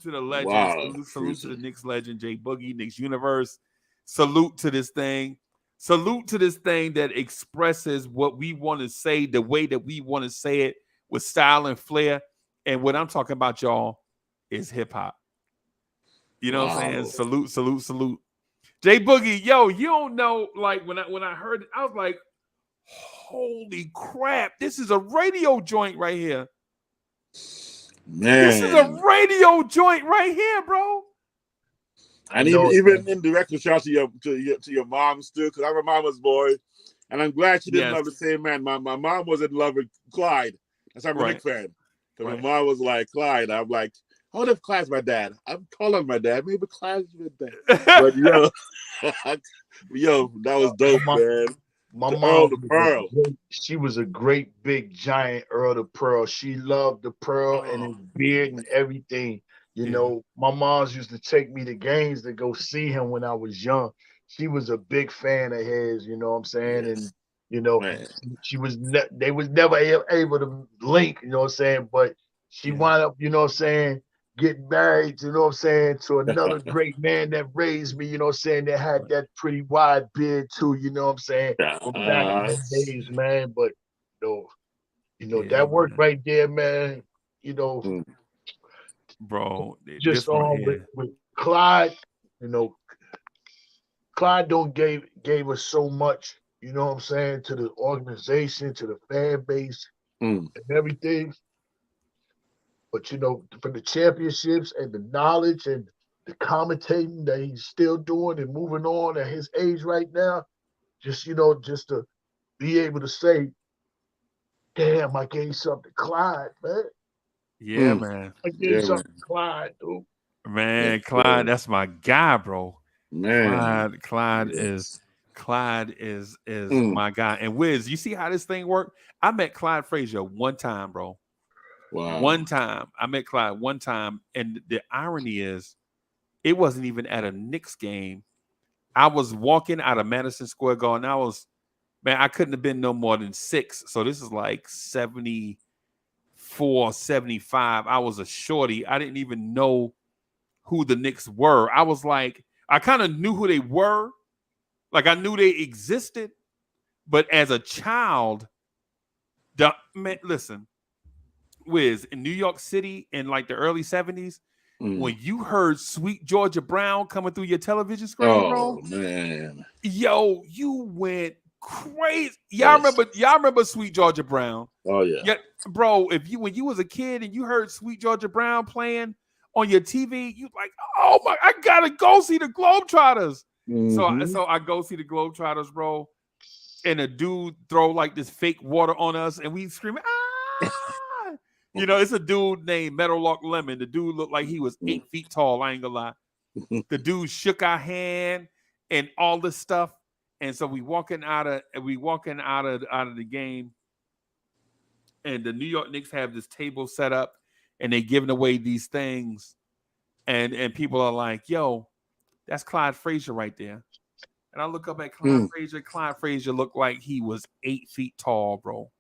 to the legends. Wow. Salute to the Knicks legend, J Boogie, Knicks Universe. Salute to this thing. Salute to this thing that expresses what we want to say the way that we want to say it, with style and flair. And what I'm talking about, y'all, is hip-hop. You know what I'm saying? Salute. J Boogie, yo, you don't know, like, when I heard it, I was like, holy crap, this is a radio joint right here. Man. This is a radio joint right here, bro. And even in direct shout out to your mom still, because I'm a mama's boy. And I'm glad she didn't love the same man. My mom was in love with Clyde. That's why I'm a Knicks fan. So my mom was like, Clyde. I'm like, I wonder if Clyde's my dad. I'm calling my dad. Maybe Clyde's my dad. But yo, that was dope, man. My mom, Earl the Pearl. She was a great, big, giant Earl the Pearl. She loved the Pearl and his beard and everything. You know, my mom's used to take me to games to go see him when I was young. She was a big fan of his, you know what I'm saying? Yes. And, you know, they was never able to link, you know what I'm saying? But she wound up, you know what I'm saying, getting married, you know what I'm saying, to another great man that raised me, you know what I'm saying, that had that pretty wide beard too, you know what I'm saying, from back in the days, man. But, you know, that work right there, man, you know, bro. Just with Clyde, you know, Clyde don't gave us so much, you know what I'm saying, to the organization, to the fan base, and everything. But you know, for the championships and the knowledge and the commentating that he's still doing and moving on at his age right now, just to be able to say, damn, I gave something to Clyde, man. Yeah, man. I gave something to Clyde, dude. Man, Clyde, that's my guy, bro. Man. Clyde is my guy. And Wiz, you see how this thing worked? I met Clyde Frazier one time, bro. Wow. One time. I met Clyde one time. And the irony is, it wasn't even at a Knicks game. I was walking out of Madison Square Garden. I couldn't have been no more than 6. So this is like 74, 75. I was a shorty. I didn't even know who the Knicks were. I was like, I kind of knew who they were. Like I knew they existed. But as a child, listen, Wiz, in New York City in like the early 70s, when you heard Sweet Georgia Brown coming through your television screen, bro, man, yo, you went crazy. Y'all remember Sweet Georgia Brown? Oh yeah, bro. When you was a kid and you heard Sweet Georgia Brown playing on your TV, you like, oh my, I gotta go see the Globetrotters. So I go see the Globetrotters, bro, and a dude throw like this fake water on us, and we screaming, ah! You know, it's a dude named Meadowlark Lemon. The dude looked like he was 8 feet tall. I ain't gonna lie. The dude shook our hand and all this stuff. And so we walking out of the game, and the New York Knicks have this table set up, and they giving away these things, and people are like, "Yo, that's Clyde Frazier right there." And I look up at Clyde Frazier. Clyde Frazier looked like he was 8 feet tall, bro.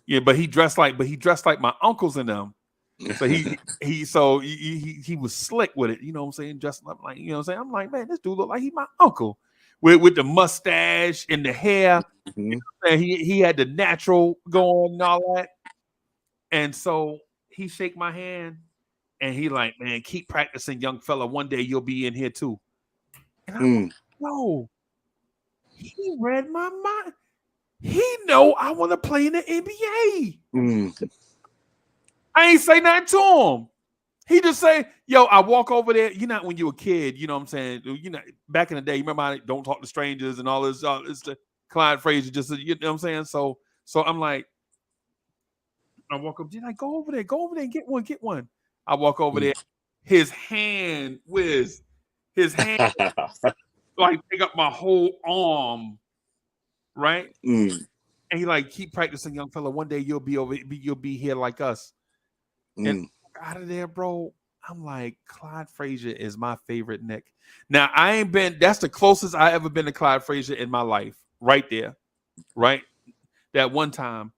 Yeah, but he dressed like my uncles and them. So he was slick with it. You know what I'm saying? Dressed up like, you know what I'm saying? I'm like, man, this dude look like he's my uncle. With the mustache and the hair. You know what I'm saying? He had the natural going and all that. And so he shake my hand and he like, man, keep practicing, young fella. One day you'll be in here too. And I'm like, no, he read my mind. He know I want to play in the NBA. I ain't say nothing to him. He just say, yo, I walk over there. You know, when you were a kid, you know what I'm saying? You know, back in the day, you remember how don't talk to strangers and all this. It's the Clyde Frazier, just, you know what I'm saying? So I'm like, I walk up, like, go over there and get one. I walk over there. His hand, like pick up my whole arm, right? And he like, keep practicing, young fella. One day you'll be here like us. And out of there, bro, I'm like, Clyde Frazier is my favorite Knick. Now, that's the closest I ever been to Clyde Frazier in my life. Right there. Right? That one time.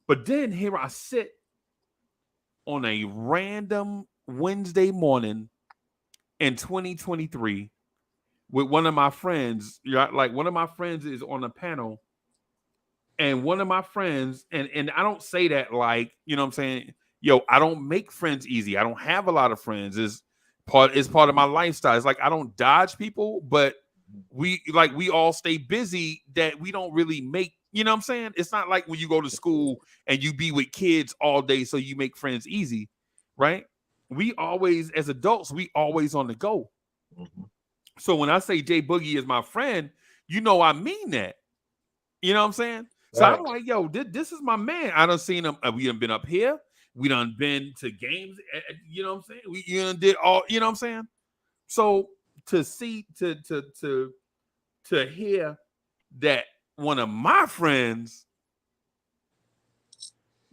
But then here I sit on a random Wednesday morning in 2023 with one of my friends. Like, one of my friends is on a panel. And one of my friends, and I don't say that like, you know what I'm saying? Yo, I don't make friends easy. I don't have a lot of friends. It's part of my lifestyle. It's like I don't dodge people, but we all stay busy that we don't really make, you know what I'm saying? It's not like when you go to school and you be with kids all day so you make friends easy, right? We always, as adults, we always on the go. So when I say Jay Boogie is my friend, you know I mean that. You know what I'm saying? So I'm like, yo, this is my man. I done seen him. We done been up here. We done been to games. You know what I'm saying? We done did all. You know what I'm saying? So to see to hear that one of my friends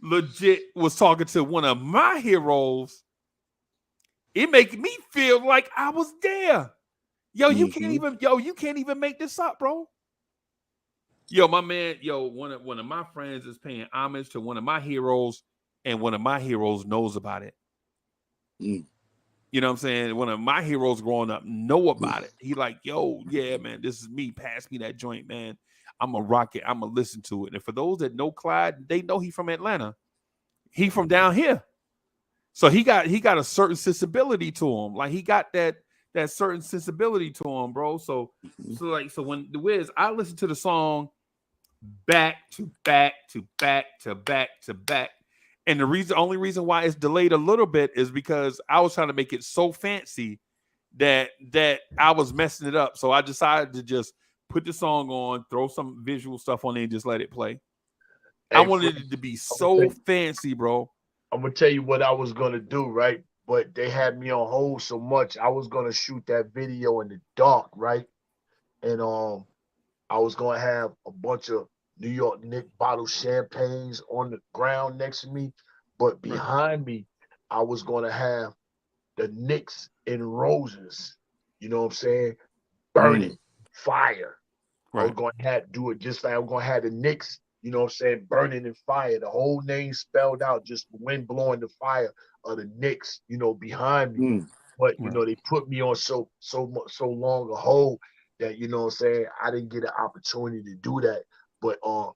legit was talking to one of my heroes, it make me feel like I was there. Yo, you can't even make this up, bro. Yo, my man, one of my friends is paying homage to one of my heroes, and one of my heroes knows about it. You know what I'm saying? One of my heroes growing up know about it. He like, yo, yeah, man, this is me. Pass me that joint, man. I'm going to rock it. I'm going to listen to it. And for those that know Clyde, they know he from Atlanta. He from down here. So he got a certain sensibility to him. Like he got that certain sensibility to him, bro. So when the Wiz, I listened to the song back to back to back to back to back. And the only reason why it's delayed a little bit is because I was trying to make it so fancy that I was messing it up. So I decided to just put the song on, throw some visual stuff on it, and just let it play. Hey, I wanted it to be so fancy, bro. I'm gonna tell you what I was gonna do, right? But they had me on hold so much. I was gonna shoot that video in the dark, right? And I was gonna have a bunch of New York Knicks bottled champagnes on the ground next to me, but behind me, I was gonna have the Knicks in roses. You know what I'm saying? Burning fire. I was gonna do it just like I was gonna have the Knicks. You know what I'm saying? Burning in fire. The whole name spelled out, just wind blowing the fire of the Knicks, you know, behind me. But, you know, they put me on so long a hold that, you know what I'm saying, I didn't get an opportunity to do that. But I'm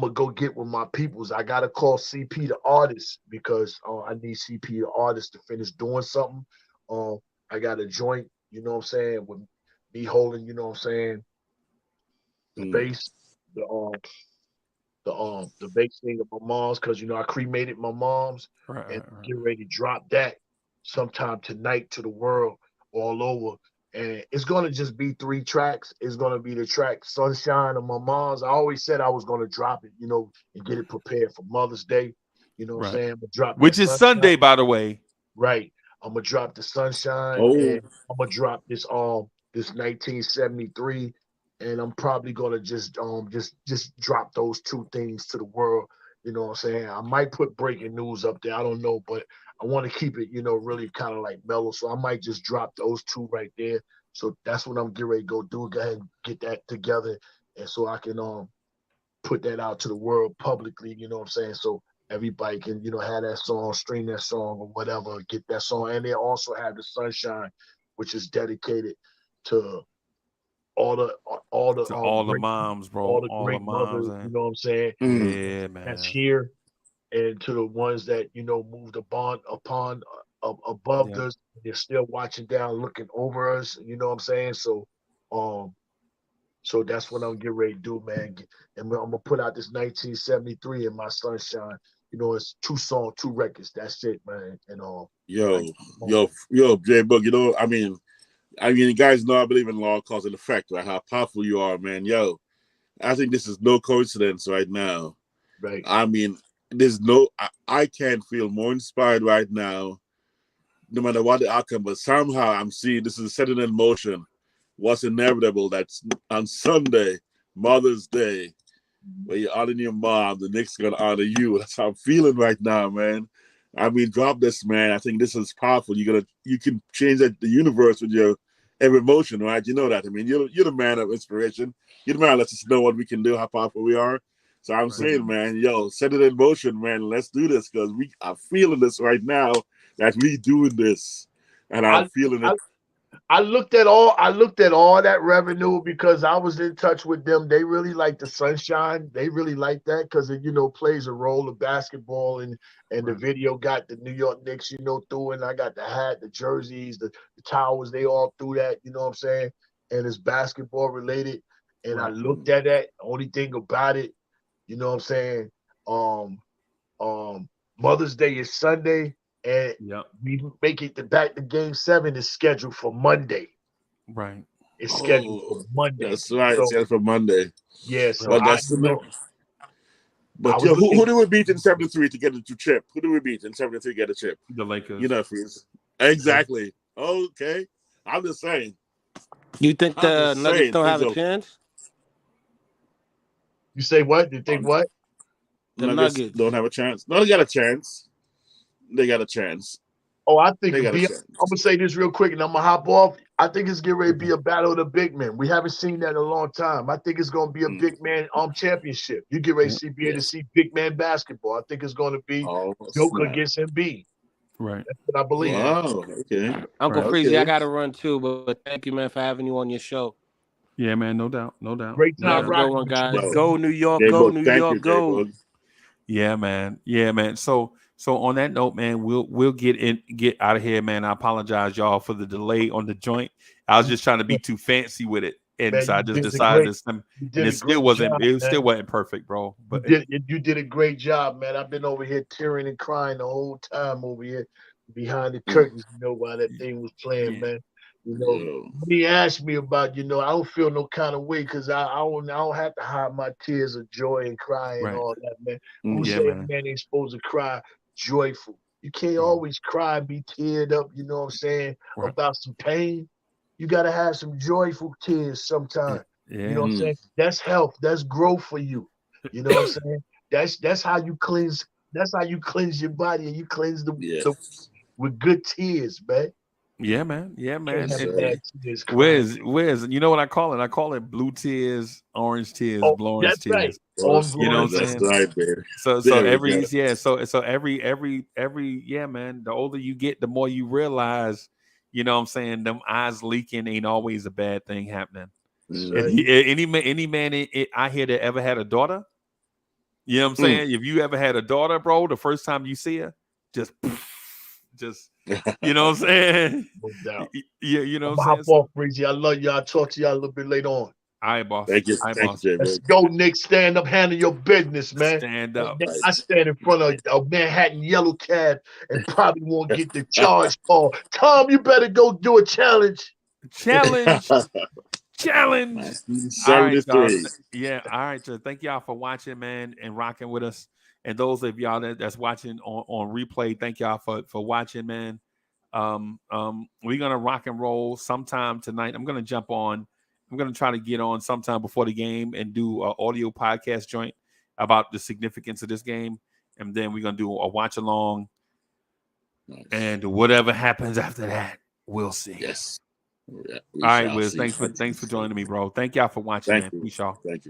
going to go get with my peoples. I got to call CP the artist because I need CP the artist to finish doing something. I got a joint, you know what I'm saying, with me holding, you know what I'm saying, the bass, the bass thing of my mom's, because you know I cremated my mom's and get ready to drop that sometime tonight to the world all over. And it's gonna just be 3 tracks. It's gonna be the track Sunshine of my mom's. I always said I was gonna drop it, you know, and get it prepared for Mother's Day. You know what I'm saying? I'm gonna drop Which is Sunday, by the way. Right. I'm gonna drop the Sunshine and I'm gonna drop this 1973. And I'm probably gonna just drop those 2 things to the world. You know what I'm saying? I might put breaking news up there. I don't know, but I want to keep it, you know, really kind of like mellow. So I might just drop those 2 right there. So that's what I'm getting ready to go do. Go ahead and get that together, and so I can put that out to the world publicly. You know what I'm saying? So everybody can, you know, have that song, stream that song or whatever, get that song. And they also have the Sunshine, which is dedicated to all the moms, bro. All the all great the moms, mothers, you know what I'm saying? Yeah, man. That's here. And to the ones that, you know, moved above us, they're still watching down, looking over us, you know what I'm saying? So so that's what I'm getting ready to do, man. And I'm gonna put out this 1973 in my Sunshine. You know, it's 2 songs, 2 records. That's it, man. And Yo, J-Book, you know, I mean, you guys know I believe in law, cause and effect, right? How powerful you are, man. Yo, I think this is no coincidence right now. Right. I mean, I can't feel more inspired right now, no matter what the outcome, but somehow I'm seeing this is setting in motion what's inevitable. That's on Sunday, Mother's Day, where you're honoring your mom, the Knicks are going to honor you. That's how I'm feeling right now, man. I mean, drop this, man. I think this is powerful. You can change the universe with your every emotion, right? You know that. I mean, you're the man of inspiration. You're the man that lets us know what we can do, how powerful we are. So I'm saying, man, yo, set it in motion, man. Let's do this because we are feeling this right now that we doing this, and I'm feeling it. I looked at all that revenue because I was in touch with them. They really like the Sunshine. They really like that because it, you know, plays a role of basketball and the video got the New York Knicks, you know, through, and I got the hat, the jerseys, the towels, they all through that, you know what I'm saying? And it's basketball related. And I looked at that. Only thing about it, you know what I'm saying? Mother's Day is Sunday. And we make it back to Game 7 is scheduled for Monday. Right. It's scheduled for Monday. That's right. It's scheduled for Monday. Yeah. So but that's But yo, who do we beat in 73 to get the chip? Who do we beat in 73 to get a chip? The Lakers. You know, Freeze. Exactly. Okay. I'm just saying. You think the Nuggets don't have a chance? You say what? You think what? The Nuggets don't have a chance. No, they got a chance. They got a chance. Oh, I think I'm gonna say this real quick, and I'm gonna hop off. I think it's getting ready to be a battle of the big men. We haven't seen that in a long time. I think it's gonna be a big man championship. You get ready to be able to see big man basketball. I think it's gonna be Joker against Embiid. Right. That's what I believe. Wow. Okay. Uncle Freezie, I gotta run too, but thank you, man, for having you on your show. Yeah, man, no doubt. Great time, go on, guys. Go New York, go New York, go. Yeah, man. So So on that note, man, we'll get out of here, man. I apologize, y'all, for the delay on the joint. I was just trying to be too fancy with it, and Man, so I just decided to. And it still wasn't. It still wasn't perfect, bro. But you did a great job, man. I've been over here tearing and crying the whole time over here behind the curtains. You know, while that thing was playing, man. You know, when he asked me about, I don't feel no kind of way because I don't have to hide my tears of joy and cry and all that, man. Who say a man ain't supposed to cry joyful? You can't always cry and be teared up, you know what I'm saying, about some pain. You got to have some joyful tears sometimes. Yeah. You know what I'm saying? That's health. That's growth for you. You know what I'm saying? That's how you cleanse. That's how you cleanse your body and you cleanse with good tears, man. Yeah, man. Yeah, man. Where's you know what I call it? I call it blue tears, orange tears, orange tears. Right. You know what I'm saying? That's right, baby. So every man, the older you get, the more you realize, you know what I'm saying, them eyes leaking ain't always a bad thing happening. Right. Any man I hear that ever had a daughter, you know what I'm saying? If you ever had a daughter, bro, the first time you see her, just you know what I'm saying? No doubt. Yeah, you know what I'm saying? Hop off, Freezie. I love you. I'll talk to y'all a little bit later on. All right, boss. Thank you. Let's go, Nick. Stand up, handle your business, man. Stand up. I stand in front of a Manhattan yellow cab and probably won't get the charge call. Tom, you better go do a challenge. Challenge. All right, guys. Yeah. All right. So thank y'all for watching, man, and rocking with us. And those of y'all that's watching on replay, thank y'all for watching, man. We're gonna rock and roll sometime tonight. I'm gonna jump on. I'm gonna try to get on sometime before the game and do an audio podcast joint about the significance of this game, and then we're gonna do a watch along. Nice. And whatever happens after that, we'll see. Yes. All right, Wiz. Thanks for joining me, bro. Thank y'all for watching, man. Peace, y'all. Thank you.